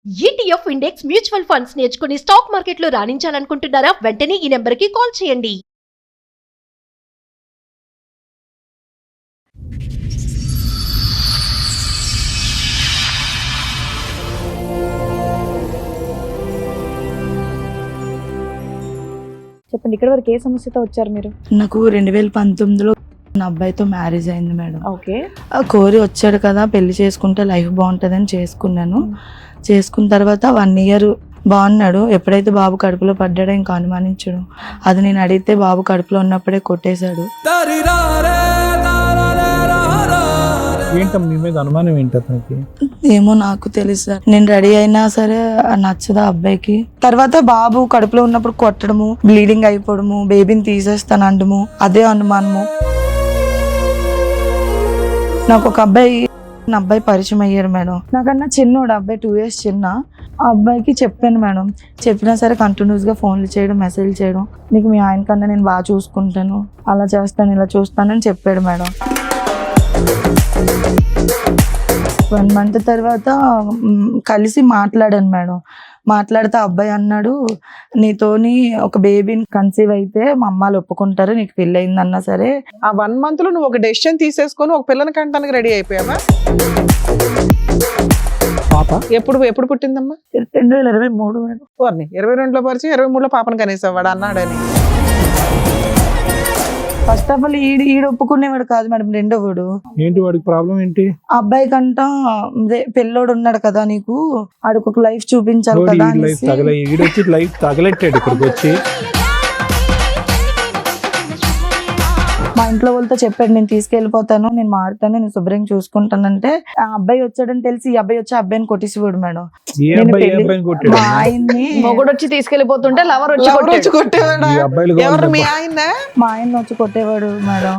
ETF index mutual funds నేర్చుకుని stock మార్కెట్లో రాణించాలనుకుంటున్నారా? వెంటనే ఈ నెంబర్కి కాల్ చేయండి. చెప్పండి, ఇక్కడ వరకు ఏ సమస్యతో వచ్చారు మీరు? నాకు 2019లో నా అబ్బాయితో మ్యారేజ్ అయింది మేడం. ఓకే. కోరి వచ్చాడు కదా, పెళ్లి చేసుకుంటే లైఫ్ బాగుంటుందని చేసుకున్నాను. చేసుకున్న తర్వాత 1 year బాగున్నాడు. ఎప్పుడైతే బాబు కడుపులో పడ్డాడో ఇంకా అనుమానించడు. అది నేను అడిగితే బాబు కడుపులో ఉన్నప్పుడే కొట్టేశాడు. ఏంటమ్మా మీ మీద అనుమానం ఏంటి అతనికి? ఏమో నాకు తెలుసు. నేను రెడీ అయినా సరే నచ్చదా అబ్బాయికి. తర్వాత బాబు కడుపులో ఉన్నప్పుడు కొట్టడము, బ్లీడింగ్ అయిపోవడము, బేబీని తీసేస్తాను అండము, అదే అనుమానము. నాకు ఒక నా అబ్బాయి పరిచయం అయ్యారు మేడం. నాకన్నా చిన్నోడు అబ్బాయి, 2 years చిన్న. ఆ అబ్బాయికి చెప్పాను మేడం. చెప్పినా సరే కంటిన్యూస్గా ఫోన్లు చేయడం, మెసేజ్ చేయడం, నీకు మీ ఆయన కన్నా నేను బాగా చూసుకుంటాను, అలా చేస్తాను, ఇలా చూస్తానని చెప్పాడు మేడం. 1 month తర్వాత కలిసి మాట్లాడాను మేడం. మాట్లాడితే అబ్బాయి అన్నాడు, నీతోని ఒక బేబీని కన్సీవ్ అయితే మా అమ్మాలు ఒప్పుకుంటారు, నీకు పెళ్ళి అయిందన్నా సరే. ఆ 1 month లో నువ్వు ఒక డెసిషన్ తీసేసుకొని ఒక పిల్లని కంటానికి రెడీ అయిపోయావా? పాప ఎప్పుడు పుట్టిందమ్మా? 2023 మేడం. 22లో పరిచయం, 23లో పాపను కనేసావు వాడు అన్నాడని. ఫస్ట్ ఆఫ్ ఆల్ ఈడు ఒప్పుకునేవాడు కాదు మేడం. రెండోవాడు ఏంటి, వాడికి ప్రాబ్లం ఏంటి? అబ్బాయి కంట పెళ్ళోడు ఉన్నాడు కదా, నీకు ఆడికి ఒక లైఫ్ చూపించాలి కదా అనేసి. ఈడొచ్చి లైఫ్ తగలెట్టాడు ఇక్కడికి వచ్చి. మా ఇంట్లో వాళ్ళతో చెప్పాడు, నేను తీసుకెళ్ళిపోతాను, నేను మారుతాను, నేను శుభ్రంగా చూసుకుంటానంటే ఆ అబ్బాయి వచ్చాడని తెలిసి ఈ అబ్బాయి వచ్చి అబ్బాయిని కొట్టేసివాడు మేడం. ఏ అబ్బాయి ఏ అబ్బాయిని కొట్టాడు? మా ఆయన్ని మొగుడు వచ్చి తీసుకెళ్లిపోతుంటే లవర్ వచ్చి కొట్టేవాడా? ఈ అబ్బాయిలు ఎవరు మీ ఆయన? మా ఆయన వచ్చి కొట్టేవాడు మేడం.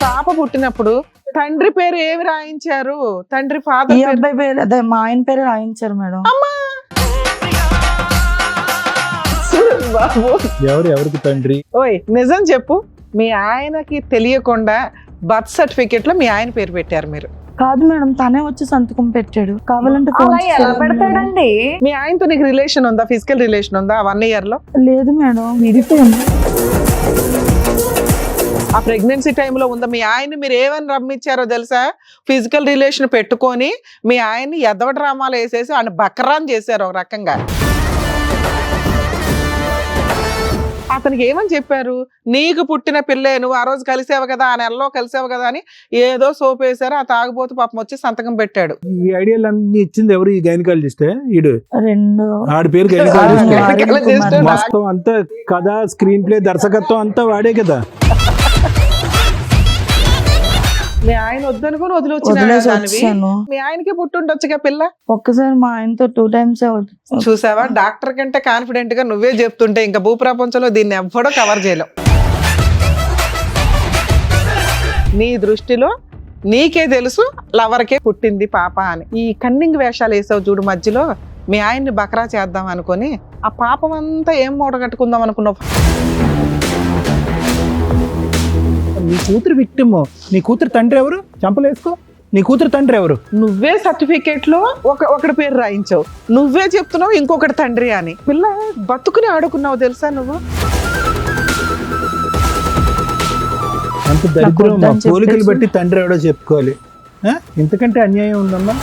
పాప పుట్టినప్పుడు తండ్రి పేరు ఏమి రాయించారు? తండ్రి ఈ ఫాదర్ అబ్బాయి పేరు, అదే మా ఆయన పేరు రాయించారు మేడం. బాబు ఎవరికి తండ్రి? ఓయ్ నిజం చెప్పు, మీ ఆయనకి తెలియకుండా బర్త్ సర్టిఫికేట్ లో మీ ఆయన పేరు పెట్టారు మీరు? కాదు మేడం, తనే వచ్చి సంతకం పెట్టాడు. కావాలంటే ఫోన్ అలా ఎలా పెడతాడండి? మీ ఆయనతో నీకు రిలేషన్ ఉందా? ఫిజికల్ రిలేషన్ ఉందా 1 year లో? లేదు మేడం, విడిపోయాను. ఆ ప్రెగ్నెన్సీ టైంలో ఉందా? మీ ఆయన్ని మీరు ఏమని రమ్మిచ్చారో తెలుసా? ఫిజికల్ రిలేషన్ పెట్టుకొని మీ ఆయన్ని ఎదవ డ్రామాలు వేసేసి ఆయన బకరాన్ చేశారు ఒక రకంగా. అతనికి ఏమని చెప్పారు? నీకు పుట్టిన పిల్లే, నువ్వు ఆ రోజు కలిసావు కదా, ఆ నెలలో కలిసావు కదా అని ఏదో సోప్ వేశారు. ఆ తాగుబోతు పాపం వచ్చి సంతకం పెట్టాడు. ఈ ఐడియాలు అన్ని ఇచ్చింది ఎవరు? ఈ గైనకాలజిస్టే. ఈడు ఆడి పేరు గైనకాలజిస్ట్. మొత్తం అంతా కథ, స్క్రీన్ ప్లే, దర్శకత్వం అంతా వాడే కదా. మీ ఆయన వద్దనుకుని వదిలేసి వచ్చాను. మీ ఆయనకి పుట్టుండొచ్చుగా పిల్ల. ఒక్కసారి మా ఆయనతో 2 times చూసావా, డాక్టర్ కంటే కాన్ఫిడెంట్ గా నువ్వే చెప్తుంటే ఇంకా భూప్రపంచంలో దీన్ని ఎవ్వడో కవర్ చేయలేం. నీ దృష్టిలో నీకే తెలుసు లవర్కే పుట్టింది పాప అని. ఈ కన్నింగ్ వేషాలు వేసావు చూడు మధ్యలో, మీ ఆయన్ని బకరా చేద్దాం అనుకొని ఆ పాపం అంతా ఏం మూట కట్టుకుందాం అనుకున్నావు. నీ కూతురు విక్టిమ్. నీ కూతురు తండ్రి ఎవరు? చంపలేసుకో. నీ కూతురు తండ్రి ఎవరు? నువ్వే సర్టిఫికేట్ లో ఒకటి పేరు రాయించావు, నువ్వే చెప్తున్నావు ఇంకొకటి తండ్రి అని. పిల్ల బతుకుని ఆడుకున్నావు తెలుసా నువ్వు? అంత దరిద్రం. పోలికలు బట్టి తండ్రి ఎవడో చెప్పుకోవాలి. ఇంతకంటే అన్యాయం ఉందమ్మా.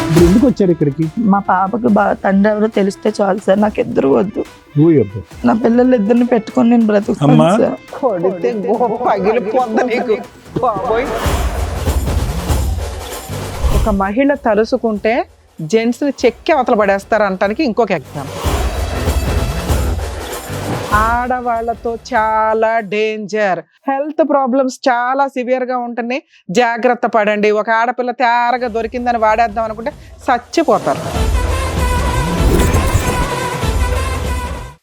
ఇప్పుడు ఎందుకు వచ్చారు ఇక్కడికి? మా పాపకి తండ్రి ఎవరో తెలిస్తే చాలు సార్, నాకు ఇద్దరు వద్దు. నా పిల్లలు ఇద్దరిని పెట్టుకొని నేను బ్రతుకుతాను సార్. కొడితే పగిలిపోద్ది నీకు బాబోయ్. ఒక మహిళ తలుసుకుంటే జెంట్స్ ని చెక్కి అవతల పడేస్తారు అంటానికి ఇంకొక ఎగ్జాంపుల్. ఆడవాళ్లతో చాలా డేంజర్. హెల్త్ ప్రాబ్లమ్స్ చాలా సివియర్ గా ఉంటున్నాయి, జాగ్రత్త పడండి. ఒక ఆడపిల్ల తేరగా దొరికిందని వాడేద్దాం అనుకుంటే చచ్చిపోతారు.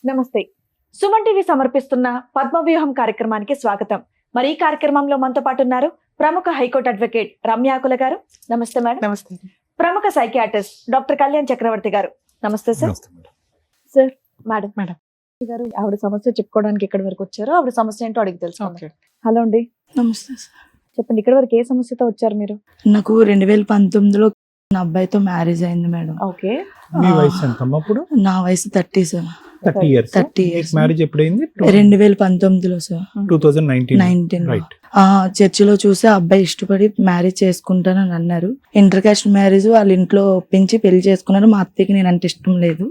నమస్తే, సుమన్ టీవీ సమర్పిస్తున్న పద్మవ్యూహం కార్యక్రమానికి స్వాగతం. మరి ఈ కార్యక్రమంలో మనతో పాటు ఉన్నారు ప్రముఖ హైకోర్టు అడ్వకేట్ రమ్యాకుల గారు. నమస్తే మేడం. నమస్తే. ప్రముఖ సైకియాట్రిస్ట్ డాక్టర్ కళ్యాణ్ చక్రవర్తి గారు. నమస్తే సార్. సార్, మేడం గారు ఆవిడ సమస్య చెప్పుకోవడానికి ఇక్కడి వరకు వచ్చారు. ఆవిడ సమస్య ఏంటో అడిగి తెలుసు. హలో అండి. నమస్తే సార్. చెప్పండి, ఇక్కడ వరకు ఏ సమస్యతో వచ్చారు మీరు? నాకు 2019లో నా అబ్బాయితో మ్యారేజ్ అయింది మేడం. ఓకే. మీ వయసు ఎంత అప్పుడు? నా వయసు 30 సార్. 30 ఇయర్స్. 30 years. మ్యారేజ్ ఎప్పుడైంది? 2019లో సార్. 2019 రైట్. చర్చిలో చూసి ఆ అబ్బాయి ఇష్టపడి మ్యారేజ్ చేసుకుంటానని అన్నారు. ఇంటర్ కాస్ట్ మ్యారేజ్ వాళ్ళ ఇంట్లో ఒప్పించి పెళ్లి చేసుకున్నారు. మా అత్తయ్యకి నేను అంటే ఇష్టం లేదు,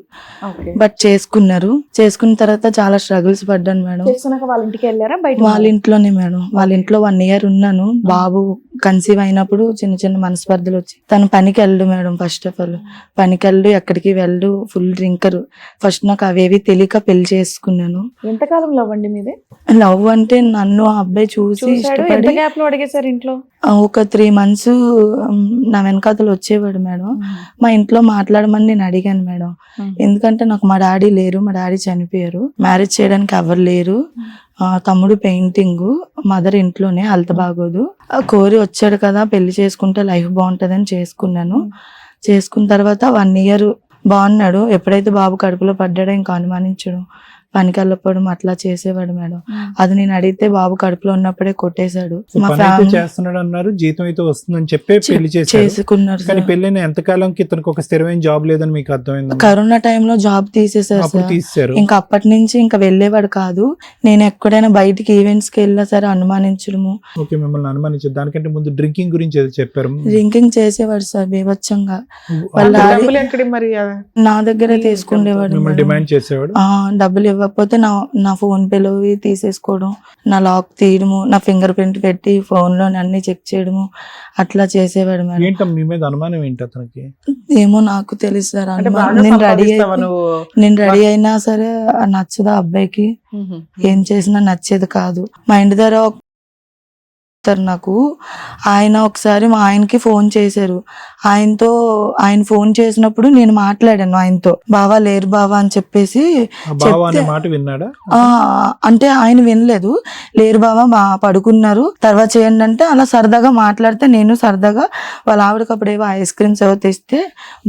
ఓకే. బట్ చేసుకున్నారు. చేసుకున్న తర్వాత చాలా స్ట్రగుల్స్ పడ్డాను మేడం. చేసుకున్నాక వాళ్ళ ఇంటికి వెళ్ళారా బయట? వాళ్ళ ఇంట్లోనే మేడం. వాళ్ళ ఇంట్లో 1 year ఉన్నాను. బాబు కన్సీవ్ అయినప్పుడు చిన్న చిన్న మనస్పర్ధలు వచ్చి తను పనికి వెళ్ళడు మేడం. ఫస్ట్ ఆఫ్ ఆల్ పనికి వెళ్ళడు, ఎక్కడికి వెళ్ళడు, ఫుల్ డ్రింకర్. ఫస్ట్ నాకు అవేవి తెలియక పెళ్లి చేసుకున్నాను. ఎంతకాలం లవ్ అండి మీది? లవ్ అంటే నన్ను ఆ అబ్బాయి చూసి చూసాడు. ఎంత ఇష్టపడి గ్యాప్ లో అడిగేశారు ఇంట్లో? ఒక 3 months నా వెనకాతలు వచ్చేవాడు మేడం. మా ఇంట్లో మాట్లాడమని నేను అడిగాను మేడం. ఎందుకంటే నాకు మా డాడీ లేరు, మా డాడీ చనిపోయారు. మ్యారేజ్ చేయడానికి ఎవరు లేరు. తమ్ముడు పెయింటింగ్, మదర్ ఇంట్లోనే, హెల్త్ బాగోదు. కోరి వచ్చాడు కదా, పెళ్లి చేసుకుంటే లైఫ్ బాగుంటదని చేసుకున్నాను. చేసుకున్న తర్వాత 1 year బాగున్నాడు. ఎప్పుడైతే బాబు కడుపులో పడ్డాడో ఇంకా అనుమానించడం, పనికి వెళ్ళకపోవడం అట్లా చేసేవాడు మేడం. అది నేను అడిగితే బాబు కడుపులో ఉన్నప్పుడే కొట్టేశాడు. మా పని అయితే ఫ్యామిలీ చేస్తున్నాడు అన్నారు, జీతం అయితే వస్తుందని చెప్పి పెళ్లి చేశారు. చేసుకున్నారు కానీ సార్. పెళ్ళైన ఎంతకాలంకి ఇతనికి ఒక స్థిరమైన జాబ్ లేదని మీకు అర్థమైంది? కరోనా టైంలో జాబ్ తీసేసారు అప్పుడు సార్. తీశారు. ఇంకా అప్పటి నుంచి ఇంకా వెళ్ళేవాడు కాదు. నేను ఎక్కడైనా బయటికి ఈవెంట్స్ కి వెళ్ళినా సరే అనుమానించడము. ఓకే, మిమ్మల్ని అనుమానించారు. దానికంటే ముందు డ్రింకింగ్ గురించి ఏదో చెప్పారు. డ్రింకింగ్ చేసేవాడు సార్ బీభత్సంగా. వాళ్ళ అంత డాడీ డబ్బులు ఎక్కడి మరి? నా దగ్గరే తీసుకునేవాడు మిమ్మల్ని మేడం. డిమాండ్ చేసేవాడు. డబ్బులు ఇవ్వకపోతే నా ఫోన్ పేలో తీసేసుకోవడం, నా లాక్ తీయడము, నా ఫింగర్ ప్రింట్ పెట్టి ఫోన్ లో అన్ని చెక్ చేయడము, అట్లా చేసేవాడు మేడం. ఏంటో మీ మీద అనుమానం ఏంటి అతనికి? ఏమో నాకు తెలుసు సార్. అంటే బాగా నేను రెడీ సంపాదిస్తావా నువ్వు? నేను రెడీ అయినా సరే నచ్చదు ఆ అబ్బాయికి. ఏం చేసినా నచ్చేది కాదు. మా ఇంటి దగ్గర నాకు ఆయన ఒకసారి మా ఆయనకి ఫోన్ చేశారు. ఆయన ఫోన్ చేసినప్పుడు నేను మాట్లాడాను ఆయనతో. బావా లేరు బావా అని చెప్పేసి బావ అనే చెప్తే మాట విన్నాడా? అంటే ఆయన వినలేదు. లేరు బావా పడుకున్నారు, తర్వాత చేయండి అంటే అలా సరదాగా మాట్లాడితే నేను సరదాగా వాళ్ళ ఆవిడకి అప్పుడు ఏవో ఐస్ క్రీమ్స్ ఏవో తెస్తే,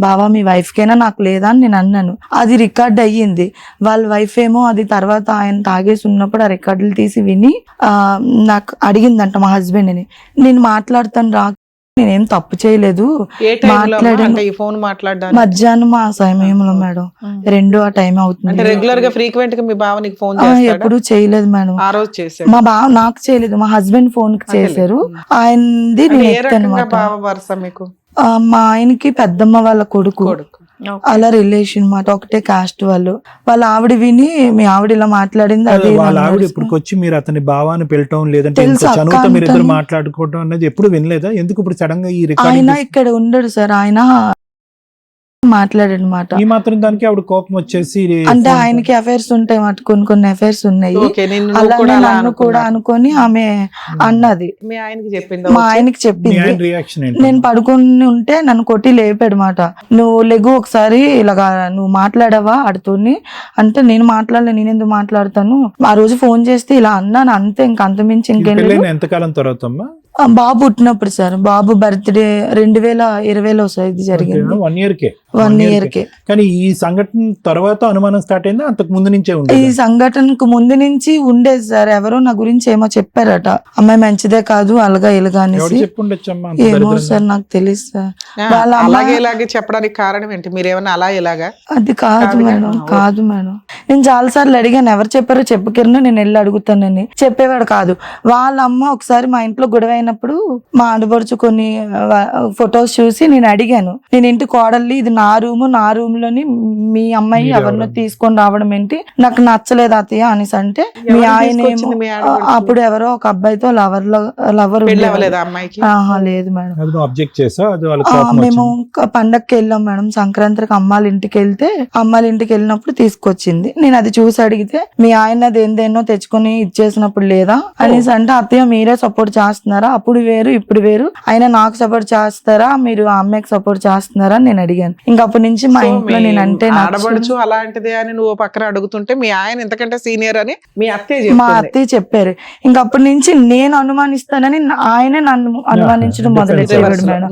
బావా మీ వైఫ్ కేనా నాకు లేదా అని నేను అన్నాను. అది రికార్డ్ అయ్యింది. వాళ్ళ వైఫ్ ఏమో అది తర్వాత ఆయన తాగేసి ఉన్నప్పుడు ఆ రికార్డులు తీసి విని నాకు అడిగిందంట మా హస్బెండ్ ని. నేను మాట్లాడతాను రా, నేనేం తప్పు చేయలేదు, ఏ టైంలో మాట్లాడాను. అంటే ఈ ఫోన్ మాట్లాడడానికి? మధ్యాహ్నం ఆ సమయంలో మేడం 2 ఆ టైం అంటే అవుతుంది. రెగ్యులర్ గా ఫ్రీక్వెంట్ గా మీ బావ నీకు ఫోన్ చేస్తాడా? ఎప్పుడు చేయలేదు మేడం. ఆ రోజు చేశాడు. మా బావ నాకు చేయలేదు, మా హస్బెండ్ ఫోన్ కి చేశారు. ఆయనది అంటే నేను ఏ రకంగా ఎత్తానమాట. బావ వరుస మీకు? మా ఆయనకి పెద్దమ్మ వాళ్ళ కొడుకు, కొడుకు. అలా రిలేషన్ మాట. ఒకటే కాస్ట్ వాళ్ళు. వాళ్ళ ఆవిడ విని మీ ఆవిడ ఇలా మాట్లాడింది అది వాళ్ళ ఆవిడ ఇప్పుడు వచ్చి మీరు అతని భావాన్ని పిలటం లేదంటే తెలుసు, ఇంకో చనువుతో అక్క మీరు ఇద్దరు అంటాను. మాట్లాడుకోవడం అనేది ఎప్పుడు వినలేదా? ఎందుకు ఇప్పుడు సడన్ గా ఈ ఆయన రికార్డింగ్ ఇక్కడ ఉండడు సార్. ఆయన మాట్లాడాడు మాట. ఈ మాత్రం దానికి ఆవిడ కోపం వచ్చేసి అంటే ఆయనకి అఫైర్స్ ఉంటాయి మాట, కొన్ని అఫైర్స్ ఉన్నాయి. ఓకే, నిన్ను నువ్వు అలానే కూడా అలా నన్ను కూడా అనుకున్నావు. అనుకొని ఆమె అన్నది. మీ ఆయనకి చెప్పిందా? మా ఆయనకి మీ చెప్పింది. ఆయన రియాక్షన్ ఏంటి? నేను పడుకుని ఉంటే నన్ను కొట్టి లేపాడు మాట. నువ్వు లెగు ఒకసారి ఇలాగా నువ్వు మాట్లాడావా ఆడుతోని అంటే, నేను మాట్లాడలే, నేను ఎందుకు మాట్లాడతాను, ఆ రోజు ఫోన్ చేస్తే ఇలా అన్నాను అంతే, ఇంక అంతమించి ఇంకేం లేదు. పెళ్ళైన ఎంతకాలం తర్వాత అమ్మా? బాబు పుట్టినప్పుడు సార్. బాబు బర్త్డే 2020లో సార్ ఇది జరిగింది. 1 year కే. 1 year కే. కానీ ఈ సంఘటన తర్వాత అనుమానం స్టార్ట్ అయిందా? అంతకు ముందు నుంచే ఈ ఉండేది? సంఘటనకు ముందు నుంచి ఉండేది సార్. ఎవరో నా గురించి ఏమో చెప్పారట, అమ్మాయి మంచిదే కాదు అలాగా ఇలాగా ఎవరు అనేసి. చెప్పుండొచ్చమ్మా? ఏమో సార్ నాకు తెలియదు సార్. ఆ, వాళ్ళ అమ్మ- అలాగే ఇలాగే చెప్పడానికి కారణం ఏంటి? మీరేమన్నా అలా ఇలాగా? అది కాదు కాదుగా? మేడం, ఆ, కాదు మేడం. నేను చాలా సార్లు అడిగాను, ఎవరు చెప్పారో చెప్పు కిరణ్, నేను వెళ్ళి అడుగుతానని. చెప్పేవాడు కాదు. వాళ్ళ అమ్మ ఒకసారి మా ఇంట్లో గొడవ అయినప్పుడు మా ఆడపడుచు కొన్ని ఫొటోస్ చూసి నేను అడిగాను, నేను ఇంటి కోడల్ని, ఇది నా రూమ్ లోని మీ అమ్మాయి మీరు ఎవరినో ఎవరు? తీసుకొని రావడం ఏంటి, నాకు నచ్చలేదు అత్తయ్య అనేసి అంటే, మీ ఎవరిని ఆయన ఏమో తీసుకొచ్చింది మీ ఆడపడుచు? అప్పుడు ఎవరో ఒక అబ్బాయితో లవర్ పెళ్ళి అవ్వలేదా అమ్మాయికి? లేదు మేడం. అది నువ్వు అబ్జెక్ట్ చేసా? అది వాళ్ళ కోపం మేము వచ్చింది? పండక్కి వెళ్ళాం మేడం. సంక్రాంతికి అమ్మాళ్ళ ఇంటికి వెళ్తే అమ్మాళ్ళ ఇంటికి వెళ్ళినప్పుడు తీసుకొచ్చింది. నేను అది చూసి అడిగితే, మీ ఆయన అది ఏందేనో తెచ్చుకొని ఇచ్చేసినప్పుడు లేదా అనేసి అంటే, అత్తయ్య మీరే సపోర్ట్ చేస్తున్నారా, అప్పుడు వేరు ఇప్పుడు వేరు, అయినా నాకు సపోర్ట్ చేస్తారా, మీరు ఆ అమ్మాయికి సపోర్ట్ చేస్తున్నారా అని నేను అడిగాను. ఇంకా అప్పటి నుంచి మా సో ఇంట్లో మీ నేను అంటే ఆడబడుచు అలాంటిదే అని నువ్వు పక్కన అడుగుతుంటే మీ ఆయన ఇంతకంటే సీనియర్ అని మీ అత్తయ్య మా చెప్తుంది. అత్తయ్య చెప్పారు. ఇంకా అప్పటి నుంచి నేను అనుమానిస్తానని ఆయనే నన్ను అనుమానించడం మొదలెట్టాడు Reverse లో. మేడం.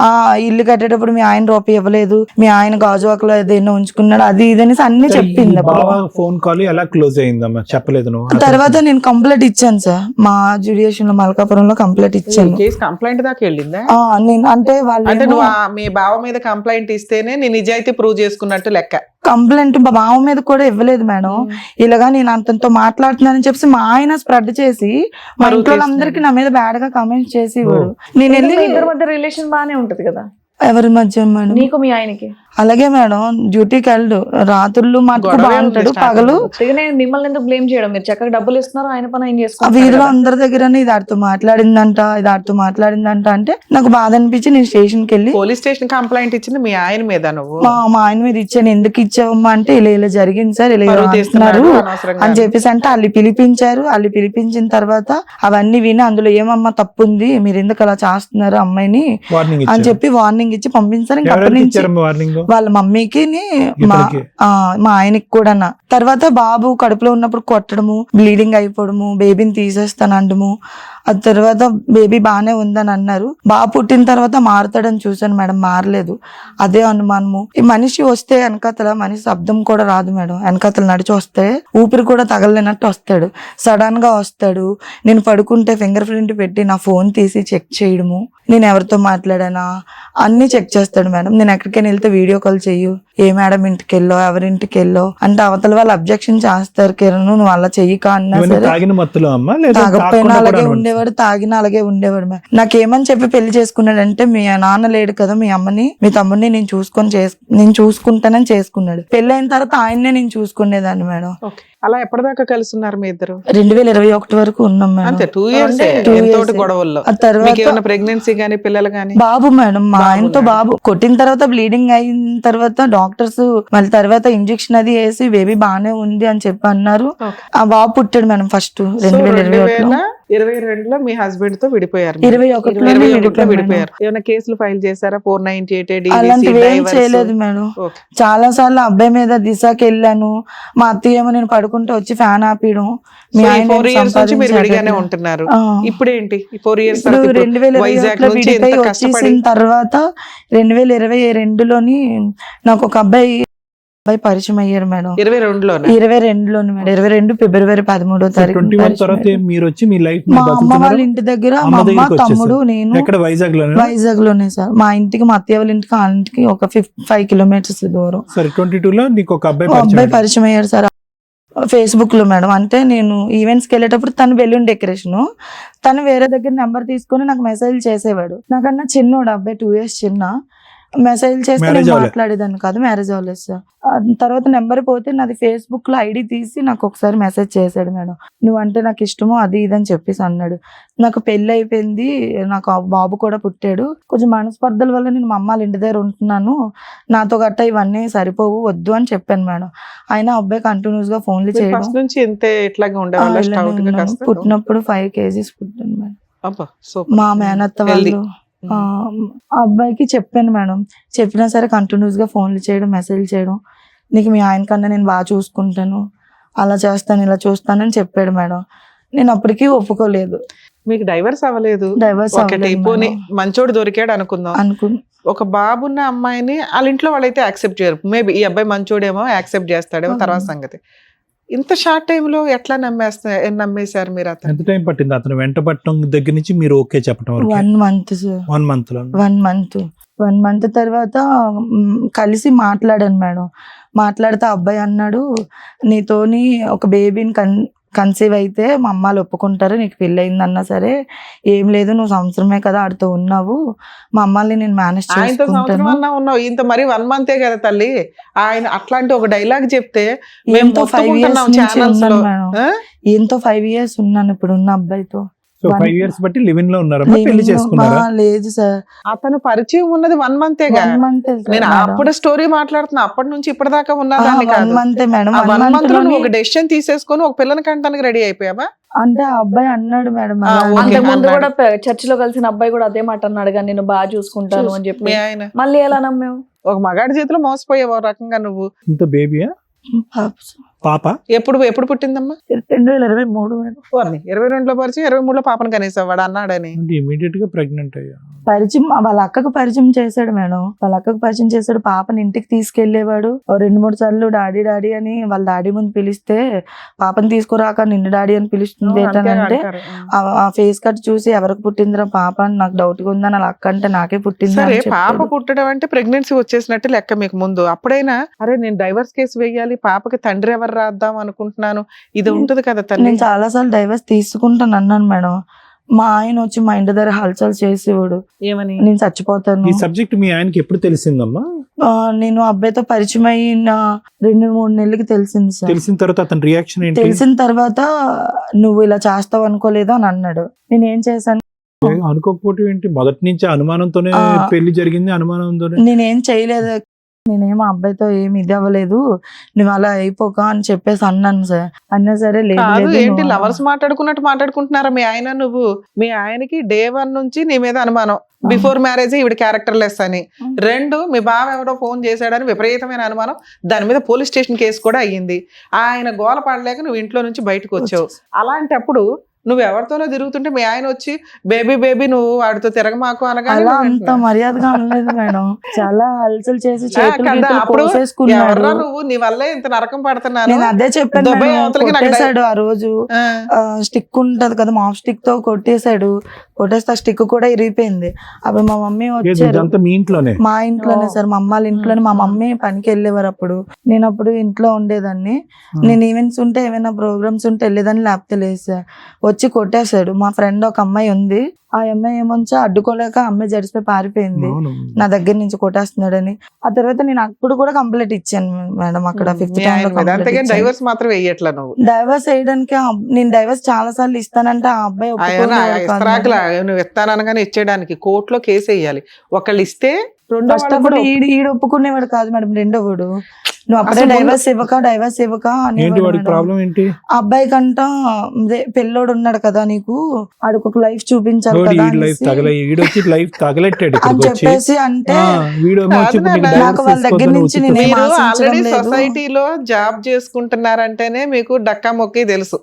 ఆ ఇల్లు కట్టేటప్పుడు మీ ఆయన రూపాయి ఇవ్వలేదు, మీ ఆయన గాజువాకలో ఏదైనా ఉంచుకున్నాడు, అది ఇది అనేసి అన్ని చెప్పింది అప్పుడు. బావ ఫోన్ కాల్ ఎలా క్లోజ్ అయిందమ్మా చెప్పలేదు నువ్వు? తర్వాత నేను కంప్లైంట్ ఇచ్చాను సార్, మా జ్యుడిషియల్ లో మల్కాపురంలో కంప్లైంట్ ఇచ్చాను. కేసు కంప్లైంట్ దాకా వెళ్ళిందా? నేను అంటే అంటే వాళ్ళు నువ్వు మీ బావ మీద కంప్లైంట్ ఇస్తేనే నీ నిజాయితీ ప్రూవ్ చేసుకున్నట్టు లెక్క. కంప్లైంట్ మా బావ మీద కూడా ఇవ్వలేదు మేడం. ఇలాగా నేను అంతతో మాట్లాడుతున్నానని చెప్పి మా ఆయన స్ప్రెడ్ చేసి మా మరుగు ఇంట్లో తీస్తున్నాడు. అందరికి నా మీద బ్యాడ్ గా కామెంట్స్ చేసి ఇవ్వడు. నేను వెళ్ళి మీ ఇద్దరి మధ్య రిలేషన్ బానే ఉంటది కదా, ఎవరి మధ్య మేడం? నీకు మీ ఆయనకి. అలాగే మేడం, డ్యూటీకి వెళ్ళు, రాత్రులు మటుకు గొడవే ఉంది బాగుంటాడు, starting పగలు లో. అందుకనే మిమ్మల్ని ఎందుకు బ్లేమ్ చేయడం, మీరు చక్కగా డబ్బులు ఇస్తున్నారు, ఆయన పని ఆయన ఆ చేసుకుంటారు వీధిలో కదా. అందరి దగ్గరనే ఇది ఆడితో మాట్లాడిందంట అంటే నాకు బాధ అనిపించి నేను స్టేషన్కి వెళ్ళి పోలీస్ స్టేషన్ కంప్లైంట్ ఇచ్చింది మీ ఆయన మీద నువ్వు. మా ఆయన మీద ఇచ్చాను. ఎందుకు ఇచ్చావమ్మా అంటే ఇలా జరిగింది సార్, ఇలా పరువు అంటున్నారు తీస్తున్నాడు అనవసరంగా. అని చెప్పేసి అంటే వాళ్ళు పిలిపించిన తర్వాత అవన్నీ విని అందులో ఏమమ్మా తప్పు ఉంది, మీరు ఎందుకు అలా చేస్తున్నారు అమ్మాయిని వార్నింగ్ అని చెప్పి వార్నింగ్ ఇచ్చి పంపించారు. ఇంకా అప్పటి నుంచి వార్నింగ్ వాళ్ళ మమ్మీకి మా ఆయనకి కూడా. తర్వాత బాబు కడుపులో ఉన్నప్పుడు కొట్టడము, బ్లీడింగ్ అయిపోవడము, బేబీని తీసేస్తానండము. ఆ తర్వాత బేబీ బానే ఉందని అన్నారు. బాబు పుట్టిన తర్వాత మారుతాడని చూసాను మేడం, మారలేదు. అదే అనుమానము. ఈ మనిషి వస్తే వెనకాతల మనిషి శబ్దం కూడా రాదు మేడం, వెనకాతల నడిచి వస్తే ఊపిరి కూడా తగలలేనట్టు వస్తాడు, సడన్ గా వస్తాడు. నేను పడుకుంటే ఫింగర్ ప్రింట్ పెట్టి నా ఫోన్ తీసి చెక్ చేయడము, నేను ఎవరితో మాట్లాడానా అన్ని చెక్ చేస్తాడు మేడం. నేను ఎక్కడికైనా వెళ్తే వీడియో కాల్ చెయ్యు, ఏ మేడం ఇంటికి వెళ్ళో ఎవరింటికి వెళ్ళో అంటే అవతల వాళ్ళు అబ్జెక్షన్ చేస్తారు, కిరణ్ నువ్వు అలా చెయ్యక అన్నా సరే. తాగిన మత్తులో అమ్మా లేదా తాగకపోయినా అలాగే ఉండేవాడు, తాగినా అలాగే ఉండేవాడు. నాకేమని చెప్పి పెళ్లి చేసుకున్నాడంటే, మీ నాన్న లేడు కదా, మీ అమ్మని మీ తమ్ముడిని నేను చూసుకుంటానని చేసుకున్నాడు. పెళ్లి అయిన తర్వాత ఆయన్నే నేను చూసుకునేదాన్ని మేడం. Okay. అలా ఎప్పటిదాకా కలిసి ఉన్నారు మీ ఇద్దరు? 2021 వరకు ఉన్నాం మేడం. అంతే 2 years 2 ఎంతోటి years. గొడవల్లో. ఆ తర్వాత మీకు ఏమైనా ప్రెగ్నెన్సీ గానీ పిల్లలు గానీ? బాబు మేడం, మా ఆయనతో బాబున్నాడు. బాబు కొట్టిన తర్వాత బ్లీడింగ్ అయిన తర్వాత డాక్టర్స్ మళ్ళీ తర్వాత ఇంజెక్షన్ అది వేసి బేబీ బానే ఉంది అని చెప్పి అన్నారు. Okay. ఆ బాబు పుట్టాడు మేడం ఫస్ట్ 2021లో. 2022లో మీ హస్బెండ్ తో విడిపోయారు. 21లో 21లో విడిపోయారు. ఏమైనా కేసులు ఫైల్ చేశారా? 498 అలాంటివి ఏం చేయలేదు మేడం. చాలా సార్లు అబ్బాయి మీద దిశకి వెళ్ళాను. మా అత్తయ్య ఏమో నేను పడుకుంటే వచ్చి ఫ్యాన్ ఆపియడం. మీ ఆయన 4 years నుంచి మీరు విడిగానే సంపాదించాడు. ఉంటున్నారు. ఆ. ఇప్పుడు ఏంటి 4 years ఇప్పుడు తర్వాత 2021లో నుంచి విడిపోయి ఎంత కష్టపడి వచ్చేసిన తర్వాత 2022లోని నాకు ఒక అబ్బాయి పరిచయం అయ్యారు మేడం. 22లోనే 22లోని మేడం, 22 ఫిబ్రవరి 13వ తారీఖు 21 తర్వాత మీరు వచ్చి మీ లైఫ్ మా అమ్మ వాళ్ళ ఇంటి దగ్గర అమ్మ మా అమ్మ దగ్గరికి తమ్ముడు వచ్చేసారు. నేను ఎక్కడ వైజాగ్ లో వైజాగ్ లోనే సార్. మా ఇంటికి మా అత్తయ్య వాళ్ళ ఇంటికి వాళ్ళ ఇంటికి ఒక 5 కిలోమీటర్స్ దూరం. సరే 22 లో నీకు ఒక అబ్బాయి ఓ అబ్బాయి పరిచయం పరిచయం అయ్యారు సార్ ఫేస్బుక్ లో మేడం. అంటే నేను ఈవెంట్స్ కి వెళ్ళేటప్పుడు తను బెలూన్ డెకరేషన్, తను వేరే దగ్గర నెంబర్ తీసుకొని నాకు మెసేజ్ చేసేవాడు. నాకన్నా చిన్నోడు అబ్బాయి 2 years చిన్న. మెసేజ్ చేస్తే Marriage నేను అవ్వలే? మాట్లాడేదాన్ని కాదు, మ్యారేజ్ అవ్వలేదు సార్. తర్వాత నెంబర్ పోతే నాది ఫేస్బుక్ లో ఐడి తీసి నాకు ఒకసారి మెసేజ్ చేశాడు మేడం. నువ్వంటే నాకు ఇష్టమో అది ఇది అని చెప్పేసి అన్నాడు. నాకు పెళ్లి అయిపోయింది, నాకు ఆ బాబు కూడా పుట్టాడు, కొంచెం మనస్పర్ధల వల్ల నేను మా అమ్మ వాళ్ళ ఇంటి దగ్గర ఉంటున్నాను, నాతో గట్ట ఇవన్నీ సరిపోవు, వద్దు అని చెప్పాను మేడం. ఆయన అబ్బాయి కంటిన్యూస్ గా ఫోన్లు చేయడం. ఫస్ట్ నుంచి ఇంతే ఇట్లాగే ఉండేవాళ్ళ ఇలానే స్టౌట్ గా ఉన్నాను. కాస్త? పుట్టినప్పుడు 5 kgs పుట్టాను మేడం. అబ్బా సూపర్. మా మేనత్త Healthy. వాళ్ళు ఆ అబ్బాయికి చెప్పాను మేడం. చెప్పినా సరే కంటిన్యూస్ గా ఫోన్లు చేయడం, మెసేజ్ చేయడం, నీకు మీ ఆయన కన్నా నేను బాగా చూసుకుంటాను, అలా చేస్తాను ఇలా చూస్తానని చెప్పాడు మేడం. నేను అప్పటికీ ఒప్పుకోలేదు. మీకు డైవర్స్ అవ్వలేదు? డైవర్స్ ఒకటి పోనీ మంచోడు దొరికాడు అనుకుందాం. ఒక బాబున్న అమ్మాయిని వాళ్ళ ఇంట్లో వాళ్ళైతే యాక్సెప్ట్ చేయరు. మేబీ ఈ అబ్బాయి మంచోడేమో యాక్సెప్ట్ చేస్తాడేమో, తర్వాత సంగతి. ఇంత షార్ట్ టైమ్ లో ఎట్లా నమ్మేశారు మీరు? అతను ఎంత టైం పట్టింది అతను వెంట పట్టడం దగ్గర నుంచి మీరు ఓకే చెప్పడం వరకు? 1 month సార్. 1 month లో 1 month తర్వాత కలిసి మాట్లాడాను మేడం. మాట్లాడితే అబ్బాయి అన్నాడు, నీతోని ఒక బేబీని కన్సీవ్ అయితే మా అమ్మాలు ఒప్పుకుంటారు, నీకు పెళ్ళి అయిందన్నా సరే ఏం లేదు, నువ్వు సంవత్సరమే కదా ఆడితో ఉన్నావు, మా అమ్మాల్ని నేను మేనేజ్ ఆయనతో సంవత్సరం చేసుకుంటాను. అన్నా ఉన్నావు, ఇంత మరి 1 month కదా తల్లి. ఆయన అట్లాంటి ఒక డైలాగ్ చెప్తే మేము ఎంతో 5 years మొత్తుకుంటున్నాం నుంచి ఛానల్స్ లో. ఉన్నాను మేడం. ఎంతో 5 years ఉన్నాను ఇప్పుడు ఉన్న అబ్బాయితో. సో 5 years బట్టి లివింగ్ లో ఉన్నారమ్మా, పెళ్లి చేసుకున్నారా? లేదు సార్, అతను పరిచయం ఉన్నది 1 month 1 month నేను అప్పుడు స్టోరీ మాట్లాడుతున్నా, అప్పటి నుంచి ఇప్పటిదాకా ఉన్నదాన్ని 1 కాదు. month madam. ఆ 1 1 month month లో నువ్వు లోని ఒక డెసిషన్ తీసేసుకొని ఒక పిల్లని కంటానికి రెడీ అయిపోయావా? అంటే ఆ అబ్బాయి అన్నాడు మేడం. ఆ, అలా ఓకే. అంతకు ముందు అన్నాడు. కూడా చర్చిలో కలిసిన అబ్బాయి కూడా అదే మాట అన్నాడు కానీ నేను బాగా చూసుకుంటాను అని మీ చెప్పి. ఆయన మళ్ళీ ఎలా నమ్మావు? ఒక మగాడి చేతిలో మోసపోయావు ఒక రకంగా నువ్వు. ఇంత బేబీయా పాప? ఎప్పుడు ఎప్పుడు పుట్టిందమ్మా? 2023 మేడం. 22లో పరిచయం, 23లో పాపను కనేసావు వాడు అన్నాడని. ఇమీడియట్ గా ప్రెగ్నెంట్ అయ్యా? పరిచయం వాళ్ళ అక్కకు పరిచయం చేశాడు మేడం. వాళ్ళ అక్కకు పరిచయం చేశాడు, పాపని ఇంటికి తీసుకెళ్లేవాడు. 2-3 సార్లు డాడీ డాడీ అని వాళ్ళ డాడీ ముందు పిలిస్తే పాపని తీసుకురాక నిన్ను డాడీ అని పిలుస్తుంది ఏంటంటే ఆ ఫేస్ కట్ చూసి ఎవరికి పుట్టిందిరా పాప అని నాకు డౌట్ గా ఉందని వాళ్ళ అక్క అంటే నాకే పుట్టింది సరే, అని పాప చెప్పాడు. పుట్టడం అంటే ప్రెగ్నెన్సీ వచ్చేసినట్టు లెక్క మీకు ముందు. అప్పుడైనా అరే నేను డైవర్స్ కేసు వేయాలి, పాపకి తండ్రి ఎవరు రాద్దాం అనుకుంటున్నాను, ఇది ఉంటది కదా తల్లి. నేను చాలా సార్లు డైవర్స్ తీసుకుంటాను అన్నాను మేడం. మా ఆయన వచ్చి మా ఇంటి దగ్గర హల్చల్ చేసేవాడు, ఏమని? నేను చచ్చిపోతాను. ఈ సబ్జెక్ట్ మీ ఆయనకి ఎప్పుడు తెలిసిందమ్మా? నేను అబ్బాయితో పరిచయం అయిన 2-3 నెలలకి తెలిసింది సార్. తెలిసిన తర్వాత అతని రియాక్షన్ ఏంటి? తెలిసిన తర్వాత నువ్వు ఇలా చేస్తావు అనుకోలేదు అని అన్నాడు. నేను ఏం చేశాను, అనుకోకపోతే ఏంటి? మొదటి నుంచి అనుమానంతోనే పెళ్లి జరిగింది, అనుమానంతోనే. నేనేం చేయలేదు, నేనేమో అబ్బాయితో ఏమి ఇది అవ్వలేదు, నువ్వు అలా అయిపోక అని చెప్పేసి అన్నాను సార్. అన్నా సరే లేదు కాదు, లేదు, ఏంటి నువ్వు లవర్స్ మాట్లాడుకున్నట్టు మాట్లాడుకుంటున్నారా మీ ఆయన నువ్వు? మీ ఆయనకి Day 1 నుంచి నీ మీద అనుమానం, బిఫోర్ మ్యారేజ్ ఈవిడ క్యారెక్టర్ లెస్ అని. 2, మీ బావ ఎవడో ఫోన్ చేశాడని విపరీతమైన అనుమానం, దాని మీద పోలీస్ స్టేషన్ కేసు కూడా అయ్యింది. ఆయన గోల పడలేక నువ్వు ఇంట్లో నుంచి బయటకు వచ్చావు. అలాంటప్పుడు నువ్వు ఎవరితోనో తిరుగుతుంటే మీ ఆయన వచ్చి బేబీ బేబీ నువ్వు వాడితో తిరగమాకు అనగానే అలా నువ్వు అంత వింటున్నావు. మర్యాదగా అనలేదు మేడం. చాలా హల్చల్ చేసి ఆ, చేతులు కదా, గీతులు అప్పుడు కోసేసుకున్నాడు. ఎవర్రా నువ్వు, నీ వల్లే ఇంత నరకం పడుతున్నాను. నేను అదే చెప్పాను దుబాయ్ మేడం. అవతలకి నాకు కొట్టేశాడు ఆ రోజు. ఆ. స్టిక్ ఉంటది కదా, మాప్ స్టిక్ తో కొట్టేశాడు. కొట్టేస్తే ఆ స్టిక్ కూడా ఇరిగిపోయింది. అప్పుడు మా మమ్మీ వచ్చారు. ఇదంతా మీ ఇంట్లోనే? మా ఇంట్లోనే సార్, మా అమ్మాళ్ళ ఇంట్లోనే. మా మమ్మీ పనికి వెళ్ళేవారు అప్పుడు, నేను అప్పుడు ఇంట్లో ఉండేదాన్ని. నేను ఈవెంట్స్ ఉంటే ఏమైనా ప్రోగ్రామ్స్ ఉంటే వెళ్ళేదాన్ని, లేకపోతే లేదు సార్. వచ్చి కొట్టేశాడు. మా ఫ్రెండ్ ఒక అమ్మాయి ఉంది, ఆ అమ్మాయి ఏమొంచా అడ్డుకోలేక అమ్మాయి జడిసిపోయి పారిపోయింది నా దగ్గర నుంచి కొట్టేస్తున్నాడని. ఆ తర్వాత నేను అప్పుడు కూడా కంప్లైంట్ ఇచ్చాను మేడం అక్కడ 5th మీ ఆయన మీద. అంతేగాని డైవర్స్ మాత్రం వేయట్లా నువ్వు. డైవర్స్ వేయడానికి నేను డైవర్స్ చాలా సార్లు ఇస్తానంటే ఆ అబ్బాయి ఆయన ఒప్పుకోలేదు కాదు ఇస్తరాకులా మేడం. నువ్వు ఇస్తాననగానే ఇచ్చేయడానికి కోర్టులో కేసు వేయాలి. ఒకళ్ళు ఇస్తే రెండో ఫస్ట్ వాళ్ళు అప్పుడు కూడా ఈడు ఒప్పుకునేవాడు కాదు మేడం. రెండోవాడు నువ్వు అప్పుడే అసలు ముందు- డైవర్స్ ఇవ్వక ఏంటి అనేవాడు వాడికి మేడం. ప్రాబ్లం ఏంటి? ఆ అబ్బాయి కంట పెళ్ళోడు ఉన్నాడు కదా నీకు, ఆడికి ఒక లైఫ్ చూపించాలి వాడు కదా ఈ లైఫ్ అనేసి తగల ఈడొచ్చి లైఫ్ తగలెట్టాడు అని ఇక్కడికి వచ్చి. చెప్పేసి అంటే వీడు కాదు నాన్న. నాకు వాళ్ళ దగ్గర నుంచి నేనేం మీరు ఆశించడం ఆల్రెడీ లేదు. సొసైటీలో జాబ్ చేసుకుంటున్నారంటేనే మీకు డక్కా మొక్కి తెలుసు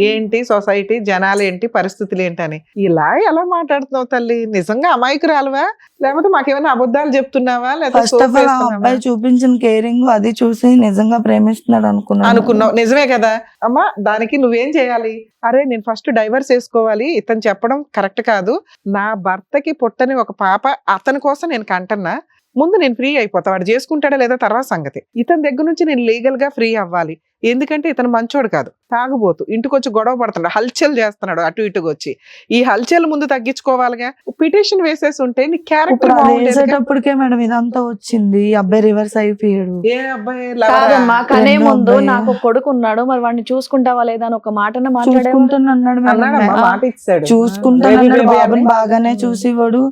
ఏంటి సొసైటీ, జనాలు ఏంటి, పరిస్థితులు ఏంటని. ఇలా ఎలా మాట్లాడుతున్నావు తల్లి? నిజంగా అమాయకురాలువా లేకపోతే మాకేమైనా అబద్ధాలు చెప్తున్నావా లేకపోతే ఫస్ట్ ఆఫ్ ఆల్ ఆ అబ్బాయి చూపించిన కేరింగ్ అది చూసి నిజంగా ప్రేమిస్తున్నాడు అనుకున్నావు? నిజమే కదా అమ్మా. దానికి నువ్వేం చేయాలి? అరే నేను ఫస్ట్ డైవర్స్ వేసుకోవాలి, ఇతను చెప్పడం కరెక్ట్ కాదు, నా భర్తకి పుట్టని ఒక పాప అతని కోసం నేను కంటన్నా, ముందు నేను ఫ్రీ అయిపోతా, వాడు చేసుకుంటాడా లేదా తర్వాత సంగతి. ఇతని దగ్గర నుంచి నేను లీగల్ గా ఫ్రీ అవ్వాలి. ఎందుకంటే ఇతను మంచోడు కాదు, తాగుబోతు, ఇంటికి వచ్చి గొడవ పడుతున్నాడు, హల్చల్ చేస్తున్నాడు అటు ఇటుగా వచ్చి. ఈ హల్చల్ ముందు తగ్గించుకోవాలిగా. పిటిషన్ వేసేసి ఉంటే నీ క్యారెక్టర్ వేసేటప్పటికే మేడం ఇదంతా వచ్చింది. ఈ అబ్బాయి రివర్స్ అయిపోయాడు. ఏ అబ్బాయి కాదమ్మా, కనే రెండో ముందు అబ్బాయి. నాకు ఒక కొడుకు ఉన్నాడు, మరి వాడిని చూసుకుంటావా లేదా అని ఒక మాటన మాట్లాడే చూసుకుంటున్నాడు మేడం. అన్నాడమ్మా, మాట ఇచ్చాడు. చూసుకుంటానన్నాడు. Baby, baby బాబుని అని. బాగానే చూసేవాడు,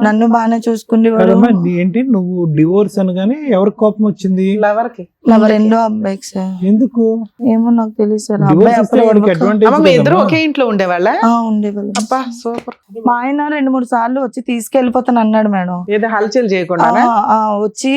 నన్ను బాగానే చూసుకునేవాడు. కాదమ్మా, ఏంటి నువ్వు డివోర్స్ అనగానే ఎవరికి కోపం వచ్చింది? లవర్కి. మా రెండో అబ్బాయికి సార్ ఎందుకు ఏమో నాకు తెలియదు సార్. డివోర్స్ అబ్బాయి ఇస్తే వాడికి అప్పుడు అమ్మ మీ అడ్వాంటేజ్ ఇద్దరు ఒకే ఇంట్లో ఉండేవాళ్ళ? ఉండేవాళ్ళు. అబ్బా సూపర్. మా ఆయన 2-3 సార్లు వచ్చి తీసుకెళ్లిపోతాను అన్నాడు మేడం. ఏదో హల్చల్ చేయకుండా వచ్చి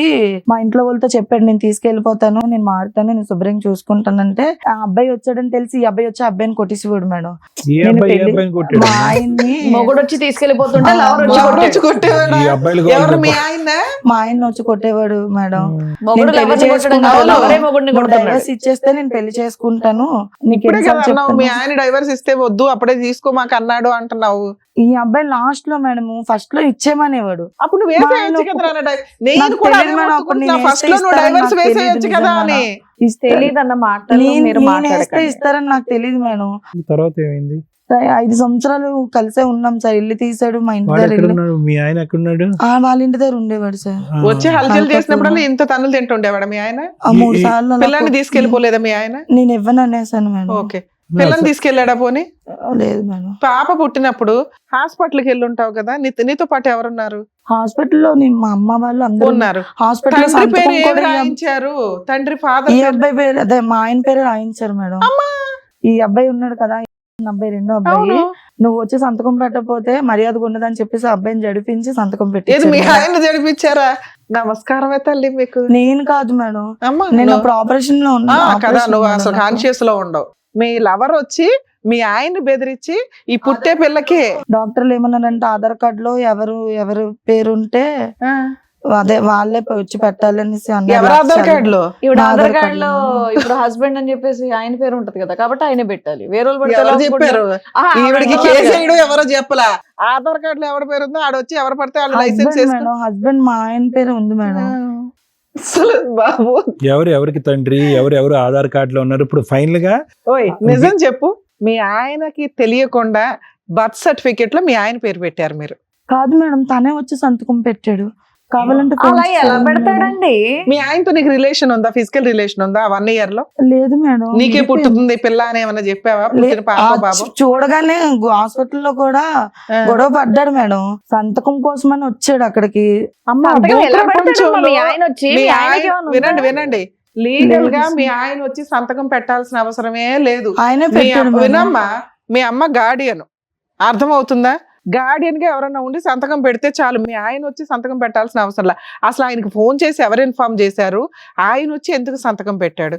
మా ఇంట్లో వాళ్ళతో చెప్పాడు, నేను తీసుకెళ్లిపోతాను, నేను మారుతాను, నేను శుభ్రంగా చూసుకుంటానంటే ఆ అబ్బాయి వచ్చాడని తెలిసి ఈ అబ్బాయి వచ్చి ఆ అబ్బాయిని కొట్టేసేవాడు మేడం. ఏ నేను అబ్బాయి ఏ పెళ్లి- అబ్బాయిని కొట్టాడు? మా ఆయన్ని మొగుడు వచ్చి తీసుకెళ్లిపోతుంటే లవర్ వచ్చి ఎవరు కొట్టాడు. వచ్చి కొట్టేవాడా? ఈ అబ్బాయిలు ఎవరు మీ ఆయన? మా ఆయన వచ్చి కొట్టేవాడు మేడం. మొగుడు నేను లవర్ని పెళ్లి కొట్టడం కాదు, చేసుకుంటాను. లవరే మొగుడిని నువ్వు కొడుతున్నాడు. డైవర్స్ ఇచ్చేస్తే నేను పెళ్లి చేసుకుంటాను, నీకు ఇప్పుడే కదా ఎన్నిసార్లు అన్నావు మీ చెప్తాను. ఆయన డైవర్స్ ఇస్తే వద్దు అప్పుడే తీసుకో మాకు అన్నాడు అంటున్నావు. ఈ అబ్బాయి లాస్ట్ లో మేడం ఫస్ట్ లో ఇచ్చేమనేవాడు. అప్పుడు నువ్వు మా వేసేయచ్చు ఆయన కదా నాన్న నేను నాకు కూడా తెలియదు మేడం, అప్పుడు నేను ఫస్ట్ లో నువ్వు వేస్తే డైవర్స్ ఇస్తారని వేసేయచ్చు నాకు కదా తెలియదు అని. తెలీదన్న మాటలు మీరు నేను వేస్తే మాట్లాడకండి. ఇస్తారని నాకు తెలియదు మేడం. తర్వాత ఏమైంది? 5 సంవత్సరాలు కలిసే ఉన్నాం సార్. ఇల్లు తీసాడు, మా ఇంటి వాడు దగ్గర ఇల్లు. ఎక్కడున్నాడు? మీ ఆయన ఎక్కడున్నాడు? వాళ్ళ ఇంటి దగ్గర ఉండేవాడు సార్. వచ్చి హల్చల్ చేసినప్పుడు ఇంత తన్నులు తింటుండేవాడా మీ ఆయన? ఆ 3 సార్లు అలా పిల్లని తీసుకెళ్లిపోలేదా మీ ఆయన? నేను ఇవ్వను అనేసాను మేడం. ఓకే, పిల్లని తీసుకెళ్లాడా పోనీ? లేదు మేడం. పాప పుట్టినప్పుడు హాస్పిటల్కి వెళ్ళి ఉంటావు కదా, నీతో పాటు ఎవరున్నారు? హాస్పిటల్లో మా అమ్మ వాళ్ళు అందరూ ఉన్నారు. హాస్పిటల్ తండ్రి పేరు ఏమి రాయించారు? తండ్రి ఫాదర్ ఈ అబ్బాయి పేరు అదే మా ఆయన పేరు రాయించారు మేడం. ఈ అబ్బాయి ఉన్నాడు కదా అబ్బాయి రెండో అబ్బాయి అవును. నువ్వు వచ్చి సంతకం పెట్టకపోతే మర్యాదగా ఉండదని చెప్పేసి ఆ అబ్బాయిని జడిపించి సంతకం ఏది మీ పెట్టి ఆయన జడిపించారా? నమస్కారమే తల్లి మీకు. నేను కాదు మేడం, అమ్మా నేను నువ్వు- అప్పుడు ఆపరేషన్ లో ఉన్నా. కదా operation నువ్వు మేడం అసలు నాకు. కాన్షియస్ లో ఉండవు. మీ లవర్ వచ్చి మీ ఆయన్ని బెదిరించి ఈ పుట్టే పిల్లకి డాక్టర్లు ఏమన్నారంటే ఆధార్ కార్డ్ లో ఎవరు పేరు ఉంటే అదే వాళ్ళే వచ్చి పెట్టాలనేసి అన్నారు. ఎవరు ఆధార్ కార్డు లో ఇప్పుడు నా ఆధార్ ఆధార్ కార్డ్ లో కార్డులో. ఇప్పుడు హస్బెండ్ అని చెప్పేసి ఆయన పేరు ఉంటది కదా, కాబట్టి ఆయనే పెట్టాలి. వేరే వాళ్ళు పెడితే ఎవరు ఎలా చెప్పారు? అనుకుంటున్నారు? ఆహా, ఈవిడికి ఆవిడ కేసు వేయడం ఎవరో చెప్పలా. ఆధార్ కార్డు లో ఎవరి పేరు ఉందో ఆడొచ్చి ఎవరు పడితే వాళ్ళు లైసెన్స్ హస్బెండ్ మేడం, హస్బెండ్ మా ఆయన పేరు ఉంది మేడం. అసలు బాబు ఎవరికి తండ్రి ఎవరు ఆధార్ కార్డులో ఉన్నారు ఇప్పుడు ఫైనల్ గా? ఓయ్ నిజం చెప్పు, మీ ఆయనకి తెలియకుండా బర్త్ సర్టిఫికెట్ లో మీ ఆయన పేరు పెట్టారు మీరు? కాదు మేడం, తనే వచ్చి సంతకం పెట్టాడు. కావాలంటే అలా phone ఎలా చేయండి పెడతాడండి? మీ ఆయనతో నీకు రిలేషన్ ఉందా? ఫిజికల్ రిలేషన్ ఉందా 1 year లో? మేడం. లేదు మేడం, నీకే పుట్టుతుంది పిల్ల అని ఏమన్నా చెప్పావా? పుట్టిన పాప బాబు చూడగానే హాస్పిటల్లో కూడా గొడవ పడ్డాడు మేడం. సంతకం కోసమని వచ్చాడు అక్కడికి. అమ్మ, సంతకం ఎలా భూ పెడతాడమ్మా ప్రపంచంలో మీ ఆయన వచ్చి? మీ మీ ఆయనకి ఆయన- ఏమన్నా ఉందా? వినండి లీగల్ గా లేదు మీ సార్. ఆయన వచ్చి సంతకం పెట్టాల్సిన అవసరమే లేదు. ఆయనే మీ పెట్టాడు అమ్మ- మేడం. వినమ్మా, మీ అమ్మ గార్డియన్, అర్థమవుతుందా? గార్డియన్ గా ఎవరన్నా ఉండి సంతకం పెడితే చాలు. మీ ఆయన వచ్చి సంతకం పెట్టాల్సిన అవసరం లే. అసలు ఆయనకి ఫోన్ చేసి ఎవరు ఇన్ఫార్మ్ చేశారు? ఆయన వచ్చి ఎందుకు సంతకం పెట్టాడు?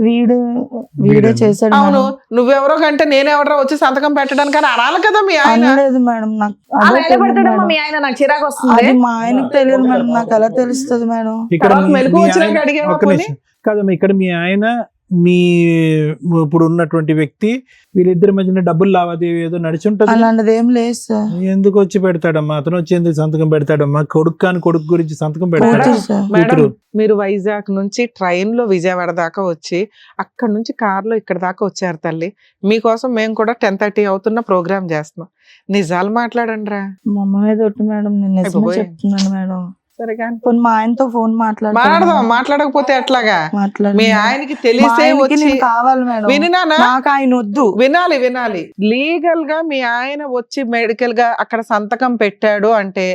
వీడే చేశాడు అవును, మేడం. నువ్వెవరో కంటే నేనెవరో వచ్చి సంతకం పెట్టడానికి అని అనాలి కదా మీ ఆయన. అనలేదు మేడం, నాకు అలా అదే ఎలా తెలియదు పెడతాడమ్మా మేడం. మీ ఆయన? నాకు చిరాకు వస్తుంది. అది మా ఆయనకు తెలియదు మేడం, నాకు ఎలా తెలుస్తుంది మేడం? ఇక్కడ తర్వాత మీ- మెలకు మీ వచ్చినాక ఆయన- అడిగావా ఒక్క పోనీ? నిమిషం. కాదమ్మా, ఇక్కడ మీ ఆయన మీ ఇప్పుడు ఉన్నటువంటి వ్యక్తి వీళ్ళిద్దరి మధ్యన డబ్బులు లావాదేవీ ఏదో నడిచి ఉంటుంది. అలాంటిది ఏం లేదు సార్. ఎందుకు వచ్చి పెడతాడమ్మా? అతను వచ్చి ఎందుకు సంతకం పెడతాడమ్మా? కొడుకు గురించి సంతకం పెడతాడా? కూతురు సార్. మేడం, కూతురు. మీరు వైజాగ్ నుంచి ట్రైన్ లో విజయవాడ దాకా వచ్చి అక్కడ నుంచి కార్లో ఇక్కడ దాకా వచ్చారు తల్లి. మీకోసం మేము కూడా 10:30 అవుతున్న ప్రోగ్రామ్ చేస్తున్నాం. నిజాలు మాట్లాడండి రా. మా అమ్మ మీద ఒట్టు మేడం, నేను నిజమే అయిపోయి. చెప్తున్నాను మేడం. సరే కానీ పోనీ మా ఆయనతో ఫోన్ మాట్లాడదాం. మాట్లాడకపోతే ఎట్లాగా? మీ ఆయనకి తెలిసే వచ్చి కావాలి మేడం. వినినానా? నాకు ఆయన వద్దు. వినాలి. లీగల్ గా మీ ఆయన వచ్చి మెడికల్ గా అక్కడ సంతకం పెట్టాడు అంటే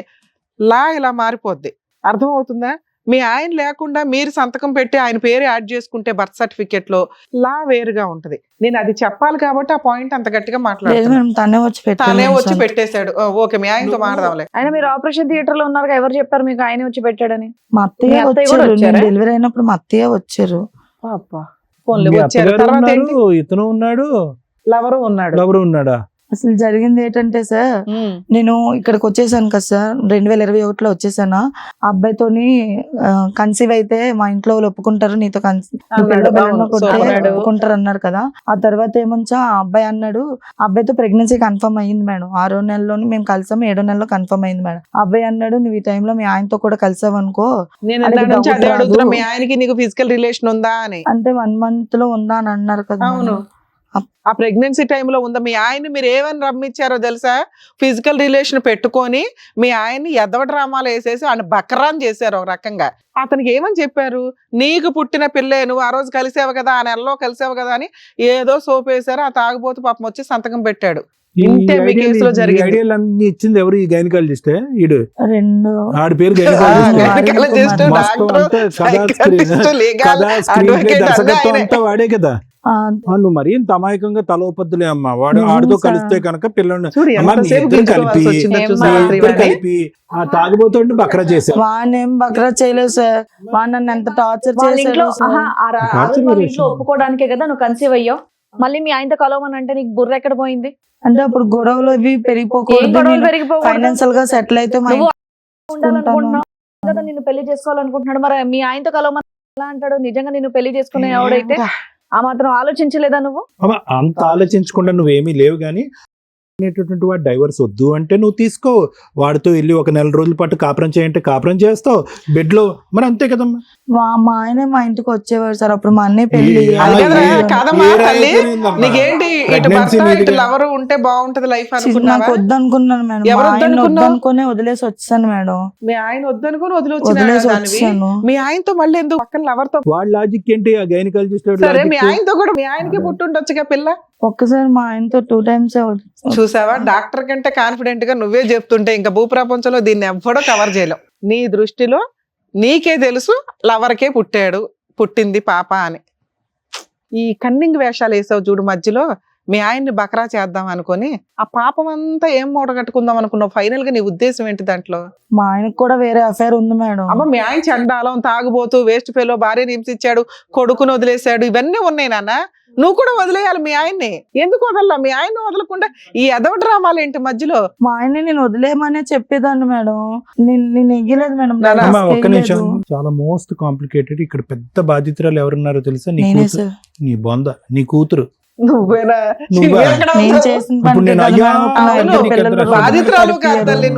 లా ఇలా మారిపోద్ది. అర్థమవుతుందా? మీ ఆయన లేకుండా మీరు సంతకం పెట్టి ఆయన పేరు యాడ్ చేసుకుంటే బర్త్ సర్టిఫికెట్ లో లా వేరుగా ఉంటది. నేను అది చెప్పాలి కాబట్టి ఆ పాయింట్ అంత గట్టిగా లేదు మాట్లాడుతున్నా. మేడం, తనే వచ్చి తానే వచ్చి పెట్టాడు. పెట్టేశాడు. ఓకే, మీ ఆయనతో మాట్లాడదాంలే. ఆయన మీరు ఆపరేషన్ థియేటర్ లో ఉన్నారు, ఎవరు చెప్పారు మీకు ఆయన వచ్చి పెట్టాడని? మా అత్తయ్య మీ అత్తయ్య కూడా వచ్చారు, నేను వచ్చారా? డెలివరీ అయినప్పుడు మా అత్తయ్య వచ్చారు. ఫోన్లు మీ వచ్చారు. అత్తగారు తర్వాత ఉన్నారు, ఏంటి? ఇతను ఉన్నాడు, లవరు ఉన్నాడు. ఎవరు ఉన్నాడా? అసలు జరిగింది ఏంటంటే సార్, నేను ఇక్కడికి వచ్చేసాను కదా సార్, 2021లో వచ్చేసాను. ఆ అబ్బాయితోని కన్సీవ్ అయితే మా ఇంట్లో వాళ్ళు ఒప్పుకుంటారు, నీతో అన్నాడు. అవును, సోమనాడు. ఒప్పుకుంటారు అన్నారు కదా. ఆ తర్వాత ఏమొచ్చా ఆ అబ్బాయి అన్నాడు, ఆ అబ్బాయితో ప్రెగ్నెన్సీ కన్ఫర్మ్ అయ్యింది మేడం. 6వ నెలలోని మేము కలిసాము, 7వ నెలలో కన్ఫర్మ్ అయింది మేడం. ఆ అబ్బాయి అన్నాడు, నువ్వు ఈ టైంలో మీ ఆయనతో కూడా కలిసావు అనుకో. నేను అది ఇందాక నుంచి doubt అదే రాదు. అడుగుతున్నా, మీ ఆయనకి నీకు ఫిజికల్ రిలేషన్ ఉందా అని. అంటే 1 month లో ఉందా అని అన్నారు కదా అవును, మేడం. ఆ ప్రెగ్నెన్సీ టైంలో ఉందా? మీ ఆయన మీరు ఏమని రమ్మిచ్చారో తెలుసా? ఫిజికల్ రిలేషన్ పెట్టుకొని మీ ఆయన్ని ఎదవ డ్రామాలు వేసేసి ఆయన బకరాన్ చేశారు ఒక రకంగా. అతనికి ఏమని చెప్పారు? నీకు పుట్టిన పిల్లే, నువ్వు ఆ రోజు కలిసావు కదా, ఆ నెలలో కలిసావు కదా అని ఏదో సోప్ వేశారు. ఆ తాగుబోతు పాపం వచ్చి సంతకం పెట్టాడు. ఇంతే మీ కేసులో జరిగింది. ఐడియాలు అన్ని ఇచ్చింది ఎవరు? ఈ గైనకాలజిస్ట్. ఈడు 2 ఆడి పేరు gynecologist, దర్శకత్వం అంతా వాడే కదా. నువ్వు మరీ ఇంత అమాయకంగా తల ఒప్పద్దులే అమ్మా. వాడు ఆడితో కలిస్తే కనుక పిల్లల్ని చూడు అమ్మా, మీ ఎంతసేపు ఇద్దరు గింజుకోవాల్సి కలిపి వచ్చిందో ఏం చూసావా మాట్లాడి ఇద్దరు త్రివేణి? కలిపి ఆ తాగుబోతుండి బక్రా చేశారు. వానేం బక్రా చేయలేదు సార్, వాడు నన్ను ఎంత టార్చర్ వాళ్ళ ఇంట్లో చేశాడు సార్. ఆహా, ఆ రా- ఆ రోజు వాళ్ళ ఇంట్లో ఒప్పుకోవడానికే కదా నువ్వు కన్సీవ్ అయ్యావు. మళ్ళీ మీ ఆయనతో కలవమని అంటే నీకు బుర్ర ఎక్కడ పోయింది? అంటే అప్పుడు గొడవలు ఇవి ఏం పెరిగిపోకూడదు, గొడవలు పెరిగిపోకూడదు? ఫైనాన్షియల్ గా సెటిల్ అయితే మా నువ్వు ఇంట్లో ఉండాలనుకుంటున్నావు కదా, నిన్ను పెళ్లి చేసుకోవాలనుకుంటున్నాడు. మరి మీ ఆయనతో కలవమని ఎలా అంటాడు? నిజంగా నిన్ను పెళ్లి చేసుకునే ఎవడైతే ఆ మాత్రం ఆలోచించలేదా నువ్వు? అమ్మా, అంత ఆలోచించకుండా నువ్వేమీ లేవు కానీ అనేటటువంటి వాడు డైవర్స్ వద్దు అంటే నువ్వు తీసుకో. వాడితో వెళ్ళి 1 నెల రోజుల పాటు కాపురం చేయంటే కాపురం చేస్తావు బెడ్ లో, మరి అంతే కదమ్మా. మా ఆయనే మా ఇంటికి వచ్చేవాడు సార్, అప్పుడు మా అన్నయ్య పెళ్లి. అది కదరా, కాదమ్మా ఏ తల్లి, రాయితీరిందమ్మా? నీకేంటి ఇటు Pregnancy భర్త ఇటు నీదిగా. లవరు ఉంటే బాగుంటది లైఫ్ నాకు అనుకున్నావా? వద్దనుకున్నాను మేడం, మా ఎవరు ఆయన వద్దనుకున్నావు? వద్దనుకునే వదిలేసి వచ్చాను మేడం. మీ ఆయన వద్దనుకుని వదిలేసి వదిలేసి వచ్చాను. మీ ఆయనతో మళ్ళీ ఎందుకు పక్కన లవర్తో? వాడి లాజిక్ ఏంటి? ఆ గైనకాలజిస్ట్ సరే మీ ఆయనతో కూడా మీ ఆయనకి పుట్టుండొచ్చుగా పిల్ల. ఒక్కసారి మా ఆయనతో 2 times చూసావా, డాక్టర్ కంటే కాన్ఫిడెంట్ గా నువ్వే చెప్తుంటే ఇంకా భూప్రపంచంలో దీన్ని ఎవ్వడో కవర్ చేయలేం. నీ దృష్టిలో నీకే తెలుసు లవర్కే పుట్టింది పాప అని. ఈ కన్నింగ్ వేషాలు వేసావు చూడు మధ్యలో, మీ ఆయన్ని బకరా చేద్దాం అనుకొని ఆ పాపం అంతా ఏం మూట కట్టుకుందాం అనుకున్నావు? ఫైనల్ గా నీ ఉద్దేశం ఏంటి దాంట్లో? మా ఆయనకు కూడా వేరే అఫైర్ ఉంది మేడం. అమ్మ మీ ఆయన చండాలం, తాగుబోతూ, వేస్ట్ ఫెలో, భార్యని హింసించాడు, కొడుకును వదిలేశాడు, ఇవన్నీ ఉన్నాయి నాన్న. నువ్వు కూడా వదిలేయాలి మీ ఆయన్ని. ఎందుకు వదలలా? మీ ఆయన్ని వదలకుండా ఈ ఎదవ డ్రామాలు ఏంటి మధ్యలో? మా ఆయన్ని నేను వదిలేయమనే చెప్పేదాన్ని మేడం. నేను ఎగ్గలేదు మేడం. నాన్న, అమ్మా, ఒక్క చేయలేదు. నిమిషం. చాలా మోస్ట్ కాంప్లికేటెడ్. ఇక్కడ పెద్ద బాధితురాలు ఎవరున్నారో తెలుసా? నీ నేనే కూతురు. సార్. నీ బొంద, నీ కూతురు. నువ్వేనా? నువ్వా? ఎక్కడ నేను ఉంటావు? చేసిన ఇప్పుడు పని నేను కదా అయ్యా మేడం. నా అవును, ఇద్దరికి పిల్లలు ఇద్దరు బాధితురాలు కాదు కడిపారు. తల్లి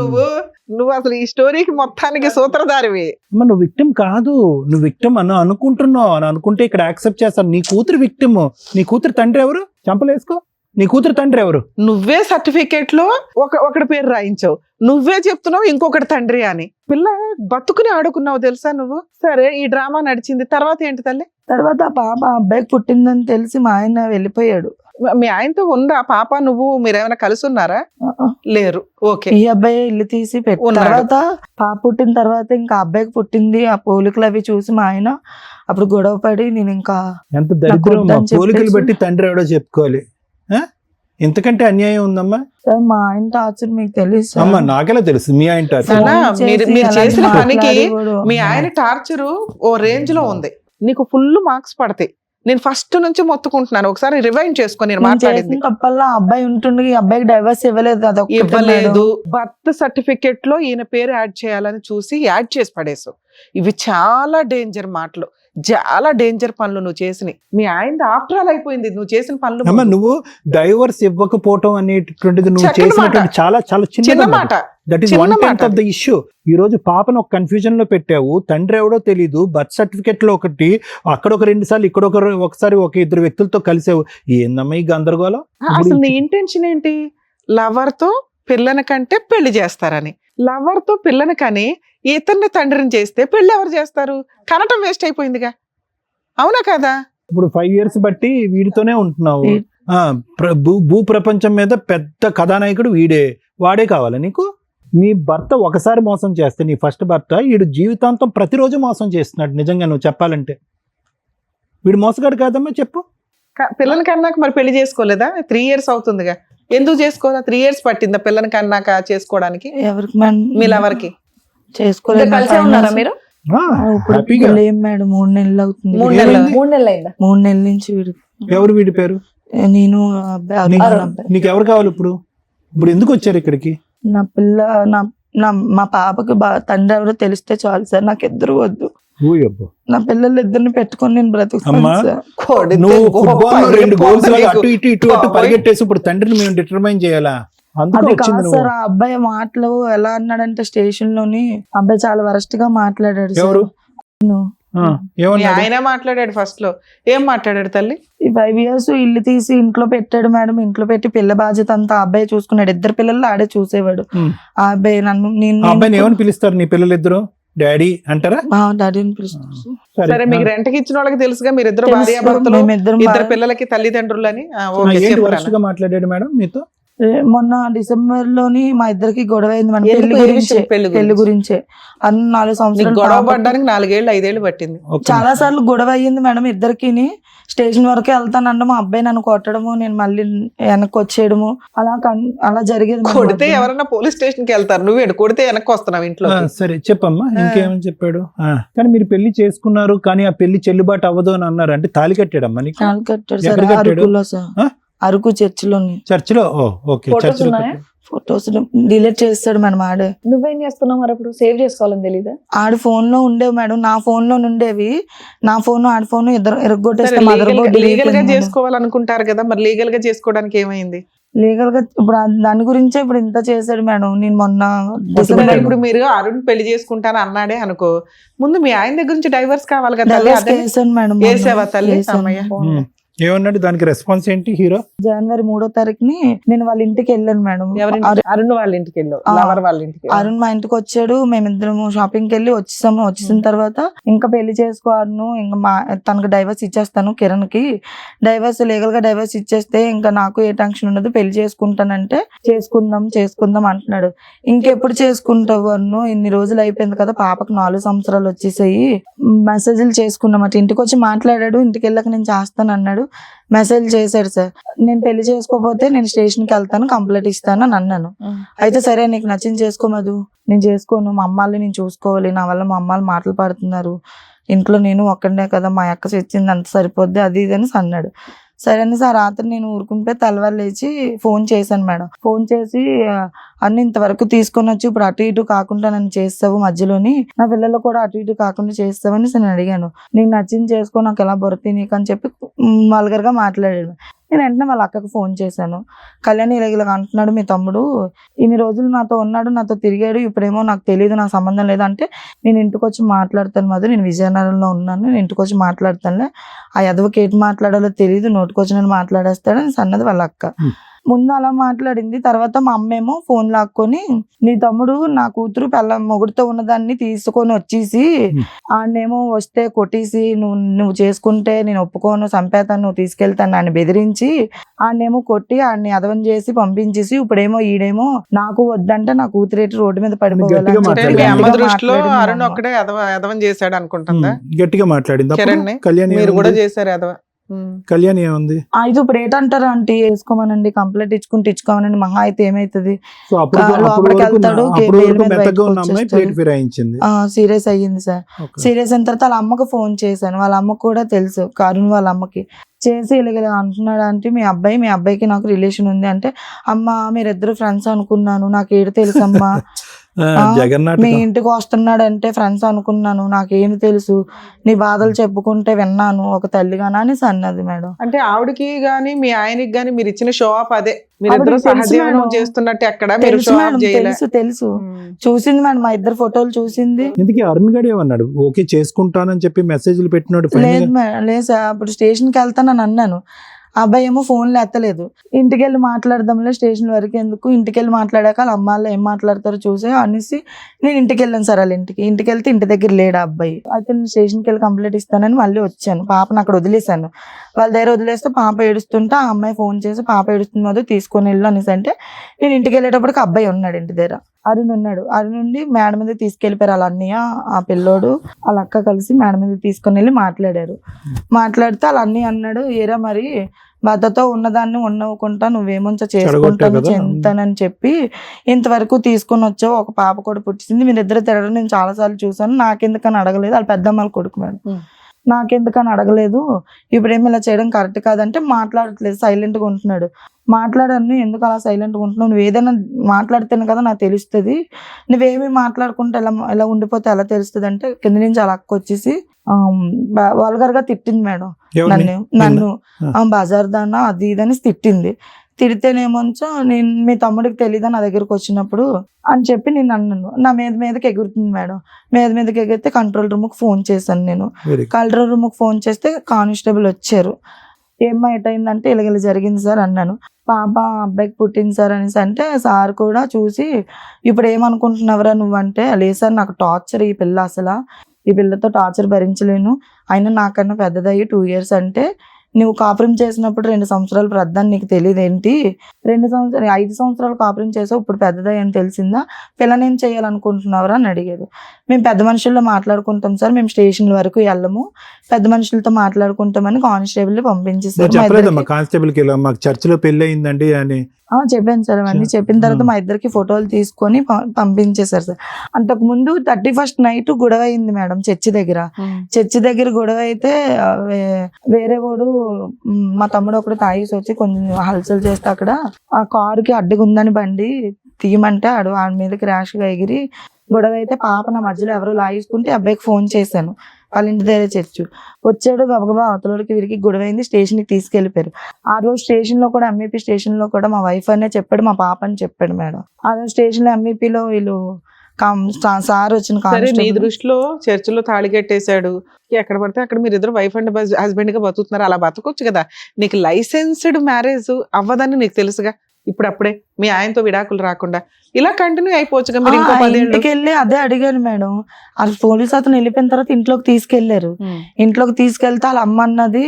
నువ్వు అసలు ఈ స్టోరీకి మొత్తానికి సూత్రధారివి. అమ్మ, నువ్వు విక్టిమ్ కాదు. నువ్వు విక్టిమ్ అని అనుకుంటున్నావు. అని అనుకుంటే ఇక్కడ యాక్సెప్ట్ చేస్తాను. నీ కూతురు విక్టిమ్. నీ కూతురు తండ్రి ఎవరు? చంపలేసుకో. నీ కూతురు తండ్రి ఎవరు? నువ్వే సర్టిఫికేట్ లో ఒకటి పేరు రాయించావు, నువ్వే చెప్తున్నావు ఇంకొకటి తండ్రి అని. పిల్ల బతుకుని ఆడుకున్నావు తెలుసా నువ్వు. సరే, ఈ డ్రామా నడిచింది, తర్వాత ఏంటి తల్లి? తర్వాత ఆ పాప ఆ అబ్బాయికి పుట్టిందని తెలిసి మా ఆయన వెళ్ళిపోయాడు. మీ ఆయనతో ఉందా పాప? నువ్వు మీరేమైనా కలిసి ఉన్నారా? లేరు. ఓకే. ఈ అబ్బాయి ఇల్లు తీసి పెట్టి ఉన్నాడు. తర్వాత పాప పుట్టిన తర్వాత ఇంకా అబ్బాయికి పుట్టింది. ఆ పోలికలు అవి చూసి మా ఆయన అప్పుడు గొడవ పడి నేను ఇంకా ఎంత దరిద్రం. వద్దని అమ్మా, పోలికలు చెప్పేసి- బట్టి తండ్రి ఎవడో చెప్పుకోవాలి. ఆ? ఇంతకంటే అన్యాయం ఉందమ్మా. సార్ మా ఆయన టార్చర్ మీకు తెలుసు సార్. అమ్మ, నాకెలా తెలుసు మీ ఆయన టార్చర్? నాన్న, ఫోన్ మీరు చేసి అలాంటి చేసిన పనికి మాట్లాడేవాడు. మీ ఆయన టార్చరు ఓ రేంజ్ లో ఉంది. నీకు ఫుల్ మార్క్స్ పడతాయి. నేను ఫస్ట్ నుంచి మొత్తుకుంటున్నాను, ఒకసారి రివైండ్ చేసుకో. నేను నేను మాట్లాడింది చేసిన తప్పల్లా ఆ అబ్బాయి ఉంటుండే, ఈ అబ్బాయికి డైవర్స్ ఇవ్వలేదు. అదొక్కటే ఇవ్వలేదు. మేడం. బర్త్ సర్టిఫికెట్ లో ఈయన పేరు యాడ్ చేయాలని చూసి యాడ్ చేసి పడేసావు. ఇవి చాలా డేంజర్ మాటలు, చాలా డేంజర్ పనులు నువ్వు చేసినవి. మీ ఆయన ఆఫ్టర్ ఆల్ అయిపోయింది నువ్వు చేసిన పనులు. అమ్మ, నువ్వు డైవర్స్ ఇవ్వకపోవటం అనేటువంటిది నువ్వు చక్కని చేసినటువంటి మాట. చాలా చాలా చిన్న చిన్న మాట. దట్ ఈస్ చిన్న 1/10 మాట. Of the issue. ఈ రోజు పాపను ఒక కన్ఫ్యూజన్ లో పెట్టావు. తండ్రి ఎవడో తెలీదు. బర్త్ సర్టిఫికెట్ లో ఒకటి, అక్కడ ఒక 2 సార్లు, ఇక్కడ ఒకసారి ఒక 2 వ్యక్తులతో కలిసావు. ఏందమ్మా ఈ గందరగోళం? అసలు నీ ఇంటెన్షన్ ఏంటి? లవర్ తో పిల్లని కంటే పెళ్లి చేస్తారని. లవర్ తో పిల్లని కని ఇతన్ని తండ్రిని చేస్తే పెళ్లి ఎవరు చేస్తారు? కనటం వేస్ట్ అయిపోయిందిగా, అవునా కదా? ఇప్పుడు 5 years బట్టి వీడితోనే ఉంటున్నావు. ఆ, భూ ప్రపంచం మీద పెద్ద కథానాయకుడు వీడే. వాడే కావాలా నీకు? మీ భర్త ఒకసారి మోసం చేస్తే, నీ ఫస్ట్ భర్త, వీడు జీవితాంతం ప్రతిరోజు మోసం చేస్తున్నాడు. నిజంగా నువ్వు చెప్పాలంటే వీడు మోసగాడు కాదమ్మా, చెప్పు. పిల్లని కన్నాక మరి పెళ్లి చేసుకోలేదా? 3 years అవుతుందిగా, ఎందుకు చేసుకోవాలా? 3 years పట్టిందా పిల్లని కన్నాక చేసుకోవడానికి? ఎవరికి మేడం? మీ లవర్కి చేసుకోలేదు. కలిసే ఉన్నారా మీరు? ఆ, ఇప్పుడు హ్యాపీగా. ఏం మేడం 3 నెలలు అవుతుంది. 3 నెలలు. ఏమైంది? 3 నెలలు అయిందా? 3 నెలల నుంచి వీడు ఎవరు వీడి పేరు? నేను ఆ అబ్బాయి నీకు- అరుణ్ అబ్బాయి. నీకు ఎవరు కావాలి ఇప్పుడు? ఇప్పుడు ఎందుకు వచ్చారు ఇక్కడికి? నా పిల్ల మా పాపకి తండ్రి ఎవరో తెలిస్తే చాలు సార్, నాకు ఇద్దరు వద్దు. ఊయబ్బో. నా పిల్లలు ఇద్దరిని పెట్టుకొని నేను బ్రతుకుతాను అమ్మా. సార్. కొడితే నువ్వు గొప్ప ఫుట్బాల్ 2 goals లాగా నీకు. అటు ఇటు పరిగెట్టేసి ఇప్పుడు తండ్రిని మేము డిటర్మైన్ చేయాలా? అందుకు అది వచ్చింది కాదు నువ్వు. సార్, ఆ అబ్బాయి మాటలు ఎలా అన్నాడంటే స్టేషన్ లోని అబ్బాయి చాలా వరస్ట్ గా మాట్లాడాడు సార్. ఎవరు? నేను ఆ, మీ ఏమన్నాడు? ఆయన మాట్లాడాడు ఫస్ట్ లో. ఏం మాట్లాడాడు తల్లి? ఈ 5 years ఇల్లు తీసి ఇంట్లో పెట్టాడు మేడం. ఇంట్లో పెట్టి పిల్ల బాధ్యత అంతా ఆ అబ్బాయి చూసుకున్నాడు. 2 పిల్లలు ఆడే చూసేవాడు. ఉమ్. ఆ అబ్బాయి నన్ను ఆ అబ్బాయిని ఏమని పిలుస్తారు నీ పిల్లలిద్దరు? డాడీ అంటారా? డాడీని పిలుస్తాను. సరే, మీకు రెంట్కి ఇచ్చిన వాళ్ళకి తెలుసుగా మీరు ఇద్దరు తెలుసు, భార్యాభర్తలు, మేమిద్దరం ఇద్దరు పిల్లలకి తల్లిదండ్రులని. ఓకే, ఏంటి చెప్పు వరుసగా నాన్న. మాట్లాడాడు మేడం మీతో? మొన్న డిసెంబర్ లోని మా ఇద్దరికి గొడవ అయింది మేడం. ఎందుకు? పెళ్లి ఏ గురించే. విషయం? పెళ్లి పెళ్లి గురించి. గురించే. అన్ని 4 నీకు సంవత్సరాలు గొడవ పాపకి- పడ్డానికి 4 ఏళ్ళు 5 ఏళ్ళు పట్టింది. ఒక్క చాలా నిమిషం. సార్లు గొడవ అయ్యింది మేడం ఇద్దరికి. స్టేషన్ వరకే వెళ్తానంటే మా అబ్బాయి నన్ను కొట్టడము, నేను మళ్ళీ వెనక్కి వచ్చేయడము, అలా జరిగేది మేడం. కొడితే ఎవరన్నా పోలీస్ స్టేషన్ కి వెళ్తారు, నువ్వేడు కొడితే వెనక్కి వస్తున్నావు ఇంట్లో. ఆ, సరే చెప్పమ్మా, ఇంకేమని చెప్పాడు? కానీ మీరు పెళ్లి చేసుకున్నారు, కానీ ఆ పెళ్లి చెల్లుబాటు అవ్వదు అని అన్నారు. అంటే తాళి కట్టాడమ్మా నీకు? చాలా కట్టాడు సార్. ఎక్కడ కట్టాడు? అరకులో సార్. ఆ? అరుకు చర్చిలోని చర్చిలో? ఓ, ఓకే. Photos చర్చిలో ఉన్నాయా? కట్టాడు. ఫొటోస్ డిలీట్ చేస్తాడు మేడం. నువ్వేం చేస్తున్నావు మరి? అప్పుడు సేవ్ చేసుకోవాలని తెలీదా? ఆడి ఫోన్ లో ఉండేవి మేడం, నా ఫోన్ లో ఉండేవి. నా ఫోన్ ఆడి ఫోన్ ఇద్దరు సరే, ఎరగొట్టేస్తే మదర్ బోర్డ్ లీగల్ గా చేసుకోవాలనుకుంటారు కదా, మరి లీగల్ గా చేసుకోవడానికి ఏమైంది? లీగల్ గా ఇప్పుడు దాని గురించే ఇప్పుడు ఇంత చేశాడు మేడం. నేను మొన్న సరే, డిసెంబర్ ఇప్పుడు మీరు అరుణ్ పెళ్లి చేసుకుంటాను అన్నాడే అనుకో, ముందు మీ ఆయన దగ్గర నుంచి డైవర్స్ కావాలి కదా తల్లి. డైవర్స్ అదే చేశాను మేడం. వేసావా తల్లి? వేసాను. అమ్మయ్య. ఉమ్. ఏమన్నాడు? దానికి రెస్పాన్స్ ఏంటి హీరో? జనవరి 3వ తారీఖుని నేను వాళ్ళ ఇంటికి వెళ్ళాను మేడం. ఎవరింటి? అరుణ్ వాళ్ళ ఇంటికి వెళ్ళావు, ఆ. లవర్ వాళ్ళ ఇంటికి. అరుణ్ మా ఇంటికి వచ్చాడు. మేమిద్దరం షాపింగ్కి వెళ్ళి వచ్చేసాము. వచ్చేసిన తర్వాత ఇంకా పెళ్లి చేసుకో అరుణ్, ఇంకా తనకు డైవర్స్ ఇచ్చేస్తాను, కిరణ్ కి డైవర్స్ లీగల్ గా డైవర్స్ ఇచ్చేస్తే ఇంకా నాకు ఏ టెన్షన్ ఉండదు, పెళ్లి చేసుకుంటానంటే చేసుకుందాం అంటున్నాడు. ఇంకెప్పుడు చేసుకుంటావు అరుణ్, ఇన్ని రోజులు అయిపోయింది కదా, పాపకు 4 సంవత్సరాలు వచ్చేసాయి, మెసేజ్లు చేసుకున్నామట. ఇంటికి వచ్చి మాట్లాడాడు. ఇంటికి వెళ్ళాక నేను చేస్తాను అన్నాడు. మెసేజ్ చేశాడు సార్. నేను పెళ్లి చేసుకోకపోతే నేను స్టేషన్కి వెళ్తాను, కంప్లైంట్ ఇస్తాను అని అన్నాను. అయితే సరే నీకు నచ్చింది చేసుకోమదు, నేను చేసుకోను, మా అమ్మాళ్ళని నేను చూసుకోవాలి, నా వల్ల మా అమ్మాళ్ళు మాటలు పడుతున్నారు, ఇంట్లో నేను ఒక్కడే కదా, మా అక్క తెచ్చింది అంత సరిపోద్ది అది ఇది అని అన్నాడు. సరే అని సార్ రాత్రి నేను ఊరుకుంటే తెల్లవారు లేచి ఫోన్ చేశాను మేడం. ఫోన్ చేసి అన్ని ఇంతవరకు తీసుకొని వచ్చి ఇప్పుడు అటు ఇటు కాకుండా నన్ను చేస్తావు, మధ్యలోని నా పిల్లలు కూడా అటు ఇటు కాకుండా చేస్తావని నేను అడిగాను. నీకు నచ్చింది చేసుకో, నాకు ఎలా బొరతి నీకు అని చెప్పి వల్గర్గా మాట్లాడాడు. నేను వెంటనే వాళ్ళ అక్కకు ఫోన్ చేశాను. కళ్యాణ్ ఇలా అంటున్నాడు మీ తమ్ముడు, ఇన్ని రోజులు నాతో ఉన్నాడు, నాతో తిరిగాడు, ఇప్పుడేమో నాకు తెలియదు, నాకు సంబంధం లేదు అంటే నేను ఇంటికి వచ్చి మాట్లాడతాను మధు, నేను విజయనగరంలో ఉన్నాను, నేను ఇంటికి వచ్చి మాట్లాడతానులే, ఆ ఎదవకి ఏంటి మాట్లాడాలో తెలియదు, నోటికొచ్చి నేను మాట్లాడేస్తాడని అన్నది వాళ్ళ అక్క. ముందు అలా మాట్లాడింది. తర్వాత మా అమ్మేమో ఫోన్ లాక్కొని నీ తమ్ముడు నా కూతురు మొగుడుతో ఉన్నదాన్ని తీసుకొని వచ్చేసి ఆడనేమో వస్తే కొట్టేసి నువ్వు చేసుకుంటే నేను ఒప్పుకోను, చంపేతాను, నువ్వు తీసుకెళ్తాను అని బెదిరించి ఆడనేమో కొట్టి ఆడిని అదవం చేసి పంపించేసి ఇప్పుడేమో ఈడేమో నాకు వద్దంటే నా కూతురేటి రోడ్డు మీద పడిపోవాలి అరుణ్ ఒక్కడే ఎదవం చేశాడు అనుకుంటుందా? గట్టిగా మాట్లాడింది కిరణ్ కళ్యాణ్. మీరు కూడా చేశారు ఎదవ. కళ్యాణ్ ఏముంది అయితే ఇప్పుడు ఏంటంటారు అంటే వేసుకోమనండి, కంప్లైంట్ ఇచ్చుకోమనండి, మహా అయితే ఏమైతుంది, సీరియస్ అయ్యింది సార్. సీరియస్ అయిన తర్వాత వాళ్ళ అమ్మకు ఫోన్ చేశాను. వాళ్ళ అమ్మకు కూడా తెలుసు, అరుణ్ వాళ్ళ అమ్మకి చేసి ఇలా అంటున్నాడు అంటే మీ అబ్బాయికి నాకు రిలేషన్ ఉంది అంటే, అమ్మ మీరిద్దరు ఫ్రెండ్స్ అనుకున్నాను, నాకు ఏడు తెలుసమ్మా, మీ ఇంటికి వస్తున్నాడు అంటే ఫ్రెండ్స్ అనుకున్నాను, నాకేమి తెలుసు, నీ బాధలు చెప్పుకుంటే విన్నాను ఒక తల్లిగానా అని అన్నది మేడం. అంటే ఆవిడకి గానీ మీ ఆయనకి గానీ మీరు ఇచ్చిన షో ఆఫ్ అదే, మీరిద్దరు సహజీవనం చేస్తున్నట్టు ఎక్కడ మీరు షో ఆఫ్ చేయలేదు. తెలుసు చూసింది మేడం, మా ఇద్దరు ఫోటోలు చూసింది. ఎందుకు అరుణ్ గడి ఏమన్నాడు ఓకే చేసుకుంటానని చెప్పి మెసేజ్లు పెట్టినాడు? లేదు సార్, అప్పుడు స్టేషన్కి వెళ్తానని అన్నాను. ఆ అబ్బాయి ఏమో ఫోన్లు ఎత్తలేదు. ఇంటికి వెళ్ళి మాట్లాడదాంలే, స్టేషన్ వరకు ఎందుకు, ఇంటికి వెళ్ళి మాట్లాడాక వాళ్ళ అమ్మాళ్ళు ఏం మాట్లాడతారో చూసే అనేసి నేను ఇంటికి వెళ్ళాను సార్. వాళ్ళ ఇంటికి వెళ్తే ఇంటి దగ్గర లేడు ఆ అబ్బాయి. అయితే నేను స్టేషన్కి వెళ్ళి కంప్లైంట్ ఇస్తానని మళ్ళీ వచ్చాను. పాపను అక్కడ వదిలేశాను. వాళ్ళ దగ్గర వదిలేస్తే పాప ఏడుస్తుంటే ఆ అమ్మాయి ఫోన్ చేసి పాప ఏడుస్తుంది మధు తీసుకొని వెళ్ళు అనేసి అంటే, నేను ఇంటికి వెళ్ళేటప్పటికి అబ్బాయి ఉన్నాడు ఇంటి దగ్గర, అరుణ్ ఉన్నాడు. అరుణ్ నుండి మేడ మీద తీసుకెళ్ళిపోయారు వాళ్ళ అన్నయ్య, ఆ పిల్లోడు వాళ్ళ అక్క కలిసి మేడ మీద తీసుకొని వెళ్ళి మాట్లాడారు. మాట్లాడితే వాళ్ళ అన్నయ్య అన్నాడు, ఏరా మరి భర్తతో ఉన్నదాన్ని ఉండవుకుంటా నువ్వేమో చేసుకుంటాను చెంతానని చెప్పి ఇంతవరకు తీసుకొని వచ్చావు, ఒక పాప కూడా పుట్టింది, మీరిద్దరు తిరగడం నేను చాలాసార్లు చూసాను, నాకెందుకని అడగలేదు, వాళ్ళ పెద్దమ్మల కొడుకు మేడం, నాకెందుకని అడగలేదు, ఇప్పుడేమి ఇలా చేయడం కరెక్ట్ కాదంటే మాట్లాడట్లేదు, సైలెంట్గా ఉంటున్నాడు. మాట్లాడాను, ఎందుకు అలా సైలెంట్గా ఉంటున్నావు, నువ్వు ఏదైనా మాట్లాడితేనే కదా నాకు తెలుస్తుంది, నువ్వేమి మాట్లాడుకుంటే ఎలా ఉండిపోతే ఎలా తెలుస్తుంది అంటే కింద నుంచి అలా అక్క వచ్చేసి వల్గర్గా తిట్టింది మేడం నన్ను బజార్ దానా అది ఇదని తిట్టింది. తిడితేనేమోంచో నేను మీ తమ్ముడికి తెలీదా నా దగ్గరకు వచ్చినప్పుడు అని చెప్పి నేను అన్నాను. నా మీదకి ఎగురుతుంది మేడం. మీదకి ఎగిరితే కంట్రోల్ రూమ్కి ఫోన్ చేశాను. నేను కంట్రోల్ రూమ్కి ఫోన్ చేస్తే కానిస్టేబుల్ వచ్చారు. ఏమ్మా ఎటైందంటే ఇలాగ జరిగింది సార్ అన్నాను. పాప అబ్బాయికి పుట్టింది సార్ అనేసి అంటే సార్ కూడా చూసి ఇప్పుడు ఏమనుకుంటున్నావురా నువ్వంటే, లేదు సార్ నాకు టార్చర్ ఈ పిల్ల, అసలు ఈ పిల్లతో టార్చర్ భరించలేను, అయినా నాకన్నా పెద్దదయ్యి 2 years అంటే నువ్వు కాపురం చేసినప్పుడు 2 సంవత్సరాలు ప్రద్దాన్ని నీకు తెలియదు ఏంటి, 5 సంవత్సరాలు కాపురం చేసావు ఇప్పుడు పెద్దదయ్యి అని తెలిసిందా, పిల్లనేం చేయాలనుకుంటున్నావురా అని అడిగారు. మేము పెద్ద మనుషుల్లో మాట్లాడుకుంటాం సార్, మేము స్టేషన్ వరకు వెళ్ళము, పెద్ద మనుషులతో మాట్లాడుకుంటామని కానిస్టేబుల్ పంపించేసారు. చర్చిలో పెళ్లి అయిందండి అని చెప్పాను సార్. అవన్నీ చెప్పిన తర్వాత మా ఇద్దరికి ఫోటోలు తీసుకొని పంపించేశారు సార్. అంతకు ముందు 31st నైట్ గొడవ అయింది మేడం చర్చి దగ్గర గొడవ అయితే వేరే వాడు మా తమ్ముడు ఒకడు తాగేసి వచ్చి కొంచెం హల్చల్ చేస్తే అక్కడ ఆ కారుకి అడ్డుగా ఉందని బండి తీయమంటే ఆడి మీదకి ర్యాష్ గా ఎగిరి గొడవ అయితే పాప నా మధ్యలో ఎవరో లాగేసుకుంటే అబ్బాయికి ఫోన్ చేశాను. వాళ్ళ ఇంటి దగ్గర చర్చు వచ్చాడు, గబగబా అవతలకి వీరికి గొడవ అయింది, స్టేషన్కి తీసుకెళ్లిపోయారు. ఆ రోజు స్టేషన్ లో కూడా ఎంఈపీ స్టేషన్ లో కూడా మా వైఫ్ అనే చెప్పాడు, మా పాప అని చెప్పాడు మేడం. ఆ రోజు స్టేషన్ లో ఎంఈపీలో వీళ్ళు సార్ వచ్చిన నీ దృష్టిలో చర్చిలో తాళి కట్టేశాడు, ఎక్కడ పడితే అక్కడ మీరు ఇద్దరు వైఫ్ అండ్ హస్బెండ్ గా బతుకుతున్నారు, అలా బతకొచ్చు కదా, నీకు లైసెన్స్డ్ మ్యారేజ్ అవ్వదని నీకు తెలుసుగా, ఇప్పుడప్పుడే మీ ఆయనతో విడాకులు రాకుండా ఇలా కంటిన్యూ అయిపోవచ్చుగా. మీరు ఇంకో 10 ఏళ్ళు ఇంటికి వెళ్ళి అదే అడిగాను మేడం. ఆ పోలీసు అతను వెళ్ళిపోయిన తర్వాత ఇంట్లోకి తీసుకెళ్లారు. ఇంట్లోకి తీసుకెళ్తే వాళ్ళ అమ్మ అన్నది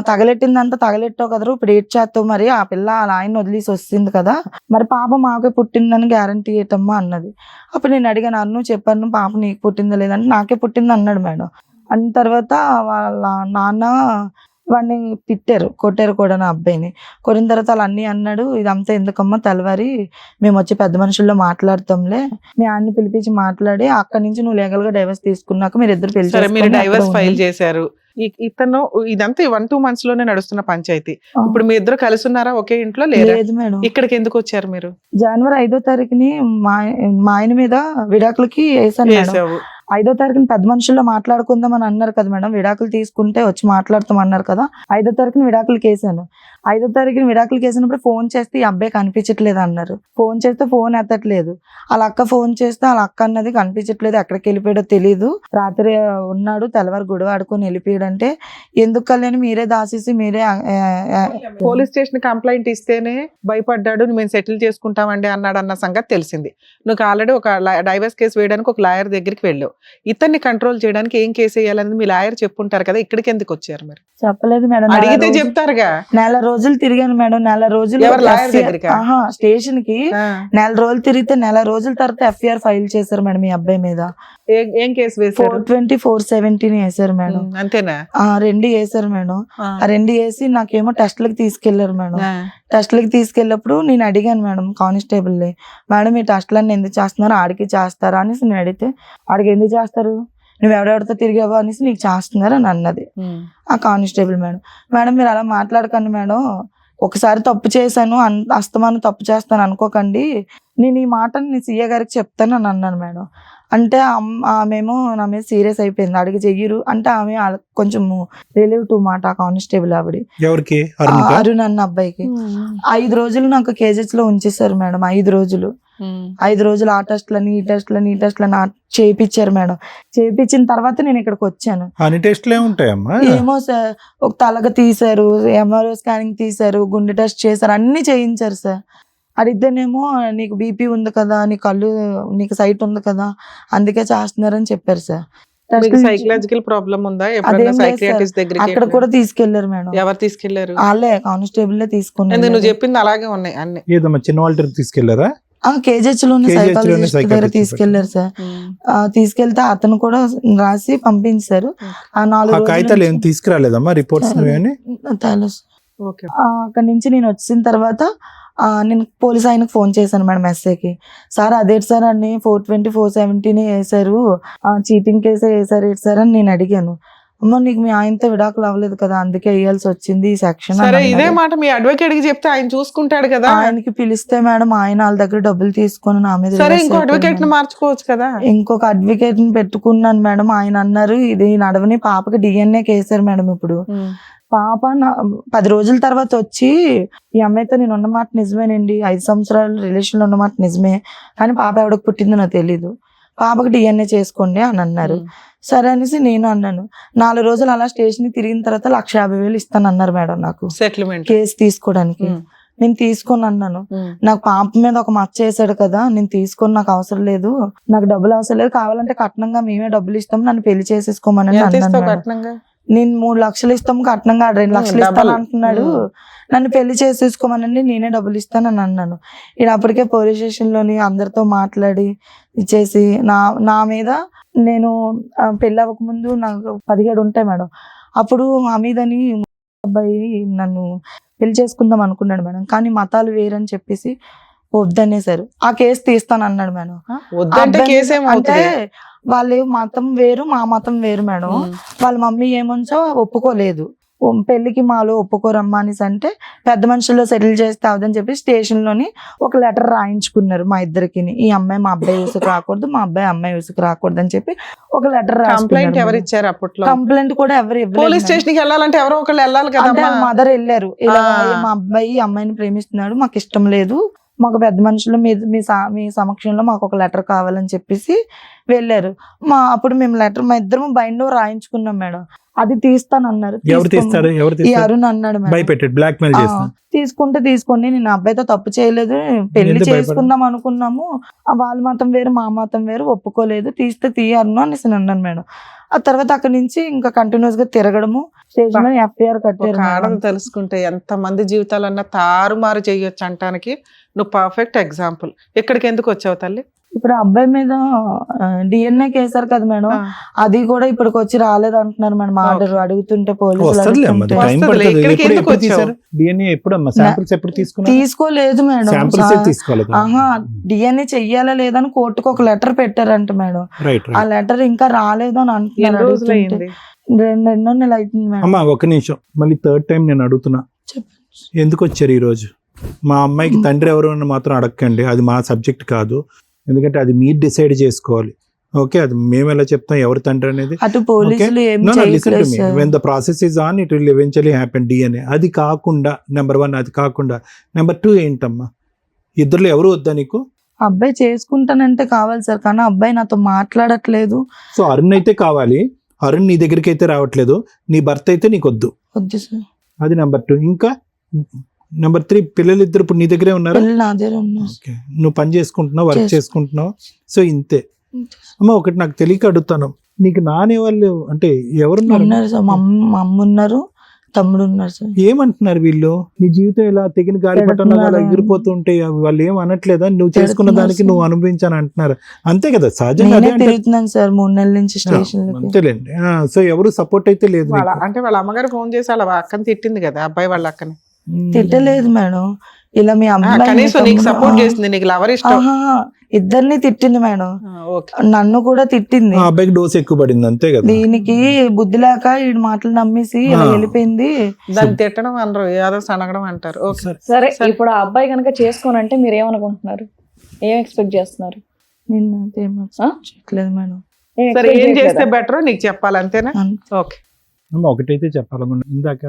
తగలెట్టిందంతా తగలెట్టావు కదరు, ఇప్పుడు ఏడ్ చేస్తావు, మరి ఆ పిల్ల అలా ఆయన వదిలేసి వస్తుంది కదా, మరి పాప మాకే పుట్టిందని గ్యారంటీ ఏటమ్మా అన్నది. అప్పుడు నేను అడిగాను, అన్ను చెప్పాను పాప నీకు పుట్టిందా లేదంటే నాకే పుట్టింది అన్నాడు మేడం. అన్న తర్వాత వాళ్ళ నాన్న వాడిని తిట్టారు, కొట్టారు కూడా నా అబ్బాయిని. కొట్టిన తర్వాత వాళ్ళు అన్నీ అన్నాడు, ఇదంతా ఎందుకమ్మా తెల్లవారి మేము వచ్చి పెద్ద మనుషుల్లో మాట్లాడతాంలే, మీ ఆయన్ని పిలిపించి మాట్లాడి అక్కడి నుంచి నువ్వు లీగల్ గా డైవర్స్ తీసుకున్నాక మీరు ఇద్దరు పెళ్లి సరే, మీరు చేసుకొని డైవర్స్ అక్కడ ఫైల్ ఉండండి. చేశారు. ఇతను ఇదంతా 1-2 months లోనే నడుస్తున్న పంచాయతీ. ఆ, ఇప్పుడు మీ ఇద్దరు కలిసి ఉన్నారా ఒకే ఇంట్లో లేదా? లేదు మేడం. ఇక్కడికి ఎందుకు వచ్చారు మీరు? జనవరి 5వ తారీఖుని మా ఆయన మీద విడాకులకి వేసాను మేడం. వేసావు. 5వ తారీఖున పెద్ద మనుషుల్లో మాట్లాడుకుందాం అని అన్నారు కదా మేడం, విడాకులు తీసుకుంటే వచ్చి మాట్లాడతాం అన్నారు కదా. 5వ తారీఖున విడాకులకి వేసాను. 5వ తారీఖున విడాకులకి వేసినప్పుడు ఫోన్ చేస్తే ఈ అబ్బాయి కనిపించట్లేదు అన్నారు. ఫోన్ చేస్తే ఫోన్ ఎత్తట్లేదు. వాళ్ళ అక్క ఫోన్ చేస్తే వాళ్ళ అక్క అన్నది కనిపించట్లేదు, ఎక్కడికి వెళ్ళిపోయాడో తెలీదు, రాత్రి ఉన్నాడు, తెల్లవారు గొడవ ఆడుకొని వెళ్ళిపోయాడు. అంటే ఎందుకు కళ్యాణి మీరే దాసేసి మీరే పోలీస్ స్టేషన్ కంప్లైంట్ ఇస్తేనే భయపడ్డాడు, మేము సెటిల్ చేసుకుంటామండి అన్నాడు అన్న సంగతి తెలిసింది. నువ్వు ఆల్రెడీ ఒక డైవర్స్ కేసు వేయడానికి ఒక లాయర్ దగ్గరికి వెళ్ళావు. ఇతన్ని కంట్రోల్ చేయడానికి ఏం కేసు వేయాలనేది మీ లాయర్ చెప్పుంటారు కదా, ఇక్కడికి ఎందుకు వచ్చారు మీరు? చెప్పలేదు మేడం. అడిగితే చెప్తారుగా. నెల రోజులు తిరిగాను మేడం. నెల రోజులు ఎవరు లాయర్ దగ్గరికా? స్టేషన్ కి నెల రోజులు తిరిగితే నెల రోజుల తర్వాత ఎఫ్ఐఆర్ ఫైల్ చేశారు మేడం ఈ అబ్బాయి మీద. ఏం కేసు వేశారు? 420, 417 వేశారు మేడం. అంతేనా? 2 వేశారు మేడం. ఆ 2 వేసి నాకేమో టెస్ట్లకు తీసుకెళ్లారు మేడం. టెస్ట్లకు తీసుకెళ్ళినప్పుడు నేను అడిగాను మేడం కానిస్టేబుల్, మేడం ఈ టెస్ట్లన్నీ ఎందుకు చేస్తున్నారు, ఆడికి చేస్తారా అనేసి నేను అడిగితే, ఆడికి ఎందుకు చేస్తారు, నువ్వు ఎవరెవరితో తిరిగావో అనేసి నీకు చేస్తున్నారు అని అన్నది ఆ కానిస్టేబుల్. మేడం మీరు అలా మాట్లాడకండి మేడం, ఒకసారి తప్పు చేశాను, అస్తమానం తప్పు చేస్తాను అనుకోకండి, నేను ఈ మాట నేను సీఏ గారికి చెప్తాను అని అన్నాను మేడం. అంటే ఆమెమో నా మీద సీరియస్ అయిపోయింది, అడిగి చెయ్యరు అంటే ఆమె కొంచెం రిలేవ్ టు మాట ఆ కానిస్టేబుల్ ఆవిడ. ఎవరికి? అరుణ్ అన్న అబ్బాయికి 5 రోజులు నాకు కేజెస్ లో ఉంచేశారు మేడం. 5 రోజులు ఆ టెస్ట్లని ఈ టెస్ట్లని చేయించారు మేడం. చేయించిన తర్వాత నేను ఇక్కడికి వచ్చాను. అన్ని టెస్ట్లు ఏముంటాయమ్మా? ఏమో సార్, ఒక తలగ తీశారు, ఎంఆర్ఓ స్కానింగ్ తీశారు, గుండె టెస్ట్ చేశారు, అన్ని చేయించారు సార్. అడిగితేనేమో నీకు బీపీ ఉంది కదా, నీ కళ్ళు నీకు సైట్ ఉంది కదా, అందుకే చేస్తున్నారని చెప్పారు సార్. సైకలాజికల్ ప్రాబ్లం ఉందా? సైకియాట్రిస్ట్ దగ్గరికి అక్కడ కూడా తీసుకెళ్లారు మేడం. ఎవరు తీసుకెళ్లారు? వాళ్ళే కానిస్టేబుల్ తీసుకున్నారు. నువ్వు చెప్పింది అలాగే ఉన్నాయి అన్ని. ఏదమ్మా చిన్న వాళ్ళ తీసుకెళ్లారా? కేజెస్ లోనే సైకాలజిస్ట్ దగ్గర తీసుకెళ్లారు సార్. తీసుకెళ్తే అతను కూడా రాసి పంపించారు. ఆ 4 కాగితాలు ఏం తీసుకురాలేదమ్మా రిపోర్ట్స్? తెలుసు. అక్కడి నుంచి నేను వచ్చిన తర్వాత నేను పోలీస్ ఆయనకు ఫోన్ చేశాను మేడం, ఎస్ఐకి. సార్ అదే సార్ అన్ని 420, 417 వేసారు, చీటింగ్ కేసే వేసారు సార్ అని నేను అడిగాను. అమ్మ నీకు మీ ఆయనతో విడాకులు అవ్వలేదు కదా, అందుకే వేయాల్సి వచ్చింది ఈ సెక్షన్. ఇదే మాట మీ అడ్వకేట్ కి చెప్తే ఆయన చూసుకుంటాడు కదా. ఆయనకి పిలిస్తే మేడం ఆయన వాళ్ళ దగ్గర డబ్బులు తీసుకొని నా మీద ఇంకో అడ్వకేట్ ని మార్చుకోవచ్చు కదా. ఇంకొక అడ్వకేట్ ని పెట్టుకున్నాను మేడం. ఆయన అన్నారు ఇది నడవని, పాపకి DNA కేసారు మేడం. ఇప్పుడు పాప 10 రోజుల తర్వాత వచ్చి ఈ అమ్మాయితో నేను ఉన్నమాట నిజమేనండి, 5 సంవత్సరాలు రిలేషన్ లో ఉన్నమాట నిజమే, కానీ పాప ఎవరికి పుట్టిందో నాకు తెలీదు, పాపకి DNA చేసుకోండి అని అన్నారు. సరే అనేసి నేను అన్నాను. 4 రోజులు అలా స్టేషన్ తిరిగిన తర్వాత 1,50,000 ఇస్తాను అన్నారు మేడం నాకు సెటిల్మెంట్ కేసు తీసుకోవడానికి. నేను తీసుకొని అన్నాను, నాకు పాప మీద ఒక మచ్చ వేసాడు కదా, నేను తీసుకొని నాకు అవసరం లేదు, నాకు డబ్బులు అవసరం లేదు, కావాలంటే కట్నంగా మేమే డబ్బులు ఇస్తాం, నన్ను పెళ్లి చేసేసుకోమని అన్నాను. నేను 3 లక్షలు ఇస్తాం కట్నంగా, 2 లక్షలు ఇస్తాను అంటున్నాడు, నన్ను పెళ్లి చేసేసుకోమనండి నేనే డబ్బులు ఇస్తానని అన్నాను. ఈయన అప్పటికే పోలీస్ స్టేషన్ లోని అందరితో మాట్లాడి ఇచ్చేసి నా మీద నేను పెళ్లి అవ్వకముందు నాకు 17 ఉంటాయి మేడం. అప్పుడు హమీదని అబ్బాయి నన్ను పెళ్లి చేసుకుందాం అనుకున్నాడు మేడం, కానీ మతాలు వేరని చెప్పేసి వద్దనేసారు. ఆ కేసు తీస్తాను అన్నాడు మేడం. అంటే వాళ్ళు మతం వేరు మా మతం వేరు మేడం. వాళ్ళ మమ్మీ ఏమొంచో ఒప్పుకోలేదు, పెళ్లికి మాలో ఒప్పుకోరమ్మా అనేసి అంటే పెద్ద మనుషుల్లో సెటిల్ చేస్తే అవదని చెప్పి స్టేషన్ లోని ఒక లెటర్ రాయించుకున్నారు మా ఇద్దరికి. ఈ అమ్మాయి మా అబ్బాయి యూసుకు రాకూడదు, మా అబ్బాయి అమ్మాయి యూసుకు రాకూడదు అని చెప్పి ఒక లెటర్ కంప్లైంట్ ఎవరు ఇచ్చారు అప్పట్లో? కంప్లైంట్ కూడా ఎవరు ఇవ్వలేదు. పోలీస్ స్టేషన్ కి వెళ్ళాలంటే ఎవరో ఒకళ్ళు వెళ్ళాలి కదా. మదర్ వెళ్ళారు, ఇలా మా అబ్బాయి అమ్మాయిని ప్రేమిస్తున్నాడు, మాకు ఇష్టం లేదు, మాకు పెద్ద మనుషులు మీ సమక్షంలో మాకు ఒక లెటర్ కావాలని చెప్పేసి వెళ్ళారు. అప్పుడు మేము లెటర్ మా ఇద్దరం బైండ్ రాయించుకున్నాం మేడం. అది తీస్తానన్నారు. ఈ అరుణ్ అన్నాడు తీసుకుంటే తీసుకోండి, నేను అబ్బాయితో తప్పు చేయలేదు, పెళ్లి చేసుకుందాం అనుకున్నాము, వాళ్ళ మతం వేరు మా మతం వేరు, ఒప్పుకోలేదు, తీస్తే తీయను అనేసి అన్నాను మేడం. ఆ తర్వాత అక్కడి నుంచి ఇంకా కంటిన్యూస్ గా తిరగడము, స్టేషన్ లో FIR కట్టారు. తెలుసుకుంటే ఎంత మంది జీవితాలన్నా తారుమారు చేయొచ్చు అంటానికి నువ్వు పర్ఫెక్ట్ ఎగ్జాంపుల్. ఇక్కడికి ఎందుకు వచ్చావు తల్లి? ఇప్పుడు అబ్బాయి మీద డిఎన్ఏ కేసారు కదా మేడం, అది కూడా ఇప్పటికి వచ్చి రాలేదు అంటున్నారు మేడం. ఆర్డర్ అడుగుతుంటే పోలీసులు వస్తదిలే అమ్మా, అది టైం వస్తదిలే. పడుతుంది. ఇక్కడికి ఎప్పుడు ఎందుకు తీశారు వచ్చావు? DNA ఎప్పుడు అమ్మా? శాంపిల్స్ ఎప్పుడు తీసుకున్నారు? తీసుకోలేదు మేడం. శాంపిల్స్ తీసుకోవాలి కదా. ఆహా, డిఎన్ఏ చెయ్యాలా లేదని కోర్టుకు ఒక లెటర్ పెట్టారంట మేడం. రైట్ ఆ లెటర్ ఇంకా రాలేదు అని ఎన్ని అంటున్నారు. రోజులు అడుగుతుంటే. అయింది? రెండో నెల అవుతుంది మేడం. అమ్మా ఒక నిమిషం, మళ్ళీ థర్డ్ టైం నేను అడుగుతున్నా, చెప్పండి. ఎందుకు వచ్చారు ఈ రోజు? మా అమ్మాయికి తండ్రి ఎవరు అని మాత్రం అడగండి, అది మా సబ్జెక్ట్ కాదు. ఎందుకంటే అది మీరు డిసైడ్ చేసుకోవాలి. ఓకే, అది మేము ఎలా చెప్తాం ఎవరు తండ్రి అనేది? అటు పోలీసులు ఏం చేయట్లేదు sir. When the process is on it will eventually happen DNA. అది కాకుండా నెంబర్ 1 అది కాకుండా నెంబర్ 2 ఏంటమ్మా? ఇద్దరులో ఎవరు వద్దా నీకు? అబ్బాయి చేసుకుంటానంటే కావాలి సార్, కానీ అబ్బాయి నాతో మాట్లాడట్లేదు. సో అరుణ్ అయితే కావాలి, అరుణ్ నీ దగ్గరికి అయితే రావట్లేదు, నీ భర్త అయితే నీకు వద్దు. వద్దు సార్. అది నెంబర్ 2. ఇంకా నెంబర్ 3, పిల్లలిద్దరు ఇప్పుడు నీ దగ్గరే ఉన్నారు. పిల్లలు నా దగ్గర ఉన్నారు. ఓకే, నువ్వు పని చేసుకుంటున్నావు, వర్క్ చేసుకుంటున్నావు. సో ఇంతే అమ్మ. ఒకటి నాకు తెలియక అడుగుతాను, నీకు నానే వాళ్ళు అంటే ఎవరున్నారు? ఉన్నారు సార్, మా అమ్మ ఉన్నారు, తమ్ముడు ఉన్నారు సార్. ఏమంటున్నారు వీళ్ళు? నీ జీవితం ఇలా తెగిన గాలి పట్టణంలో అలా ఎగిరిపోతూ ఉంటే వాళ్ళు ఏం అనట్లేదా? నువ్వు చేసుకున్న దానికి నువ్వు అనుభవించాను అంటున్నారు, అంతే కదా? సహజంగా నేనే అదే అంటే తిరుగుతున్నాను సార్ 3 నెలల నుంచి స్టేషన్. అంతేలేండి. సో ఎవరు సపోర్ట్ అయితే లేదు నీకు. అంటే వాళ్ళ అమ్మగారు ఫోన్ చేసి వాళ్ళ అక్కని తిట్టింది కదా, అబ్బాయి వాళ్ళ అక్కని. తిట్టలేదు మేడం, ఇలా మీ అమ్మాయి కనీసం నీకు సపోర్ట్ చేసింది, నీకు లవర్ ఇష్టం. ఇద్దరిని తిట్టింది మేడం, ఓకే. నన్ను కూడా తిట్టింది. ఆ అబ్బాయికి డోస్ ఎక్కువ పడింది అంతే కదా. దీనికి బుద్ధి లేక ఈ మాటలు నమ్మేసి ఇలా వెళ్ళిపోయింది. దాన్ని తిట్టడం అనరు, ఏదో సనగడం అంటారు. ఓకే. సరే, ఇప్పుడు ఆ అబ్బాయి కనుక చేసుకోనంటే మీరు ఏమనుకుంటున్నారు? ఏం ఎక్స్పెక్ట్ చేస్తున్నారు? నిన్న చెప్పలేదు మేడం. సరే, ఏం చేస్తే బెటర్ నీకు చెప్పాలి, అంతేనా? ఓకే. అమ్మ ఒకటైతే చెప్పాలనుకున్నా, ఇందాక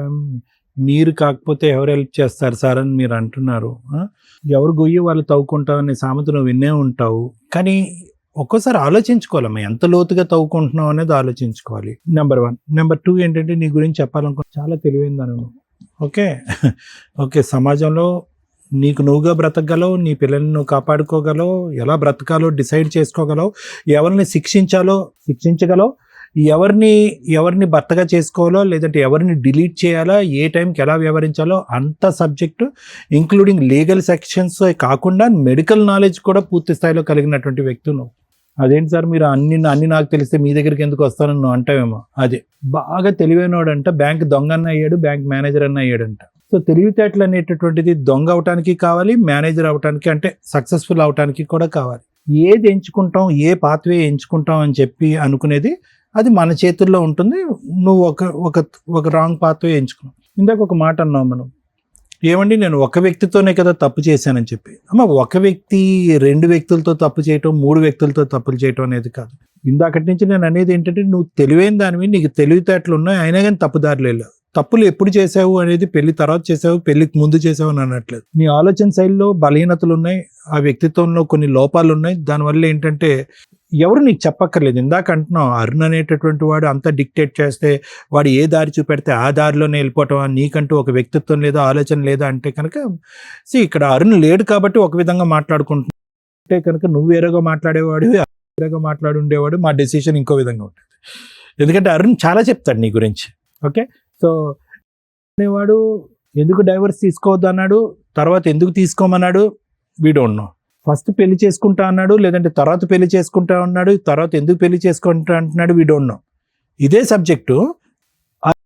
మీరు కాకపోతే ఎవరు హెల్ప్ చేస్తారు సార్ అని మీరు అంటున్నారు. ఎవరు గొయ్యి వాళ్ళు తవ్వుకుంటావు అనే సామెత నువ్వు వినే ఉంటావు, కానీ ఒక్కోసారి ఆలోచించుకోవాలమ్మా, ఎంత లోతుగా తవ్వుకుంటున్నావు అనేది ఆలోచించుకోవాలి. నెంబర్ 1. నెంబర్ 2 ఏంటంటే నీ గురించి చెప్పాలనుకో, చాలా తెలివైందని. ఓకే ఓకే, సమాజంలో నీకు నువ్వుగా బ్రతకగలవు, నీ పిల్లల్ని నువ్వు కాపాడుకోగలవు, ఎలా బ్రతకాలో డిసైడ్ చేసుకోగలవు, ఎవరిని శిక్షించగలవు, ఎవరిని భర్తగా చేసుకోవాలో లేదంటే ఎవరిని డిలీట్ చేయాలా, ఏ టైంకి ఎలా వ్యవహరించాలో అంత సబ్జెక్టు, ఇంక్లూడింగ్ లీగల్ సెక్షన్స్ కాకుండా మెడికల్ నాలెడ్జ్ కూడా పూర్తి స్థాయిలో కలిగినటువంటి వ్యక్తి నువ్వు. అదేంటి సార్ మీరు అన్ని నాకు తెలిస్తే మీ దగ్గరికి ఎందుకు వస్తానని నువ్వు అంటావేమో. అదే బాగా తెలివైనవాడంట, బ్యాంక్ దొంగ అన్న అయ్యాడు, బ్యాంక్ మేనేజర్ అన్న అయ్యాడంట. సో తెలివితేటలు అనేటటువంటిది దొంగ అవటానికి కావాలి, మేనేజర్ అవటానికి అంటే సక్సెస్ఫుల్ అవటానికి కూడా కావాలి. ఏది ఎంచుకుంటాం, ఏ పాత్వే ఎంచుకుంటాం అని చెప్పి అనుకునేది అది మన చేతుల్లో ఉంటుంది. నువ్వు ఒక రాంగ్ పాత్వే ఎంచుకున్నావు. ఇందాక ఒక మాట అన్నావు మనం, ఏమండి నేను ఒక వ్యక్తితోనే కదా తప్పు చేశానని చెప్పి. అమ్మ ఒక వ్యక్తి 2 వ్యక్తులతో తప్పు చేయటం, 3 వ్యక్తులతో తప్పులు చేయటం అనేది కాదు. ఇందాకటి నుంచి నేను అనేది ఏంటంటే, నువ్వు తెలివైన దానివి, నీకు తెలివితేటలు ఉన్నాయి, అయినా కానీ తప్పుదారులు వెళ్ళావు. తప్పులు ఎప్పుడు చేసావు అనేది పెళ్లి తర్వాత చేసావు, పెళ్లికి ముందు చేసావు అని అనట్లేదు. నీ ఆలోచన శైలిలో బలహీనతలు ఉన్నాయి, ఆ వ్యక్తిత్వంలో కొన్ని లోపాలు ఉన్నాయి. దానివల్ల ఏంటంటే ఎవరు నీకు చెప్పక్కర్లేదు. ఇందాక అంటున్నావు అరుణ్ అనేటటువంటి వాడు అంతా డిక్టేట్ చేస్తే వాడు ఏ దారి చూపెడితే ఆ దారిలోనే వెళ్ళిపోవటం, నీకంటూ ఒక వ్యక్తిత్వం లేదా ఆలోచన లేదా అంటే కనుక ఇక్కడ అరుణ్ లేడు కాబట్టి ఒక విధంగా మాట్లాడుకుంటుంటే కనుక నువ్వు వేరేగా మాట్లాడేవాడు, వేరేగా మాట్లాడి ఉండేవాడు, మా డెసిషన్ ఇంకో విధంగా ఉంటుంది. ఎందుకంటే అరుణ్ చాలా చెప్తాడు నీ గురించి. ఓకే, సో అనేవాడు ఎందుకు డైవర్స్ తీసుకోవద్దు అన్నాడు, తర్వాత ఎందుకు తీసుకోమన్నాడు, వీ డోంట్ నో. ఫస్ట్ పెళ్లి చేసుకుంటా అన్నాడు, లేదంటే తర్వాత పెళ్లి చేసుకుంటా అన్నాడు, తర్వాత ఎందుకు పెళ్లి చేసుకుంటా అంటున్నాడు, వీ డోంట్ నో. ఇదే సబ్జెక్టు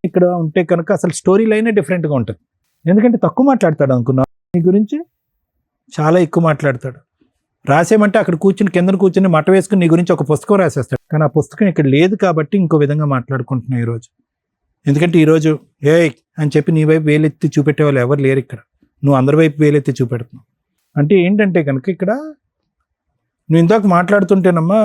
ఇక్కడ ఉంటే కనుక అసలు స్టోరీ లైనే డిఫరెంట్గా ఉంటుంది. ఎందుకంటే తక్కువ మాట్లాడతాడు అనుకున్నా, నీ గురించి చాలా ఎక్కువ మాట్లాడతాడు. రాసేమంటే అక్కడ కింద కూర్చుని మట వేసుకుని నీ గురించి ఒక పుస్తకం రాసేస్తాడు, కానీ ఆ పుస్తకం ఇక్కడ లేదు కాబట్టి ఇంకో విధంగా మాట్లాడుకుంటున్నావు ఈరోజు. ఎందుకంటే ఈరోజు అని చెప్పి నీ వైపు వేలెత్తి చూపెట్టే వాళ్ళు ఎవరు లేరు ఇక్కడ, నువ్వు అందరి వైపు వేలెత్తి చూపెడుతున్నావు. అంటే ఏంటంటే కనుక ఇక్కడ నువ్వు ఇందాక మాట్లాడుతుంటేనమ్మా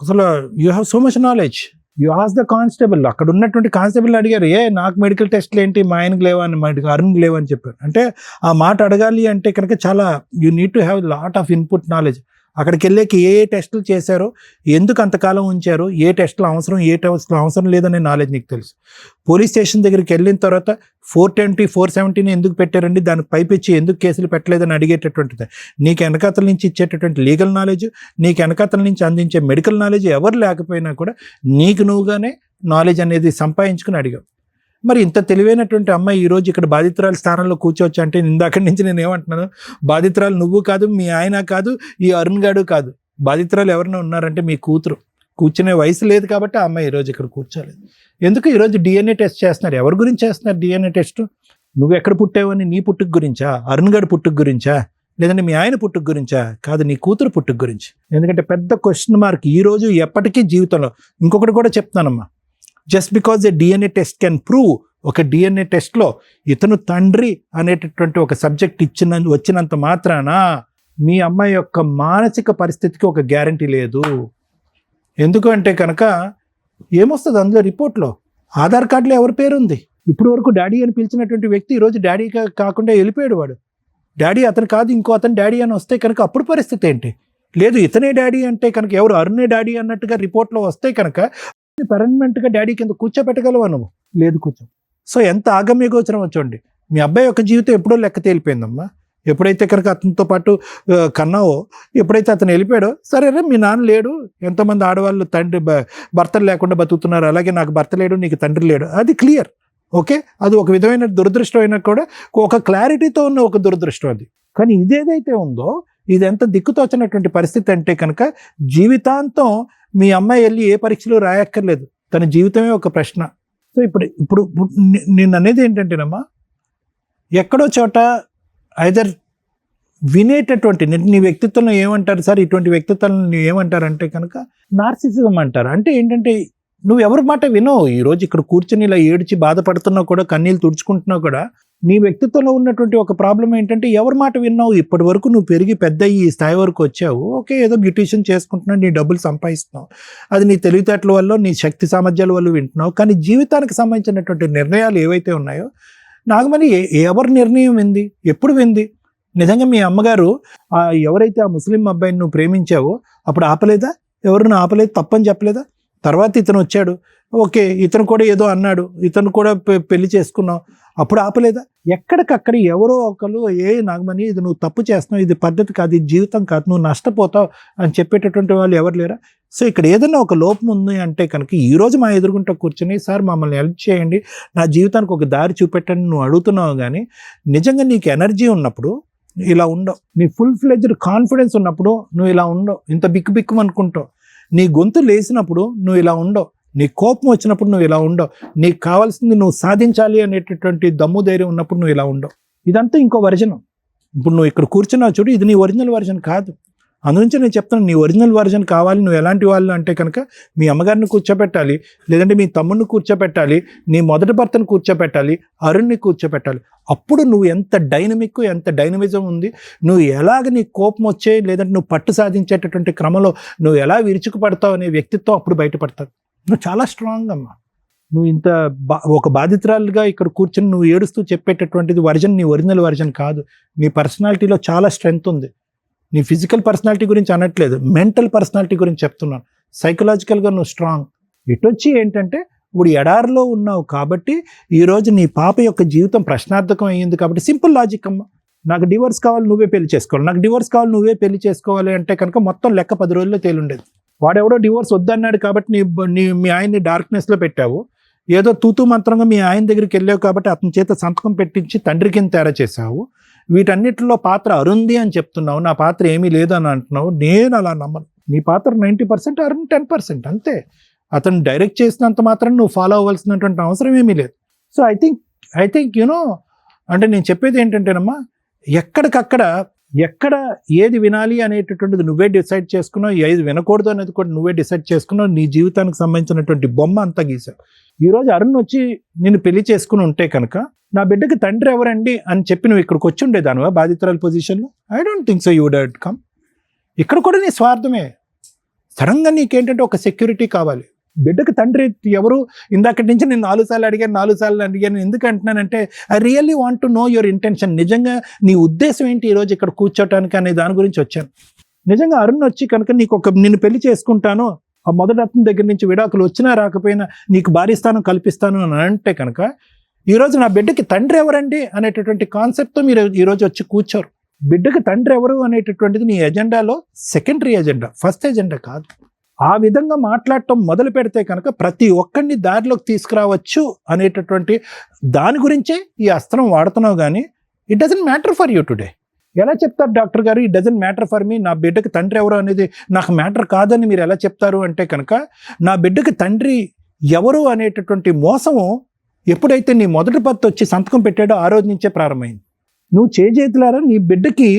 అసలు you have so much knowledge. You ask the constable, అక్కడ ఉన్నటువంటి కానిస్టేబుల్ అడిగారు, నాకు మెడికల్ టెస్ట్లు ఏంటి, మా ఆయనకు లేవా అని, అరుణ్కి లేవని చెప్పారు. అంటే ఆ మాట అడగాలి అంటే కనుక చాలా you need to have lot of input knowledge. అక్కడికి వెళ్ళాక ఏ టెస్టులు చేశారో, ఎందుకు అంతకాలం ఉంచారో, ఏ టెస్టులు అవసరం, ఏ టెస్టులు అవసరం లేదనే నాలెడ్జ్ నీకు తెలుసు. పోలీస్ స్టేషన్ దగ్గరికి వెళ్ళిన తర్వాత 420, 470 ఎందుకు పెట్టారండి, దానికి పైపెచ్చి ఎందుకు కేసులు పెట్టలేదని అడిగేటటువంటిది. నీకు వెనకాతల నుంచి ఇచ్చేటటువంటి లీగల్ నాలెడ్జ్, నీకు వెనకాతల నుంచి అందించే మెడికల్ నాలెడ్జ్ ఎవరు లేకపోయినా కూడా నీకు నువ్వుగానే నాలెడ్జ్ అనేది సంపాదించుకుని అడిగావు. మరి ఇంత తెలివైనటువంటి అమ్మాయి ఈరోజు ఇక్కడ బాధితురాల స్థానంలో కూర్చోవచ్చు అంటే, ఇందాక నుంచి నేను ఏమంటున్నాను, బాధితురాలు నువ్వు కాదు, మీ ఆయన కాదు, ఈ అరుణ్ గాడు కాదు, బాధితురాలు ఎవరైనా ఉన్నారంటే మీ కూతురు. కూర్చునే వయసు లేదు కాబట్టి ఆ అమ్మాయి ఈరోజు ఇక్కడ కూర్చోలేదు. ఎందుకు ఈరోజు DNA టెస్ట్ చేస్తున్నారు? ఎవరి గురించి చేస్తున్నారు DNA టెస్ట్? నువ్వు ఎక్కడ పుట్టావని నీ పుట్టుక గురించా, అరుణ్ గడి పుట్టుక గురించా, లేదంటే మీ ఆయన పుట్టుక గురించా? కాదు, నీ కూతురు పుట్టుక గురించి. ఎందుకంటే పెద్ద క్వశ్చన్ మార్క్ ఈ రోజు ఎప్పటికీ జీవితంలో. ఇంకొకటి కూడా చెప్తానమ్మా, just because a DNA test can prove, ఒక DNA టెస్ట్లో ఇతను తండ్రి అనేటటువంటి ఒక సబ్జెక్ట్ వచ్చినంత మాత్రాన మీ అమ్మాయి యొక్క మానసిక పరిస్థితికి ఒక గ్యారంటీ లేదు. ఎందుకు అంటే కనుక ఏమొస్తుంది అందులో రిపోర్ట్లో? ఆధార్ కార్డులో ఎవరి పేరు ఉంది? ఇప్పుడు వరకు డాడీ అని పిలిచినటువంటి వ్యక్తి ఈరోజు డాడీ కాకుండా వెళ్ళిపోయాడు. వాడు డాడీ అతను కాదు, ఇంకో అతను డాడీ అని వస్తే కనుక అప్పుడు పరిస్థితి ఏంటి? లేదు ఇతనే డాడీ అంటే కనుక ఎవరు అరుణే డాడీ అన్నట్టుగా రిపోర్ట్లో వస్తే కనుక పర్మనెంట్గా డాడీ కింద కూర్చోబెట్టగలవా నువ్వు? లేదు, కూర్చో. సో ఎంత ఆగమ్య గోచరం వచ్చండి. మీ అబ్బాయి యొక్క జీవితం ఎప్పుడో లెక్క తేలిపోయిందమ్మా. ఎప్పుడైతే కనుక అతనితో పాటు కన్నావో, ఎప్పుడైతే అతను వెళ్ళిపోయాడో, సరేనా మీ నాన్న లేడు, ఎంతోమంది ఆడవాళ్ళు భర్తలు లేకుండా బతుకుతున్నారు, అలాగే నాకు భర్త లేడు, నీకు తండ్రి లేడు, అది క్లియర్. ఓకే, అది ఒక విధమైన దురదృష్టం అయినా కూడా ఒక క్లారిటీతో ఉన్న ఒక దురదృష్టం అది. కానీ ఇదేదైతే ఉందో ఇది ఎంత దిక్కుతోచినటువంటి పరిస్థితి అంటే కనుక జీవితాంతం మీ అమ్మాయి వెళ్ళి ఏ పరీక్షలు రాయక్కర్లేదు, తన జీవితమే ఒక ప్రశ్న. సో ఇప్పుడు నేను అనేది ఏంటంటేనమ్మా, ఎక్కడో చోట ఐదర్ వినేటటువంటి నీ వ్యక్తిత్వంలో ఏమంటారు సార్, ఇటువంటి వ్యక్తిత్వాలను ఏమంటారంటే కనుక నార్సిసిజం అంటారు. అంటే ఏంటంటే నువ్వు ఎవరి మాట వినవు. ఈరోజు ఇక్కడ కూర్చొని ఇలా ఏడ్చి బాధపడుతున్నా కూడా, కన్నీళ్ళు తుడుచుకుంటున్నా కూడా, నీ వ్యక్తిత్వంలో ఉన్నటువంటి ఒక ప్రాబ్లం ఏంటంటే ఎవరి మాట విన్నావు? ఇప్పటి వరకు నువ్వు పెరిగి పెద్ద ఈ స్థాయి వరకు వచ్చావు. ఓకే, ఏదో బ్యూటీషియన్ చేసుకుంటున్నావు, నీ డబ్బులు సంపాదిస్తున్నావు, అది నీ తెలివితేటల వల్ల, నీ శక్తి సామర్థ్యాల వల్ల వింటున్నావు. కానీ జీవితానికి సంబంధించినటువంటి నిర్ణయాలు ఏవైతే ఉన్నాయో, నాగమణి ఎవరి నిర్ణయం వింది? ఎప్పుడు వింది? నిజంగా మీ అమ్మగారు ఎవరైతే ఆ ముస్లిం అబ్బాయిని నువ్వు ప్రేమించావో అప్పుడు ఆపలేదా? ఎవరిని ఆపలేదు, తప్పని చెప్పలేదా? తర్వాత ఇతను వచ్చాడు, ఓకే, ఇతను కూడా ఏదో అన్నాడు, ఇతను కూడా పెళ్లి చేసుకున్నావు, అప్పుడు ఆపలేదా? ఎక్కడికక్కడ ఎవరో ఒకరు నాగమణి ఇది నువ్వు తప్పు చేస్తున్నావు, ఇది పద్ధతి కాదు, ఇది జీవితం కాదు, నువ్వు నష్టపోతావు అని చెప్పేటటువంటి వాళ్ళు ఎవరు లేరా? సో ఇక్కడ ఏదైనా ఒక లోపం ఉంది అంటే కనుక ఈరోజు మా ఎదురుగుంటా కూర్చొని సార్ మమ్మల్ని హెల్ప్ చేయండి, నా జీవితానికి ఒక దారి చూపెట్టండి నువ్వు అడుగుతున్నావు. కానీ నిజంగా నీకు ఎనర్జీ ఉన్నప్పుడు ఇలా ఉండవు, నీ ఫుల్ ఫ్లెడ్జ్డ్ కాన్ఫిడెన్స్ ఉన్నప్పుడు నువ్వు ఇలా ఉండవు, ఇంత బిక్కు అనుకుంటావు. నీ గొంతు లేచినప్పుడు నువ్వు ఇలా ఉండవు, నీ కోపం వచ్చినప్పుడు నువ్వు ఇలా ఉండవు, నీకు కావాల్సింది నువ్వు సాధించాలి అనేటటువంటి దమ్ము ధైర్యం ఉన్నప్పుడు నువ్వు ఇలా ఉండవు. ఇదంతా ఇంకో వర్జన్. ఇప్పుడు నువ్వు ఇక్కడ కూర్చున్నావు చూడు, ఇది నీ ఒరిజినల్ వర్జన్ కాదు. అందునుంచి నేను చెప్తాను, నీ ఒరిజినల్ వర్జన్ కావాలి, నువ్వు ఎలాంటి వాళ్ళు అంటే కనుక మీ అమ్మగారిని కూర్చోపెట్టాలి, లేదంటే మీ తమ్ముడిని కూర్చోపెట్టాలి, నీ మొదటి భర్తను కూర్చోపెట్టాలి, అరుణ్ని కూర్చోపెట్టాలి. అప్పుడు నువ్వు ఎంత డైనమిక్, ఎంత డైనమిజం ఉంది, నువ్వు ఎలాగ నీ కోపం వచ్చే, లేదంటే నువ్వు పట్టు సాధించేటటువంటి క్రమంలో నువ్వు ఎలా విరుచుకుపడతావు అనే వ్యక్తిత్వం అప్పుడు బయటపడతావు. నువ్వు చాలా స్ట్రాంగ్ అమ్మా. నువ్వు ఇంత ఒక బాధితురాలుగా ఇక్కడ కూర్చొని నువ్వు ఏడుస్తూ చెప్పేటటువంటిది వర్జన్ నీ ఒరిజినల్ వర్జన్ కాదు. నీ పర్సనాలిటీలో చాలా స్ట్రెంగ్త్ ఉంది. నీ ఫిజికల్ పర్సనాలిటీ గురించి అనట్లేదు, మెంటల్ పర్సనాలిటీ గురించి చెప్తున్నాను. సైకలాజికల్గా నువ్వు స్ట్రాంగ్. ఇటొచ్చి ఏంటంటే ఇప్పుడు ఎడారిలో ఉన్నావు కాబట్టి ఈరోజు నీ పాప యొక్క జీవితం ప్రశ్నార్థకం అయ్యింది కాబట్టి సింపుల్ లాజిక్ అమ్మ, నాకు డివోర్స్ కావాలి నువ్వే పెళ్లి చేసుకోవాలి, నాకు డివోర్స్ కావాలి నువ్వే పెళ్లి చేసుకోవాలి అంటే కనుక మొత్తం లెక్క 10 రోజుల్లో తేలుండేది. వాడెవడో డివోర్స్ వద్దన్నాడు కాబట్టి మీ ఆయన్ని డార్క్నెస్లో పెట్టావు, ఏదో తూతూ మంత్రంగా మీ ఆయన దగ్గరికి వెళ్ళావు కాబట్టి అతని చేత సంతకం పెట్టించి తండ్రి కింద తయారు చేసావు. వీటన్నిటిలో పాత్ర అరుంది అని చెప్తున్నావు, నా పాత్ర ఏమీ లేదు అని అంటున్నావు. నేను అలా నమ్మను. నీ పాత్ర 90%, అరుణ్ 10% అంతే. అతను డైరెక్ట్ చేసినంత మాత్రం నువ్వు ఫాలో అవ్వాల్సినటువంటి అవసరం ఏమీ లేదు. సో ఐ థింక్ యూనో, అంటే నేను చెప్పేది ఏంటంటేనమ్మా, ఎక్కడికక్కడ ఎక్కడ ఏది వినాలి అనేటటువంటిది నువ్వే డిసైడ్ చేసుకున్నావు, ఏది వినకూడదు అనేది కూడా నువ్వే డిసైడ్ చేసుకున్నావు. నీ జీవితానికి సంబంధించినటువంటి బొమ్మ అంతా గీసావు. ఈరోజు అరుణ్ వచ్చి నేను పెళ్లి చేసుకుని ఉంటే కనుక నా బిడ్డకి తండ్రి ఎవరండి అని చెప్పి నువ్వు ఇక్కడికి వచ్చి ఉండేదానువా బాధితురాల పొజిషన్లో? I don't think so you would have come. ఇక్కడ కూడా నీ స్వార్థమే. సడన్గా నీకేంటంటే ఒక సెక్యూరిటీ కావాలి. బిడ్డకు తండ్రి ఎవరు? ఇందాకటి నుంచి నేను 4 సార్లు అడిగాను. ఎందుకు అంటున్నానంటే I really want to know your intention. నిజంగా నీ ఉద్దేశం ఏంటి ఈరోజు ఇక్కడ కూర్చోటానికి అనే దాని గురించి వచ్చాను. నిజంగా అరుణ్ వచ్చి కనుక నిన్ను పెళ్లి చేసుకుంటాను, ఆ మొదటి అతని దగ్గర నుంచి విడాకులు వచ్చినా రాకపోయినా నీకు భారీ స్థానం కల్పిస్తాను అని అంటే కనుక ఈరోజు నా బిడ్డకి తండ్రి ఎవరండి అనేటటువంటి కాన్సెప్ట్తో మీరు ఈరోజు వచ్చి కూర్చోరు. బిడ్డకి తండ్రి ఎవరు అనేటటువంటిది నీ ఎజెండాలో సెకండరీ ఎజెండా, ఫస్ట్ ఎజెండా కాదు. ఆ విధంగా మాట్లాడటం మొదలు పెడితే కనుక ప్రతి ఒక్కరిని దారిలోకి తీసుకురావచ్చు అనేటటువంటి దాని గురించే ఈ అస్త్రం వాడుతున్నావు. కానీ it doesn't matter for you today. ఎలా చెప్తారు డాక్టర్ గారు, it doesn't matter for me, నా బిడ్డకి తండ్రి ఎవరు అనేది నాకు మ్యాటర్ కాదని మీరు ఎలా చెప్తారు అంటే కనుక, నా బిడ్డకి తండ్రి ఎవరు అనేటటువంటి మోసము ఎప్పుడైతే నీ మొదటి భర్త వచ్చి సంతకం పెట్టాడో ఆ రోజు నుంచే ప్రారంభమైంది. నువ్వు చేతులారా నీ బిడ్డకి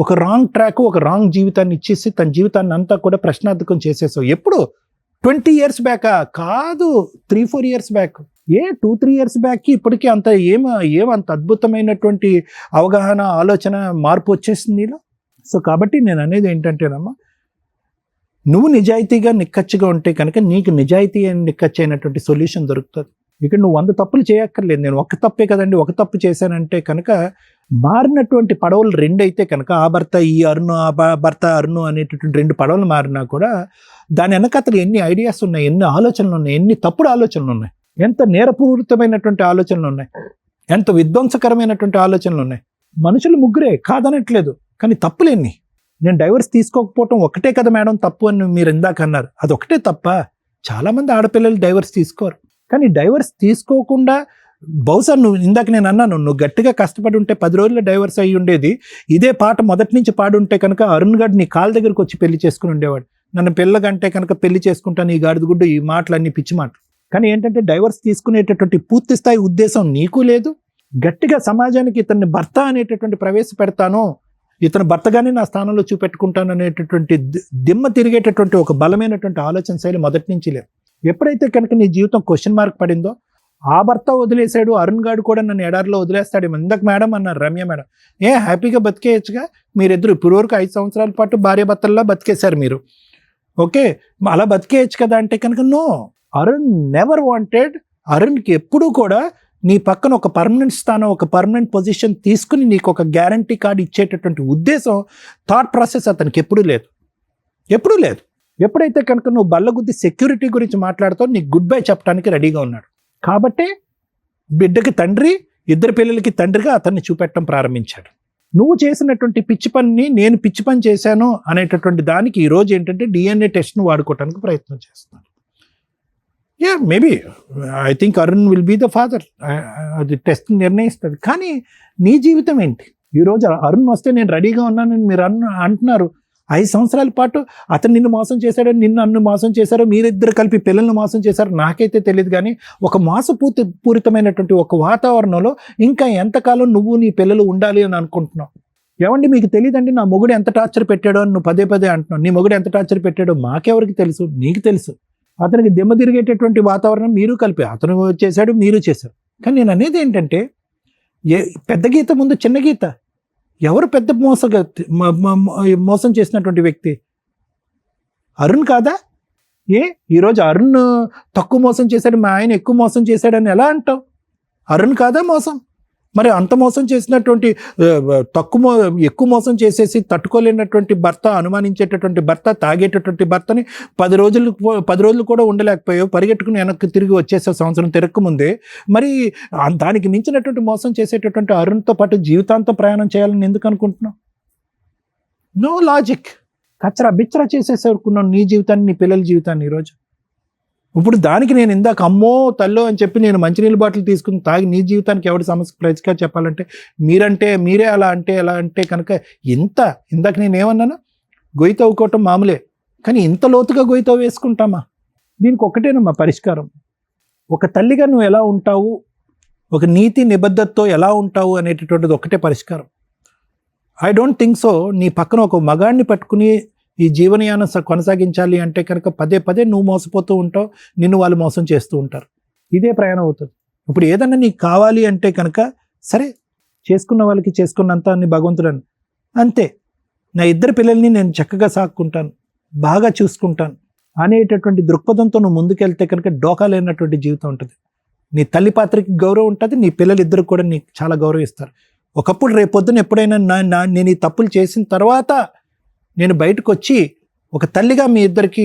ఒక రాంగ్ ట్రాక్, ఒక రాంగ్ జీవితాన్ని ఇచ్చేసి తన జీవితాన్ని అంతా కూడా ప్రశ్నార్థకం చేసేసావు. ఎప్పుడు 20 years బ్యాక్ కాదు, 3-4 years బ్యాక్. 2-3 years బ్యాక్కి ఇప్పటికీ అంత ఏమంత అద్భుతమైనటువంటి అవగాహన, ఆలోచన, మార్పు వచ్చేసింది నీలో. సో కాబట్టి నేను అనేది ఏంటంటేనమ్మా, నువ్వు నిజాయితీగా నిక్కచ్చిగా ఉంటే కనుక నీకు నిజాయితీ అని నిక్కచ్చి అయినటువంటి సొల్యూషన్ దొరుకుతుంది. ఇక్కడ నువ్వు 100 తప్పులు చేయక్కర్లేదు. నేను ఒక తప్పే కదండి, ఒక తప్పు చేశానంటే కనుక మారినటువంటి పడవలు 2 అయితే కనుక, ఆ భర్త ఈ అరుణు, ఆ భర్త అరుణు అనేటటువంటి 2 పడవలు మారినా కూడా దాని వెనకతలు ఎన్ని ఐడియాస్ ఉన్నాయి, ఎన్ని ఆలోచనలు ఉన్నాయి, ఎన్ని తప్పుడు ఆలోచనలు ఉన్నాయి, ఎంత నేరపూరితమైనటువంటి ఆలోచనలు ఉన్నాయి, ఎంత విధ్వంసకరమైనటువంటి ఆలోచనలు ఉన్నాయి. మనుషులు ముగ్గురే కాదనట్లేదు, కానీ తప్పులేన్ని. నేను డైవర్స్ తీసుకోకపోవటం ఒకటే కదా మేడం తప్పు అని మీరు ఇందాక అన్నారు, అదొకటే తప్ప. చాలామంది ఆడపిల్లలు డైవర్స్ తీసుకోరు. కానీ డైవర్స్ తీసుకోకుండా బహుశా నువ్వు ఇందాక నేను అన్నాను, నువ్వు గట్టిగా కష్టపడి ఉంటే 10 రోజుల్లో డైవర్స్ అయ్యి ఉండేది. ఇదే పాట మొదటి నుంచి పాడుంటే కనుక అరుణ్ గారు నీ కాళ్ళ దగ్గరకు వచ్చి పెళ్లి చేసుకుని ఉండేవాడు. నన్ను పిల్లగంటే కనుక పెళ్లి చేసుకుంటాను, ఈ గాడిద గుడ్డు, ఈ మాటలన్నీ పిచ్చి మాటలు. కానీ ఏంటంటే డైవర్స్ తీసుకునేటటువంటి పూర్తి స్థాయి ఉద్దేశం నీకు లేదు. గట్టిగా సమాజానికి ఇతన్ని భర్త అనేటటువంటి ప్రవేశపెడతాను, ఇతను భర్తగానే నా స్థానంలో చూపెట్టుకుంటాను అనేటటువంటి దిమ్మ తిరిగేటటువంటి ఒక బలమైనటువంటి ఆలోచన శైలి మొదటి నుంచి లేదు. ఎప్పుడైతే కనుక నీ జీవితం క్వశ్చన్ మార్క్ పడిందో, ఆ భర్త వదిలేశాడు, అరుణ్ గారు కూడా నన్ను ఎడారిలో వదిలేస్తాడు. ఇందాక మేడం అన్నారు, రమ్య మేడం, హ్యాపీగా బతికేయచ్చుగా మీరిద్దరు. ఇప్పుడు వరకు 5 సంవత్సరాల పాటు భార్య భర్తల్లా బతికేశారు మీరు, ఓకే, అలా బతికేయచ్చు కదా అంటే కనుక నో. Arun never wanted. అరుణ్కి ఎప్పుడూ కూడా నీ పక్కన ఒక పర్మనెంట్ స్థానం, ఒక పర్మనెంట్ పొజిషన్ తీసుకుని నీకు ఒక గ్యారంటీ కార్డు ఇచ్చేటటువంటి ఉద్దేశం, థాట్ ప్రాసెస్ అతనికి ఎప్పుడూ లేదు, ఎప్పుడూ లేదు. ఎప్పుడైతే కనుక నువ్వు బల్లగుద్ది సెక్యూరిటీ గురించి మాట్లాడుతావు, నీకు గుడ్ బై చెప్పడానికి రెడీగా ఉన్నాడు. కాబట్టి బిడ్డకి తండ్రి, 2 పిల్లలకి తండ్రిగా అతన్ని చూపెట్టడం ప్రారంభించాడు. నువ్వు చేసినటువంటి పిచ్చి పనిని నేను పిచ్చి పని చేశాను అనేటటువంటి దానికి ఈరోజు ఏంటంటే DNA టెస్ట్ను వాడుకోవడానికి ప్రయత్నం చేస్తున్నాను. Maybe I think Arun will be the father, అది టెస్ట్ నిర్ణయిస్తుంది. కానీ నీ జీవితం ఏంటి? ఈరోజు అరుణ్ వస్తే నేను రెడీగా ఉన్నానని మీరు అంటున్నారు. 5 సంవత్సరాల పాటు అతను నిన్ను మోసం చేశాడో, నిన్ను నన్ను మోసం చేశారో, మీరిద్దరు కలిపి పిల్లల్ని మోసం చేశారో నాకైతే తెలియదు. కానీ ఒక మోసపూరితమైనటువంటి ఒక వాతావరణంలో ఇంకా ఎంతకాలం నువ్వు నీ పిల్లలు ఉండాలి అని అనుకుంటున్నావు? ఏమండి మీకు తెలియదండి నా మొగుడు ఎంత టార్చర్ పెట్టాడో అని నువ్వు పదే అంటున్నావు. నీ మొగుడు ఎంత టార్చర్ పెట్టాడో మాకెవరికి తెలుసు? నీకు తెలుసు. అతనికి దిమ్మ తిరిగేటటువంటి వాతావరణం మీరు కలిపి, అతను చేశాడు, మీరు చేశారు. కానీ నేను అనేది ఏంటంటే, పెద్ద గీత ముందు చిన్న గీత. ఎవరు పెద్ద మోసం చేసినటువంటి వ్యక్తి? అరుణ్ కాదా? ఈరోజు అరుణ్ తక్కువ మోసం చేశాడు, మా ఆయన ఎక్కువ మోసం చేశాడని ఎలా అంటావు? అరుణ్ కాదా మోసం? మరి అంత మోసం చేసినటువంటి ఎక్కువ మోసం చేసేసి తట్టుకోలేనటువంటి భర్త, అనుమానించేటటువంటి భర్త, తాగేటటువంటి భర్తని 10 రోజులు కూడా ఉండలేకపోయావు, పరిగెట్టుకుని వెనక్కి తిరిగి వచ్చేసావు సంవత్సరం తిరగకముందే. మరి దానికి మించినటువంటి మోసం చేసేటటువంటి అరుణ్తో పాటు జీవితాంతం ప్రయాణం చేయాలని ఎందుకు అనుకుంటున్నావు? No logic. కచ్చరా బిచ్చరా చేసేసరుకున్నావు నీ జీవితాన్ని, నీ పిల్లల జీవితాన్ని. ఈరోజు ఇప్పుడు దానికి నేను ఇందాక అమ్మో తల్లో అని చెప్పి నేను మంచినీళ్ళ బాటిల్ తీసుకుని తాగి నీ జీవితానికి ఎవరి సమస్య పరిష్కారం చెప్పాలంటే మీరే అలా అంటే కనుక ఇందాక నేను ఏమన్నాను? గొయ్యి తవ్వుకోవటం మామూలే, కానీ ఇంత లోతుగా గొయ్యి తవ్వు వేసుకుంటామా? దీనికి ఒకటేనమ్మా పరిష్కారం. ఒక తల్లిగా నువ్వు ఎలా ఉంటావు, ఒక నీతి నిబద్ధతతో ఎలా ఉంటావు అనేటటువంటిది ఒకటే పరిష్కారం. I don't think so. నీ పక్కన ఒక మగాడిని పట్టుకుని ఈ జీవనయానం కొనసాగించాలి అంటే కనుక పదే నువ్వు మోసపోతూ ఉంటావు, నిన్ను వాళ్ళు మోసం చేస్తూ ఉంటారు. ఇదే ప్రయాణం అవుతుంది. ఇప్పుడు ఏదన్నా నీకు కావాలి అంటే కనుక సరే, చేసుకున్న వాళ్ళకి చేసుకున్నంత అని భగవంతుడని అంతే. నా 2 పిల్లల్ని నేను చక్కగా సాక్కుంటాను, బాగా చూసుకుంటాను అనేటటువంటి దృక్పథంతో నువ్వు ముందుకెళ్తే కనుక డోకా లేనటువంటి జీవితం ఉంటుంది. నీ తల్లి పాత్రకి గౌరవం ఉంటుంది, నీ పిల్లలిద్దరికి కూడా నీకు చాలా గౌరవిస్తారు. ఒకప్పుడు రేపొద్దున ఎప్పుడైనా నేను ఈ తప్పులు చేసిన తర్వాత నేను బయటకు వచ్చి ఒక తల్లిగా మీ ఇద్దరికి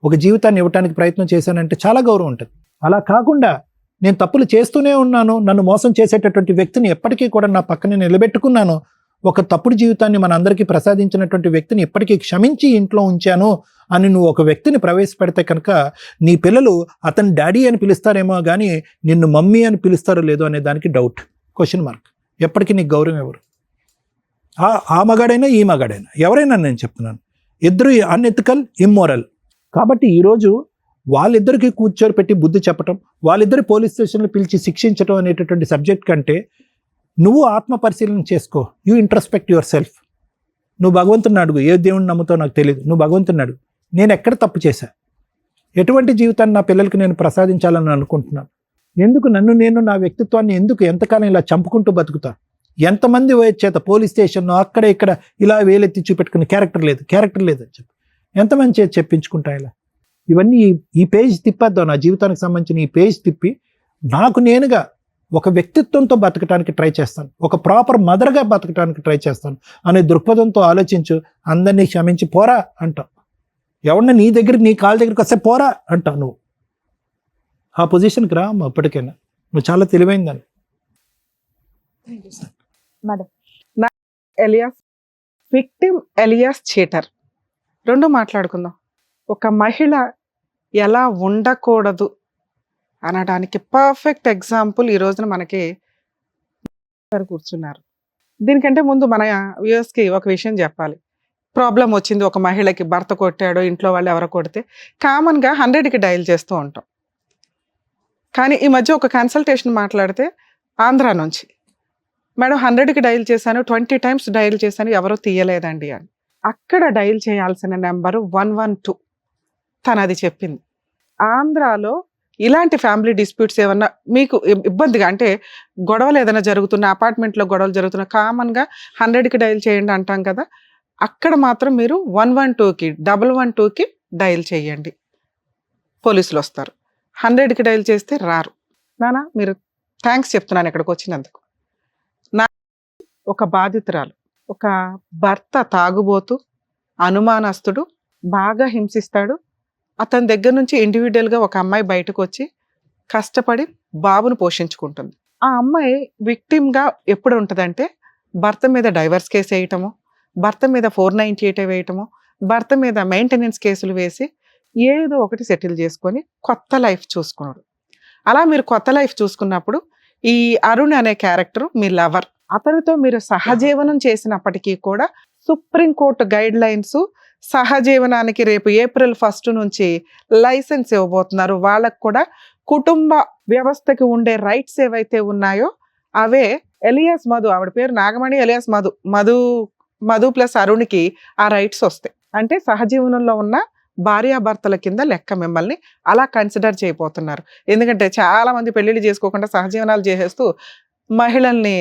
ఒక జీవితాన్ని ఇవ్వడానికి ప్రయత్నం చేశానంటే చాలా గౌరవం ఉంటుంది. అలా కాకుండా నేను తప్పులు చేస్తూనే ఉన్నాను, నన్ను మోసం చేసేటటువంటి వ్యక్తిని ఎప్పటికీ కూడా నా పక్కనే నిలబెట్టుకున్నాను, ఒక తప్పుడు జీవితాన్ని మన అందరికీ ప్రసాదించినటువంటి వ్యక్తిని ఎప్పటికీ క్షమించి ఇంట్లో ఉంచాను అని నువ్వు ఒక వ్యక్తిని ప్రవేశపెడితే కనుక నీ పిల్లలు అతని డాడీ అని పిలుస్తారేమో కానీ నిన్ను మమ్మీ అని పిలుస్తారో లేదో అనే దానికి డౌట్, క్వశ్చన్ మార్క్. ఎప్పటికీ నీకు గౌరవం ఎవరు? ఆ మగాడైనా ఈ మగాడైనా ఎవరైనా నేను చెప్తున్నాను, ఇద్దరు అన్ఎథికల్, ఇమ్మోరల్. కాబట్టి ఈరోజు వాళ్ళిద్దరికి కూర్చొని పెట్టి బుద్ధి చెప్పటం, వాళ్ళిద్దరు పోలీస్ స్టేషన్లో పిలిచి శిక్షించడం అనేటటువంటి సబ్జెక్ట్ కంటే నువ్వు ఆత్మ పరిశీలన చేసుకో. You introspect your self. నువ్వు భగవంతుని అడుగు, ఏ దేవుడిని నమ్ముతావు నాకు తెలియదు, నువ్వు భగవంతుని అడుగు, నేను ఎక్కడ తప్పు చేశా, ఎటువంటి జీవితాన్ని నా పిల్లలకి నేను ప్రసాదించాలని అనుకుంటున్నాను, ఎందుకు నేను నా వ్యక్తిత్వాన్ని ఎందుకు ఎంతకాలం ఇలా చంపుకుంటూ బతుకుతాను, ఎంతమంది చేత పోలీస్ స్టేషన్లో అక్కడ ఇక్కడ ఇలా వేలెత్తి చూపెట్టుకుని క్యారెక్టర్ లేదు అని చెప్పి ఎంతమంది చేతి చెప్పించుకుంటా ఇలా. ఇవన్నీ ఈ పేజ్ తిప్పేద్దాం, నా జీవితానికి సంబంధించిన ఈ పేజ్ తిప్పి నాకు నేనుగా ఒక వ్యక్తిత్వంతో బతకడానికి ట్రై చేస్తాను, ఒక ప్రాపర్ మదర్గా బతకడానికి ట్రై చేస్తాను అనే దృక్పథంతో ఆలోచించు. అందరినీ క్షమించి పోరా అంటావు, ఎవరన్నా నీ దగ్గరికి నీ కాళ్ళ దగ్గరికి వస్తే పోరా అంటావు. నువ్వు ఆ పొజిషన్కి రా అప్పటికైనా, నువ్వు చాలా తెలివైందని. Madam, alias victim, alias cheater, రెండు మాట్లాడుకుందాం. ఒక మహిళ ఎలా ఉండకూడదు అనడానికి పర్ఫెక్ట్ ఎగ్జాంపుల్ ఈ రోజున మనకి కూర్చున్నారు. దీనికంటే ముందు మన వ్యూయర్స్కి ఒక విషయం చెప్పాలి. ప్రాబ్లం వచ్చింది, ఒక మహిళకి భర్త కొట్టాడో ఇంట్లో వాళ్ళు ఎవరో కొడితే కామన్గా 100కి డయల్ చేస్తూ ఉంటాం. కానీ ఈ మధ్య ఒక కన్సల్టేషన్ మాట్లాడితే ఆంధ్రా నుంచి, మేడం 100కి డయల్ చేశాను, 20 టైమ్స్ డయల్ చేశాను, ఎవరో తీయలేదండి అని. అక్కడ డయల్ చేయాల్సిన నెంబరు 112 తను అది చెప్పింది. ఆంధ్రాలో ఇలాంటి ఫ్యామిలీ డిస్ప్యూట్స్ ఏమన్నా మీకు ఇబ్బందిగా అంటే గొడవలు ఏదైనా జరుగుతున్న, అపార్ట్మెంట్లో గొడవలు జరుగుతున్న కామన్గా 100కి డయల్ చేయండి అంటాం కదా, అక్కడ మాత్రం మీరు 112కి 112కి డయల్ చేయండి, పోలీసులు వస్తారు. 100కి డయల్ చేస్తే రారు. నానా మీరు థ్యాంక్స్ చెప్తున్నాను ఇక్కడికి వచ్చినందుకు. నా ఒక బాధితురాలు, ఒక భర్త తాగుబోతూ, అనుమానస్తుడు, బాగా హింసిస్తాడు. అతని దగ్గర నుంచి ఇండివిజువల్గా ఒక అమ్మాయి బయటకు వచ్చి కష్టపడి బాబును పోషించుకుంటుంది. ఆ అమ్మాయి విక్టిమ్గా ఎప్పుడు ఉంటుందంటే భర్త మీద డైవర్స్ కేసు వేయటము, భర్త మీద 498 వేయటము, భర్త మీద మెయింటెనెన్స్ కేసులు వేసి ఏదో ఒకటి సెటిల్ చేసుకొని కొత్త లైఫ్ చూసుకున్నాడు. అలా మీరు కొత్త లైఫ్ చూసుకున్నప్పుడు ఈ అరుణ్ అనే క్యారెక్టర్ మీ లవర్, అతనితో మీరు సహజీవనం చేసినప్పటికీ కూడా సుప్రీంకోర్టు గైడ్ లైన్స్ సహజీవనానికి రేపు April 1 నుంచి లైసెన్స్ ఇవ్వబోతున్నారు. వాళ్ళకు కూడా కుటుంబ వ్యవస్థకి ఉండే రైట్స్ ఏవైతే ఉన్నాయో అవే ఎలియాస్ మధు, ఆవిడ పేరు నాగమణి, ఎలియాస్ మధు ప్లస్ అరుణ్కి ఆ రైట్స్ వస్తాయి. అంటే సహజీవనంలో ఉన్న భార్యాభర్తల కింద లెక్క మిమ్మల్ని అలా కన్సిడర్ చేయబోతున్నారు. ఎందుకంటే చాలా మంది పెళ్లిళ్ళు చేసుకోకుండా సహజీవనాలు చేసేస్తూ మహిళల్ని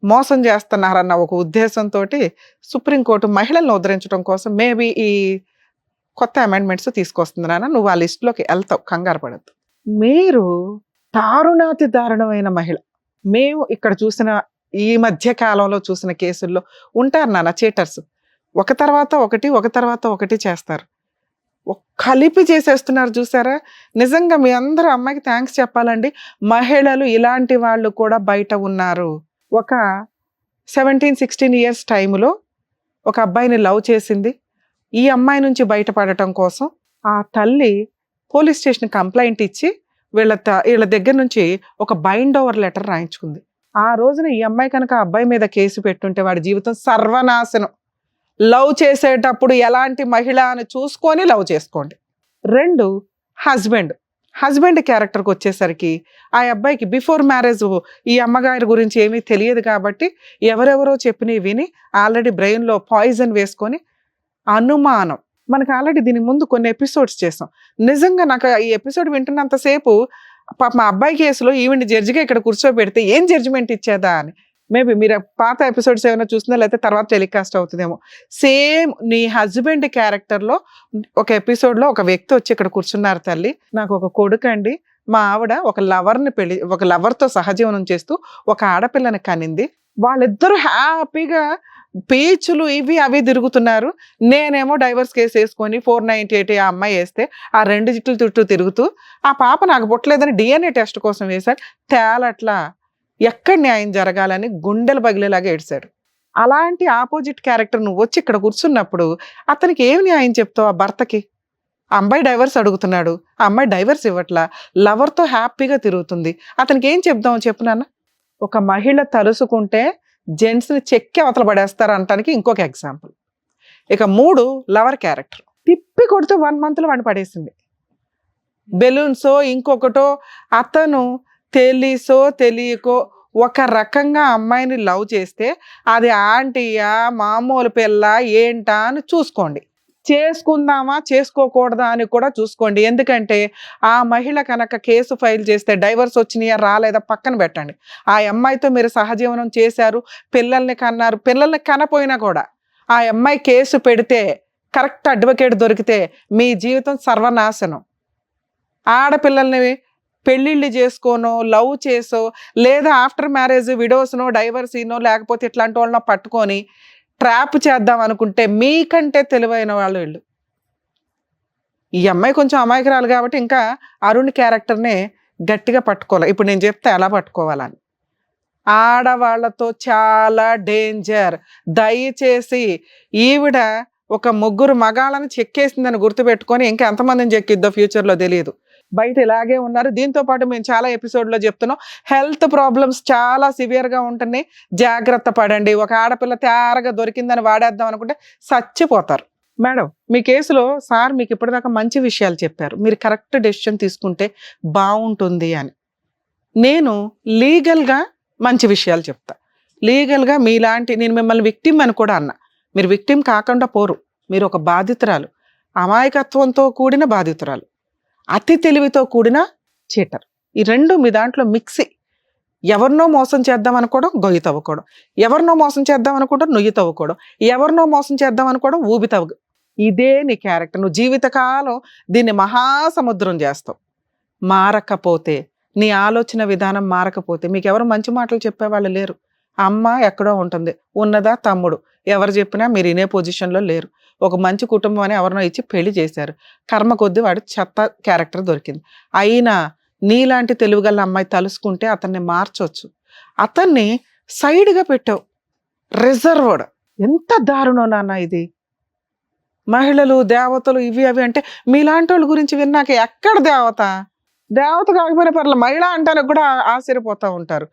మోసం చేస్తున్నారన్న ఒక ఉద్దేశంతో సుప్రీంకోర్టు మహిళలను ఉద్ధరించడం కోసం మేబీ ఈ కొత్త అమెండ్మెంట్స్ తీసుకొస్తున్నారన్న, నువ్వు ఆ లిస్టులోకి వెళ్తావు, కంగారు పడద్దు. మీరు దారుణాతి దారుణమైన మహిళ. మేము ఇక్కడ చూసిన ఈ మధ్య కాలంలో చూసిన కేసుల్లో ఉంటారు నాన్న చీటర్స్, ఒక తర్వాత ఒకటి చేస్తారు, కలిపి చేసేస్తున్నారు చూసారా. నిజంగా మీ అందరూ అమ్మాయికి థ్యాంక్స్ చెప్పాలండి. మహిళలు ఇలాంటి వాళ్ళు కూడా బయట ఉన్నారు. ఒక 17-16 ఇయర్స్ టైంలో ఒక అబ్బాయిని లవ్ చేసింది. ఈ అమ్మాయి నుంచి బయటపడటం కోసం ఆ తల్లి పోలీస్ స్టేషన్ కంప్లైంట్ ఇచ్చి వీళ్ళ దగ్గర నుంచి ఒక బైండ్ ఓవర్ లెటర్ రాయించుకుంది. ఆ రోజున ఈ అమ్మాయి కనుక ఆ అబ్బాయి మీద కేసు పెట్టుంటే వాడి జీవితం సర్వనాశనం. లవ్ చేసేటప్పుడు ఎలాంటి మహిళ అని చూసుకొని లవ్ చేసుకోండి. 2, హస్బెండ్ క్యారెక్టర్కి వచ్చేసరికి ఆ అబ్బాయికి బిఫోర్ మ్యారేజ్ ఈ అమ్మగారి గురించి ఏమీ తెలియదు కాబట్టి ఎవరెవరో చెప్పినవి విని ఆల్రెడీ బ్రెయిన్లో పాయిజన్ వేసుకొని అనుమానం. మనకు ఆల్రెడీ దీని ముందు కొన్ని ఎపిసోడ్స్ చేసాం. నిజంగా నాకు ఈ ఎపిసోడ్ వింటున్నంతసేపు పాప మా అబ్బాయి కేసులో ఈవిని జడ్జిగా ఇక్కడ కూర్చోబెడితే ఏం జడ్జిమెంట్ ఇచ్చేదా అని. మేబీ మీరు పాత ఎపిసోడ్స్ ఏమైనా చూసినా లేకపోతే తర్వాత టెలికాస్ట్ అవుతుందేమో. సేమ్ నీ హస్బెండ్ క్యారెక్టర్లో ఒక ఎపిసోడ్లో ఒక వ్యక్తి వచ్చి ఇక్కడ కూర్చున్నారు. తల్లి నాకు ఒక కొడుకు అండి, మా ఆవిడ ఒక లవర్తో సహజీవనం చేస్తూ ఒక ఆడపిల్లని కనింది. వాళ్ళిద్దరూ హ్యాపీగా బీచ్లు ఇవి అవి తిరుగుతున్నారు. నేనేమో డైవర్స్ కేసు వేసుకొని 498 ఆ అమ్మాయి వేస్తే ఆ 2 జిట్లు చుట్టూ తిరుగుతూ ఆ పాప నాకు పుట్టలేదని DNA టెస్ట్ కోసం వేశాడు. తేలట్లా, ఎక్కడ న్యాయం జరగాలని గుండెలు పగిలేలాగా ఏడ్చాడు. అలాంటి ఆపోజిట్ క్యారెక్టర్ నువ్వు వచ్చి ఇక్కడ కూర్చున్నప్పుడు అతనికి ఏం న్యాయం చెప్తావు? ఆ భర్తకి ఆ అమ్మాయి డైవర్స్ అడుగుతున్నాడు, ఆ అమ్మాయి డైవర్స్ ఇవ్వట్లా, లవర్తో హ్యాపీగా తిరుగుతుంది, అతనికి ఏం చెప్దాం చెప్పు నాన్న? ఒక మహిళ తలుసుకుంటే జెంట్స్ని చెక్కి అవతల పడేస్తారు అనటానికి ఇంకొక ఎగ్జాంపుల్. ఇక 3 లవర్ క్యారెక్టర్. తిప్పి కొడితే 1 monthలో వాడిని పడేసింది. బెలూన్సో ఇంకొకటో, అతను తెలిసో తెలియకో ఒక రకంగా అమ్మాయిని లవ్ చేస్తే అది ఆంటీయా మామూలు పిల్ల ఏంటా అని చూసుకోండి. చేసుకుందామా చేసుకోకూడదా అని కూడా చూసుకోండి. ఎందుకంటే ఆ మహిళ కనుక కేసు ఫైల్ చేస్తే డైవర్స్ వచ్చినాయా రాలేదా పక్కన పెట్టండి. ఆ అమ్మాయితో మీరు సహజీవనం చేశారు, పిల్లల్ని కన్నారు, పిల్లల్ని కనపోయినా కూడా ఆ అమ్మాయి కేసు పెడితే కరెక్ట్ అడ్వకేట్ దొరికితే మీ జీవితం సర్వనాశనం. ఆడపిల్లల్ని పెళ్ళిళ్ళు చేసుకోనో లవ్ చేసో లేదా ఆఫ్టర్ మ్యారేజ్ విడోస్నో డైవర్సీనో లేకపోతే ఇట్లాంటి వాళ్ళనో పట్టుకొని ట్రాప్ చేద్దాం అనుకుంటే మీకంటే తెలివైన వాళ్ళు వీళ్ళు. ఈ అమ్మాయి కొంచెం అమాయకురాలు కాబట్టి ఇంకా అరుణ్ క్యారెక్టర్నే గట్టిగా పట్టుకోవాలి. ఇప్పుడు నేను చెప్తే ఎలా పట్టుకోవాలని. ఆడవాళ్లతో చాలా డేంజర్. దయచేసి ఈవిడ ఒక 3 మగాళ్ళని చెక్కేసిందని గుర్తుపెట్టుకొని ఇంకా ఎంతమందిని చెక్కిద్దో ఫ్యూచర్లో తెలియదు. బయట ఇలాగే ఉన్నారు. దీంతో పాటు మేము చాలా ఎపిసోడ్లో చెప్తున్నాం, హెల్త్ ప్రాబ్లమ్స్ చాలా సివియర్గా ఉంటున్నాయి, జాగ్రత్త పడండి. ఒక ఆడపిల్ల తయారుగా దొరికిందని వాడేద్దాం అనుకుంటే చచ్చిపోతారు. మేడం, మీ కేసులో సార్ మీకు ఇప్పటిదాకా మంచి విషయాలు చెప్పారు, మీరు కరెక్ట్ డెసిషన్ తీసుకుంటే బాగుంటుంది అని. నేను లీగల్గా మంచి విషయాలు చెప్తా. లీగల్గా మీలాంటి, నేను మిమ్మల్ని విక్టిమ్ అని కూడా అన్నా, మీరు విక్టిమ్ కాకుండా పోరు, మీరు ఒక బాధితురాలు, అమాయకత్వంతో కూడిన బాధితురాలు, అతి తెలివితో కూడిన చీటర్. ఈ 2 మీ దాంట్లో మిక్సీ. ఎవరినో మోసం చేద్దాం అనుకోవడం గొయ్యి తవ్వుకోవడం, ఎవరినో మోసం చేద్దాం అనుకోవడం నుయ్యి తవ్వుకోవడం, ఎవరినో మోసం చేద్దాం అనుకోవడం ఊబి తవ్వు. ఇదే నీ క్యారెక్టర్. నువ్వు జీవితకాలం దీన్ని మహాసముద్రం చేస్తావు. మారకపోతే, నీ ఆలోచన విధానం మారకపోతే, మీకు ఎవరు మంచి మాటలు చెప్పేవాళ్ళు లేరు. అమ్మ ఎక్కడో ఉంటుంది, ఉన్నదా తమ్ముడు, ఎవరు చెప్పినా మీరు ఇనే పొజిషన్లో లేరు. ఒక మంచి కుటుంబం అని ఎవరినో ఇచ్చి పెళ్లి చేశారు, కర్మ కొద్దీ వాడు చెత్త క్యారెక్టర్ దొరికింది. అయినా నీలాంటి తెలుగుగల అమ్మాయి తలుసుకుంటే అతన్ని మార్చొచ్చు. అతన్ని సైడ్గా పెట్టావు, రిజర్వ్డ్. ఎంత దారుణం నాన్న ఇది. మహిళలు దేవతలు ఇవి అవి అంటే మీలాంటి వాళ్ళ గురించి విన్నాక ఎక్కడ దేవత కాకపోయినా పర్లేదు, మహిళ అంటానికి కూడా ఆశ్చర్యపోతూ ఉంటారు.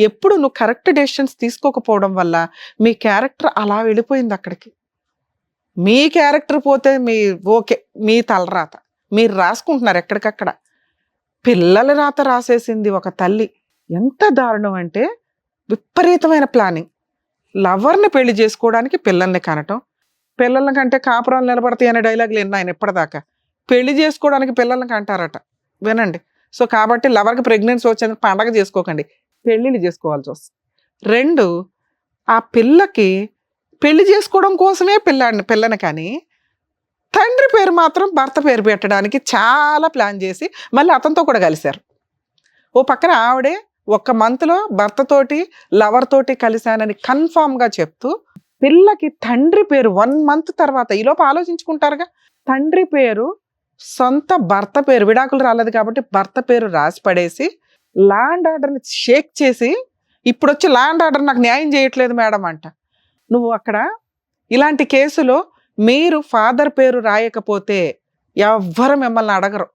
ఎప్పుడు నువ్వు కరెక్ట్ డెసిషన్స్ తీసుకోకపోవడం వల్ల మీ క్యారెక్టర్ అలా వెళ్ళిపోయింది అక్కడికి. మీ క్యారెక్టర్ పోతే మీ ఓకే, మీ తలరాత మీరు రాసుకుంటున్నారు ఎక్కడికక్కడ. పిల్లల రాత రాసేసింది ఒక తల్లి. ఎంత దారుణం అంటే విపరీతమైన ప్లానింగ్. లవర్ని పెళ్లి చేసుకోవడానికి పిల్లల్ని కనటం, పిల్లల కంటే కాపురాలు నిలబడతాయి అనే డైలాగులు విన్నాయన ఇప్పటిదాకా. పెళ్లి చేసుకోవడానికి పిల్లల్ని కంటారట, వినండి. సో కాబట్టి లవర్కి ప్రెగ్నెన్సీ వచ్చేందుకు పండగ చేసుకోకండి, పెళ్ళిళ్ళు చేసుకోవాల్సి వస్తుంది. 2, ఆ పిల్లకి పెళ్లి చేసుకోవడం కోసమే పిల్లని కానీ తండ్రి పేరు మాత్రం భర్త పేరు పెట్టడానికి చాలా ప్లాన్ చేసి మళ్ళీ అతనితో కూడా కలిశారు. ఓ పక్కన ఆవిడే 1 monthలో భర్తతోటి లవర్ తోటి కలిశానని కన్ఫామ్గా చెప్తూ పిల్లకి తండ్రి పేరు 1 month తర్వాత, ఈలోపు ఆలోచించుకుంటారుగా, తండ్రి పేరు సొంత భర్త పేరు, విడాకులు రాలేదు కాబట్టి భర్త పేరు రాసి పడేసి ల్యాండ్ ఆర్డర్ని షేక్ చేసి ఇప్పుడు వచ్చి ల్యాండ్ ఆర్డర్ నాకు న్యాయం చేయట్లేదు మేడం అంట. నువ్వు అక్కడ ఇలాంటి కేసులో మీరు ఫాదర్ పేరు రాయకపోతే ఎవ్వరు మిమ్మల్ని అడగరు.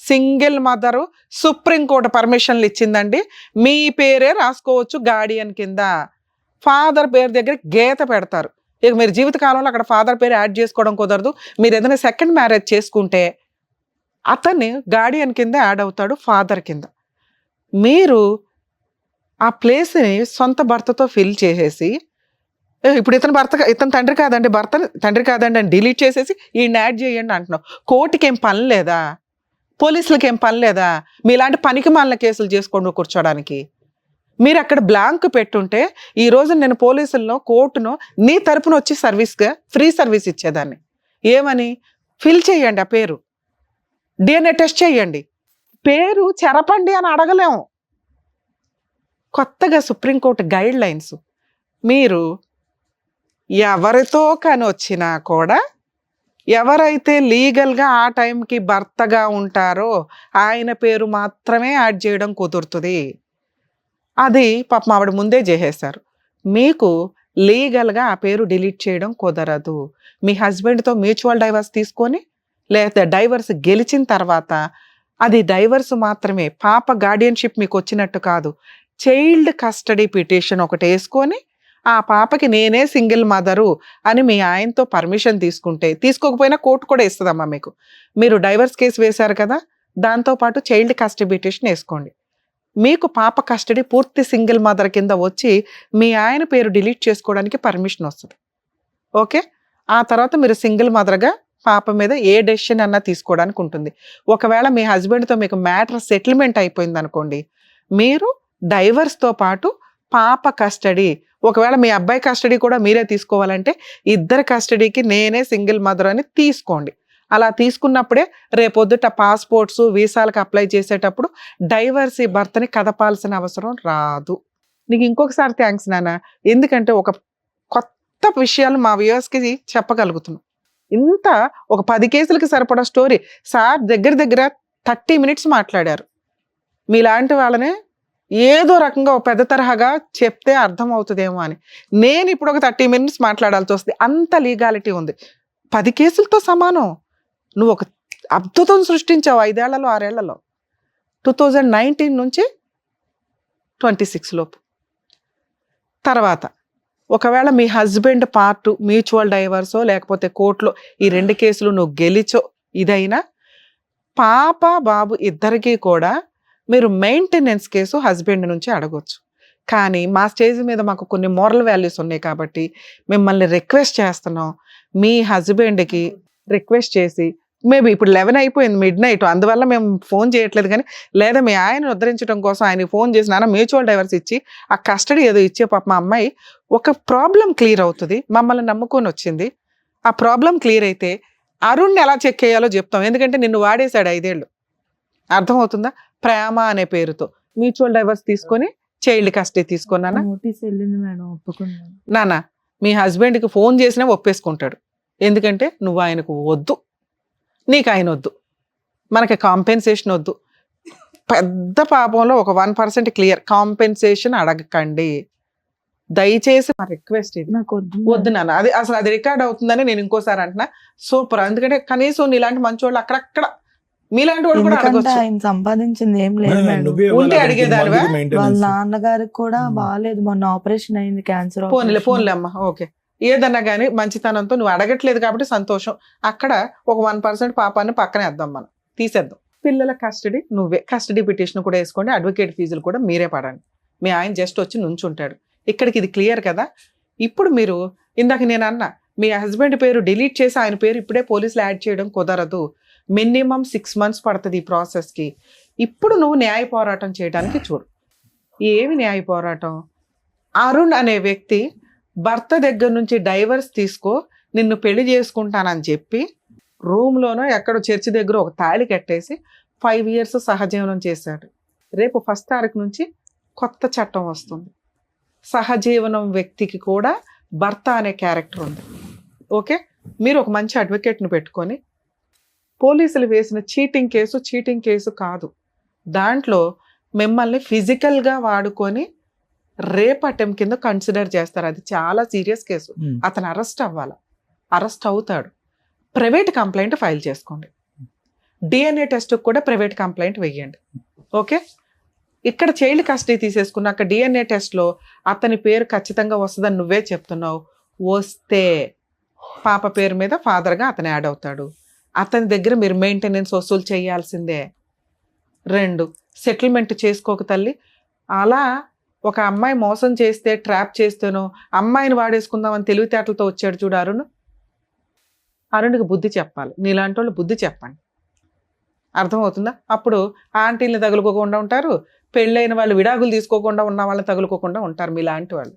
సింగిల్ మదరు సుప్రీంకోర్టు పర్మిషన్లు ఇచ్చిందండి, మీ పేరే రాసుకోవచ్చు గార్డియన్ కింద. ఫాదర్ పేరు దగ్గర గీత పెడతారు. ఇక మీరు జీవితకాలంలో అక్కడ ఫాదర్ పేరు యాడ్ చేసుకోవడం కుదరదు. మీరు ఏదైనా సెకండ్ మ్యారేజ్ చేసుకుంటే అతన్ని గార్డియన్ కింద యాడ్ అవుతాడు, ఫాదర్ కింద. మీరు ఆ ప్లేస్ని సొంత భర్తతో ఫిల్ చేసేసి ఇప్పుడు ఇతను తండ్రి కాదండి, తండ్రి కాదండి అని డిలీట్ చేసేసి ఈయన యాడ్ చేయండి అంటున్నావు. కోర్టుకి ఏం పని లేదా, పోలీసులకి ఏం పని లేదా, మీలాంటి పనికి మాలిన కేసులు చేసుకోండి కూర్చోడానికి. మీరు అక్కడ బ్లాంక్ పెట్టుంటే ఈరోజు నేను పోలీసులను కోర్టును నీ తరపున వచ్చి సర్వీస్గా ఫ్రీ సర్వీస్ ఇచ్చేదాన్ని. ఏమని ఫిల్ చేయండి, ఆ పేరు DNA టెస్ట్ చేయండి, పేరు చెరపండి అని అడగలేము. కొత్తగా సుప్రీంకోర్టు గైడ్ లైన్స్, మీరు ఎవరితో కానీ వచ్చినా కూడా ఎవరైతే లీగల్గా ఆ టైంకి భర్తగా ఉంటారో ఆయన పేరు మాత్రమే యాడ్ చేయడం కుదురుతుంది. అది పాపం ఆవిడ ముందే చేసేశారు. మీకు లీగల్గా ఆ పేరు డిలీట్ చేయడం కుదరదు. మీ హస్బెండ్తో మ్యూచువల్ డైవర్స్ తీసుకొని లేదా డైవర్స్ గెలిచిన తర్వాత అది డైవర్స్ మాత్రమే, పాప గార్డియన్షిప్ మీకు వచ్చినట్టు కాదు. చైల్డ్ కస్టడీ పిటిషన్ ఒకటి వేసుకొని ఆ పాపకి నేనే సింగిల్ మదరు అని మీ ఆయనతో పర్మిషన్ తీసుకుంటే, తీసుకోకపోయినా కోర్టు కూడా ఇస్తుందమ్మా మీకు. మీరు డైవర్స్ కేసు వేశారు కదా, దాంతోపాటు చైల్డ్ కస్టడీ పిటిషన్ వేసుకోండి. మీకు పాప కస్టడీ పూర్తి సింగిల్ మదర్ కింద వచ్చి మీ ఆయన పేరు డిలీట్ చేసుకోవడానికి పర్మిషన్ వస్తుంది. ఓకే, ఆ తర్వాత మీరు సింగిల్ మదర్గా పాప మీద ఏ డెసిషన్ అన్నా తీసుకోవడానికి ఉంటుంది. ఒకవేళ మీ హస్బెండ్తో మీకు మ్యాటర్ సెటిల్మెంట్ అయిపోయింది అనుకోండి, మీరు డైవర్స్తో పాటు పాప కస్టడీ, ఒకవేళ మీ అబ్బాయి కస్టడీ కూడా మీరే తీసుకోవాలంటే ఇద్దరు కస్టడీకి నేనే సింగిల్ మదర్ అని తీసుకోండి. అలా తీసుకున్నప్పుడే రేపొద్దుట పాస్పోర్ట్స్ వీసాలకు అప్లై చేసేటప్పుడు డైవర్సీ భర్తని కదపాల్సిన అవసరం రాదు. నీకు ఇంకొకసారి థ్యాంక్స్ నాన్న, ఎందుకంటే ఒక కొత్త విషయాలు మా వ్యూవర్స్కి చెప్పగలుగుతున్నాం. ఇంత ఒక 10 కేసులకి సరిపడా స్టోరీ సార్ దగ్గర 30 minutes మాట్లాడారు. మీలాంటి వాళ్ళనే ఏదో రకంగా ఒక పెద్ద తరహాగా చెప్తే అర్థం అవుతుందేమో అని. నేను ఇప్పుడు ఒక 30 minutes మాట్లాడాల్సి వస్తుంది, అంత లీగాలిటీ ఉంది. 10 కేసులతో సమానం. నువ్వు ఒక అద్భుతం సృష్టించావు 5 ఏళ్లలో 6 ఏళ్లలో. 2019 నుంచి 26 లోపు. తర్వాత ఒకవేళ మీ హస్బెండ్ పార్ట్ మ్యూచువల్ డైవర్సో లేకపోతే కోర్టులో ఈ 2 కేసులు నువ్వు గెలిచో ఇదైనా, పాప బాబు ఇద్దరికీ కూడా మీరు మెయింటెనెన్స్ కేసు హస్బెండ్ నుంచి అడగొచ్చు. కానీ మా స్టేజ్ మీద మాకు కొన్ని మోరల్ వాల్యూస్ ఉన్నాయి కాబట్టి మిమ్మల్ని రిక్వెస్ట్ చేస్తున్నాం, మీ హస్బెండ్కి రిక్వెస్ట్ చేసి, మేబీ ఇప్పుడు 11 అయిపోయింది midnight, అందువల్ల మేము ఫోన్ చేయట్లేదు, కానీ లేదా మీ ఆయన ఉద్ధరించడం కోసం ఆయనకి ఫోన్ చేసి నాన్న మ్యూచువల్ డైవర్స్ ఇచ్చి ఆ కస్టడీ ఏదో ఇచ్చే పాప మా అమ్మాయి ఒక ప్రాబ్లం క్లియర్ అవుతుంది, మమ్మల్ని నమ్ముకొని వచ్చింది, ఆ ప్రాబ్లం క్లియర్ అయితే అరుణ్ని ఎలా చెక్ చేయాలో చెప్తాం. ఎందుకంటే నిన్ను వాడేశాడు 5 ఏళ్ళు, అర్థమవుతుందా? ప్రేమ అనే పేరుతో మ్యూచువల్ డైవర్స్ తీసుకొని చైల్డ్ కస్టడీ తీసుకున్నానా? నోటీస్ వెళ్ళింది మేడం, ఒప్పుకున్నాను. నాన్న మీ హస్బెండ్కి ఫోన్ చేసినా ఒప్పేసుకుంటాడు, ఎందుకంటే నువ్వు ఆయనకు వద్దు, నీకు ఆయన వద్దు, మనకి కాంపెన్సేషన్ వద్దు. పెద్ద పాపంలో ఒక 1% క్లియర్, కాంపెన్సేషన్ అడగకండి దయచేసి, మా రిక్వెస్ట్ ఇది. నాకు వద్దు నాన్న, అది అసలు అది రికార్డ్ అవుతుందని నేను ఇంకోసారి అంటున్నా. సూపర్, ఎందుకంటే కనీసం నీలాంటి మంచి వాళ్ళు అక్కడక్కడ మీలాంటి వాళ్ళు కూడా ఎందుకంటే అడగొచ్చు. ఆయన సంపాదించింది ఏం లేదు మేడం. నువ్వే ఉంటే అడిగేదానివా? వాళ్ళ నాన్నగారికి కూడా బాగాలేదు, మొన్న ఆపరేషన్ అయింది, క్యాన్సర్. పోన్లే అమ్మ, ఓకే. ఏదన్నా కానీ మంచితనంతో నువ్వు అడగట్లేదు కాబట్టి సంతోషం. అక్కడ ఒక 1% పాపాన్ని పక్కనే వేద్దాం, మనం తీసేద్దాం. పిల్లల కస్టడీ నువ్వే, కస్టడీ పిటిషన్ కూడా వేసుకోండి, అడ్వకేట్ ఫీజులు కూడా మీరే పడండి. మీ ఆయన జస్ట్ వచ్చి నుంచుంటాడు. ఇక్కడికి ఇది క్లియర్ కదా. ఇప్పుడు మీరు ఇందాక నేను అన్నా, మీ హస్బెండ్ పేరు డిలీట్ చేసి ఆయన పేరు ఇప్పుడే పోలీసులు యాడ్ చేయడం కుదరదు, మినిమం 6 months పడుతుంది ఈ ప్రాసెస్కి. ఇప్పుడు నువ్వు న్యాయ పోరాటం చేయడానికి చూడు. ఏమి న్యాయ పోరాటం? అరుణ్ అనే వ్యక్తి భర్త దగ్గర నుంచి డైవర్స్ తీసుకో, నిన్ను పెళ్లి చేసుకుంటానని చెప్పి రూమ్లోనో ఎక్కడో చర్చి దగ్గర ఒక తాళి కట్టేసి 5 years సహజీవనం చేశాడు. రేపు 1st తారీఖు నుంచి కొత్త చట్టం వస్తుంది. సహజీవనం వ్యక్తికి కూడా భర్త అనే క్యారెక్టర్ ఉంది. ఓకే, మీరు ఒక మంచి అడ్వకేట్ని పెట్టుకొని, పోలీసులు వేసిన చీటింగ్ కేసు కాదు, దాంట్లో మిమ్మల్ని ఫిజికల్గా వాడుకొని రేప్ అటెంప్ట్ కింద కన్సిడర్ చేస్తారు. అది చాలా సీరియస్ కేసు. అతను అరెస్ట్ అవ్వాలి, అరెస్ట్ అవుతాడు. ప్రైవేట్ కంప్లైంట్ ఫైల్ చేసుకోండి, DNA టెస్ట్కి కూడా ప్రైవేట్ కంప్లైంట్ వేయండి. ఓకే, ఇక్కడ చైల్డ్ కస్టడీ తీసేసుకున్నాక DNA టెస్ట్లో అతని పేరు ఖచ్చితంగా వస్తుందని నువ్వే చెప్తున్నావు. వస్తే పాప పేరు మీద ఫాదర్గా అతను యాడ్ అవుతాడు. అతని దగ్గర మీరు మెయింటెనెన్స్ వసూలు చేయాల్సిందే. 2, సెటిల్మెంట్ చేసుకోక తల్లి. అలా ఒక అమ్మాయి మోసం చేస్తే, ట్రాప్ చేస్తేనో అమ్మాయిని వాడేసుకుందామని తెలివితేటలతో వచ్చాడు చూడు అరుణ్. అరుణ్కి బుద్ధి చెప్పాలి, నీలాంటి వాళ్ళు బుద్ధి చెప్పండి, అర్థమవుతుందా? అప్పుడు ఆంటీల్ని తగులుకోకుండా ఉంటారు, పెళ్ళైన వాళ్ళు విడాకులు తీసుకోకుండా ఉన్న వాళ్ళని తగులుకోకుండా ఉంటారు మీలాంటి వాళ్ళు.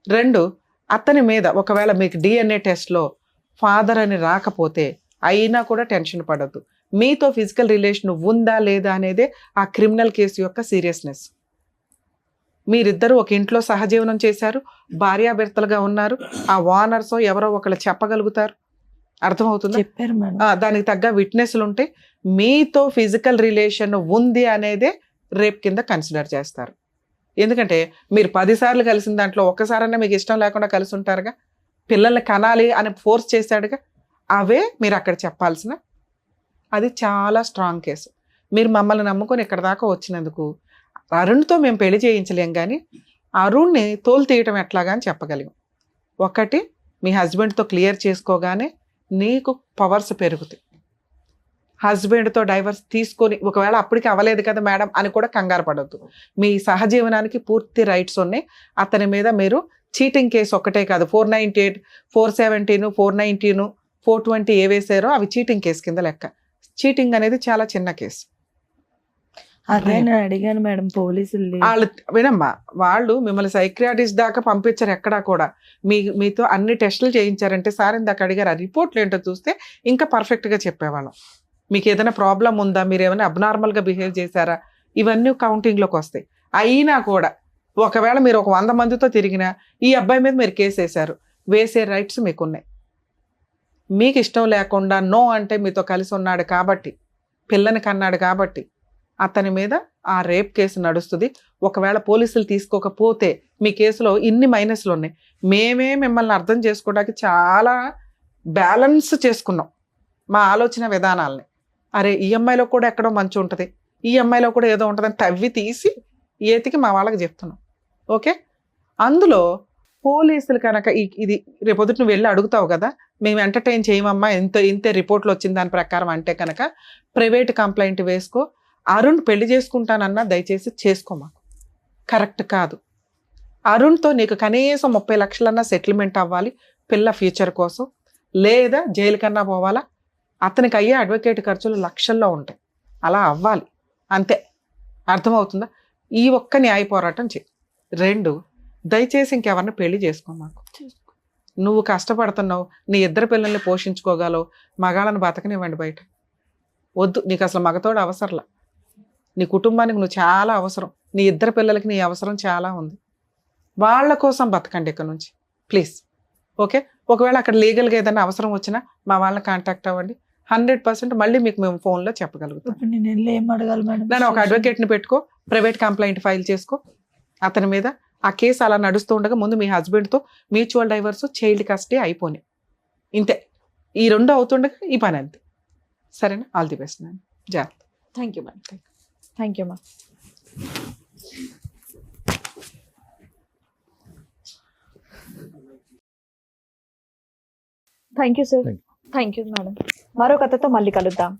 2, అతని మీద ఒకవేళ మీకు DNA టెస్ట్లో ఫాదర్ అని రాకపోతే అయినా కూడా టెన్షన్ పడద్దు. మీతో ఫిజికల్ రిలేషన్ ఉందా లేదా అనేదే ఆ క్రిమినల్ కేసు యొక్క సీరియస్నెస్. మీరిద్దరూ ఒక ఇంట్లో సహజీవనం చేశారు, భార్యాభర్తలుగా ఉన్నారు, ఆ ఓనర్సో ఎవరో ఒకళ్ళు చెప్పగలుగుతారు, అర్థమవుతుందా? చెప్పారు మేడం. దానికి తగ్గ విట్నెస్లు ఉంటే మీతో ఫిజికల్ రిలేషన్ ఉంది అనేదే రేప్ కింద కన్సిడర్ చేస్తారు. ఎందుకంటే మీరు 10 సార్లు కలిసిన దాంట్లో ఒక్కసారన్నా మీకు ఇష్టం లేకుండా కలిసి ఉంటారుగా, పిల్లల్ని కనాలి అని ఫోర్స్ చేశాడుగా, అవే మీరు అక్కడ చెప్పాల్సిన. అది చాలా స్ట్రాంగ్ కేసు. మీరు మమ్మల్ని నమ్ముకొని ఇక్కడ దాకా వచ్చినందుకు అరుణ్తో మేము పెళ్లి చేయించలేం, కానీ అరుణ్ని తోలు తీయటం ఎట్లాగా అని చెప్పగలిగాం. ఒకటి, మీ హస్బెండ్తో క్లియర్ చేసుకోగానే నీకు పవర్స్ పెరుగుతాయి. హస్బెండ్తో డైవర్స్ తీసుకొని ఒకవేళ అప్పటికి అవ్వలేదు కదా మేడం అని కూడా కంగారు పడొద్దు. మీ సహజీవనానికి పూర్తి రైట్స్ ఉన్నాయి. అతని మీద మీరు చీటింగ్ కేసు ఒక్కటే కాదు, 498, 417, 419, 420 ఏ వేసారో అవి చీటింగ్ కేసు కింద లెక్క. చీటింగ్ అనేది చాలా చిన్న కేసు. అదే నేను అడిగాను మేడం పోలీసులు. వాళ్ళు వినమ్మా, వాళ్ళు మిమ్మల్ని సైక్రియాటిస్ట్ దాకా పంపించారు ఎక్కడా కూడా. మీతో అన్ని టెస్టులు చేయించారంటే సార్ ఇందాక అడిగారు, ఆ రిపోర్ట్లు ఏంటో చూస్తే ఇంకా పర్ఫెక్ట్గా చెప్పేవాళ్ళం. మీకు ఏదైనా ప్రాబ్లం ఉందా, మీరు ఏమైనా అబ్నార్మల్గా బిహేవ్ చేశారా, ఇవన్నీ కౌంటింగ్లోకి వస్తాయి. అయినా కూడా ఒకవేళ మీరు ఒక 100 మందితో తిరిగినా ఈ అబ్బాయి మీద మీరు కేసు వేశారు, వేసే రైట్స్ మీకున్నాయి. మీకు ఇష్టం లేకుండా నో అంటే మీతో కలిసి ఉన్నాడు కాబట్టి, పిల్లని కన్నాడు కాబట్టి అతని మీద ఆ రేప్ కేసు నడుస్తుంది. ఒకవేళ పోలీసులు తీసుకోకపోతే మీ కేసులో ఇన్ని మైనస్లు ఉన్నాయి. మేమే మిమ్మల్ని అర్థం చేసుకోవడానికి చాలా బ్యాలెన్స్ చేసుకున్నాం మా ఆలోచన విధానాలని. అరే ఈ అమ్మాయిలో కూడా ఎక్కడో మంచి ఉంటుంది, ఈ అమ్మాయిలో కూడా ఏదో ఉంటుందని తవ్వి తీసి ఏతికి మా వాళ్ళకి చెప్తున్నాం. ఓకే, అందులో పోలీసులు కనుక ఇది రేపొద్దుట నువ్వు వెళ్ళి అడుగుతావు కదా, మేము ఎంటర్టైన్ చేయమమ్మా, ఇంతే రిపోర్ట్లు వచ్చిన దాని ప్రకారం అంటే కనుక ప్రైవేట్ కంప్లైంట్ వేసుకో. అరుణ్ పెళ్లి చేసుకుంటానన్నా దయచేసి చేసుకో, మాకు కరెక్ట్ కాదు. అరుణ్తో నీకు కనీసం 30 లక్షలన్నా సెటిల్మెంట్ అవ్వాలి పిల్ల ఫ్యూచర్ కోసం, లేదా జైలు కన్నా పోవాలా. అతనికి అయ్యే అడ్వకేట్ ఖర్చులు లక్షల్లో ఉంటాయి, అలా అవ్వాలి అంతే. అర్థమవుతుందా? ఈ ఒక్క న్యాయ పోరాటం చేయి. 2, దయచేసి ఇంకెవరిని పెళ్లి చేసుకో మాకు. నువ్వు కష్టపడుతున్నావు, నీ 2 పిల్లల్ని పోషించుకోగలవు, మగాళ్ళని బతకనివ్వండి బయట. వద్దు, నీకు అసలు మగతోడు అవసరంలా. నీ కుటుంబానికి నువ్వు చాలా అవసరం, నీ 2 పిల్లలకి నీ అవసరం చాలా ఉంది. వాళ్ళ కోసం బతకండి ఇక్కడ నుంచి ప్లీజ్. ఓకే, ఒకవేళ అక్కడ లీగల్గా ఏదైనా అవసరం వచ్చినా మా వాళ్ళని కాంటాక్ట్ అవ్వండి. 100% మళ్ళీ మీకు మేము ఫోన్లో చెప్పగలుగుతాం. నేను వెళ్ళి ఏం అడగాలి మేడం? నేను ఒక అడ్వకేట్ని పెట్టుకో, ప్రైవేట్ కంప్లైంట్ ఫైల్ చేసుకో అతని మీద. ఆ కేసు అలా నడుస్తూ ఉండగా ముందు మీ హస్బెండ్తో మ్యూచువల్ డైవర్స్, చైల్డ్ కస్టడీ అయిపోయి ఇంతే. ఈ 2 అవుతుండగా ఈ పని అంతే. సరేనా? ఆల్ ది బెస్ట్ మ్యామ్, జాగ్రత్త. Thank you madam. Thank you ma'am. Thank you sir. Thank thank you madam. మరో కథతో మళ్ళీ కలుద్దాం.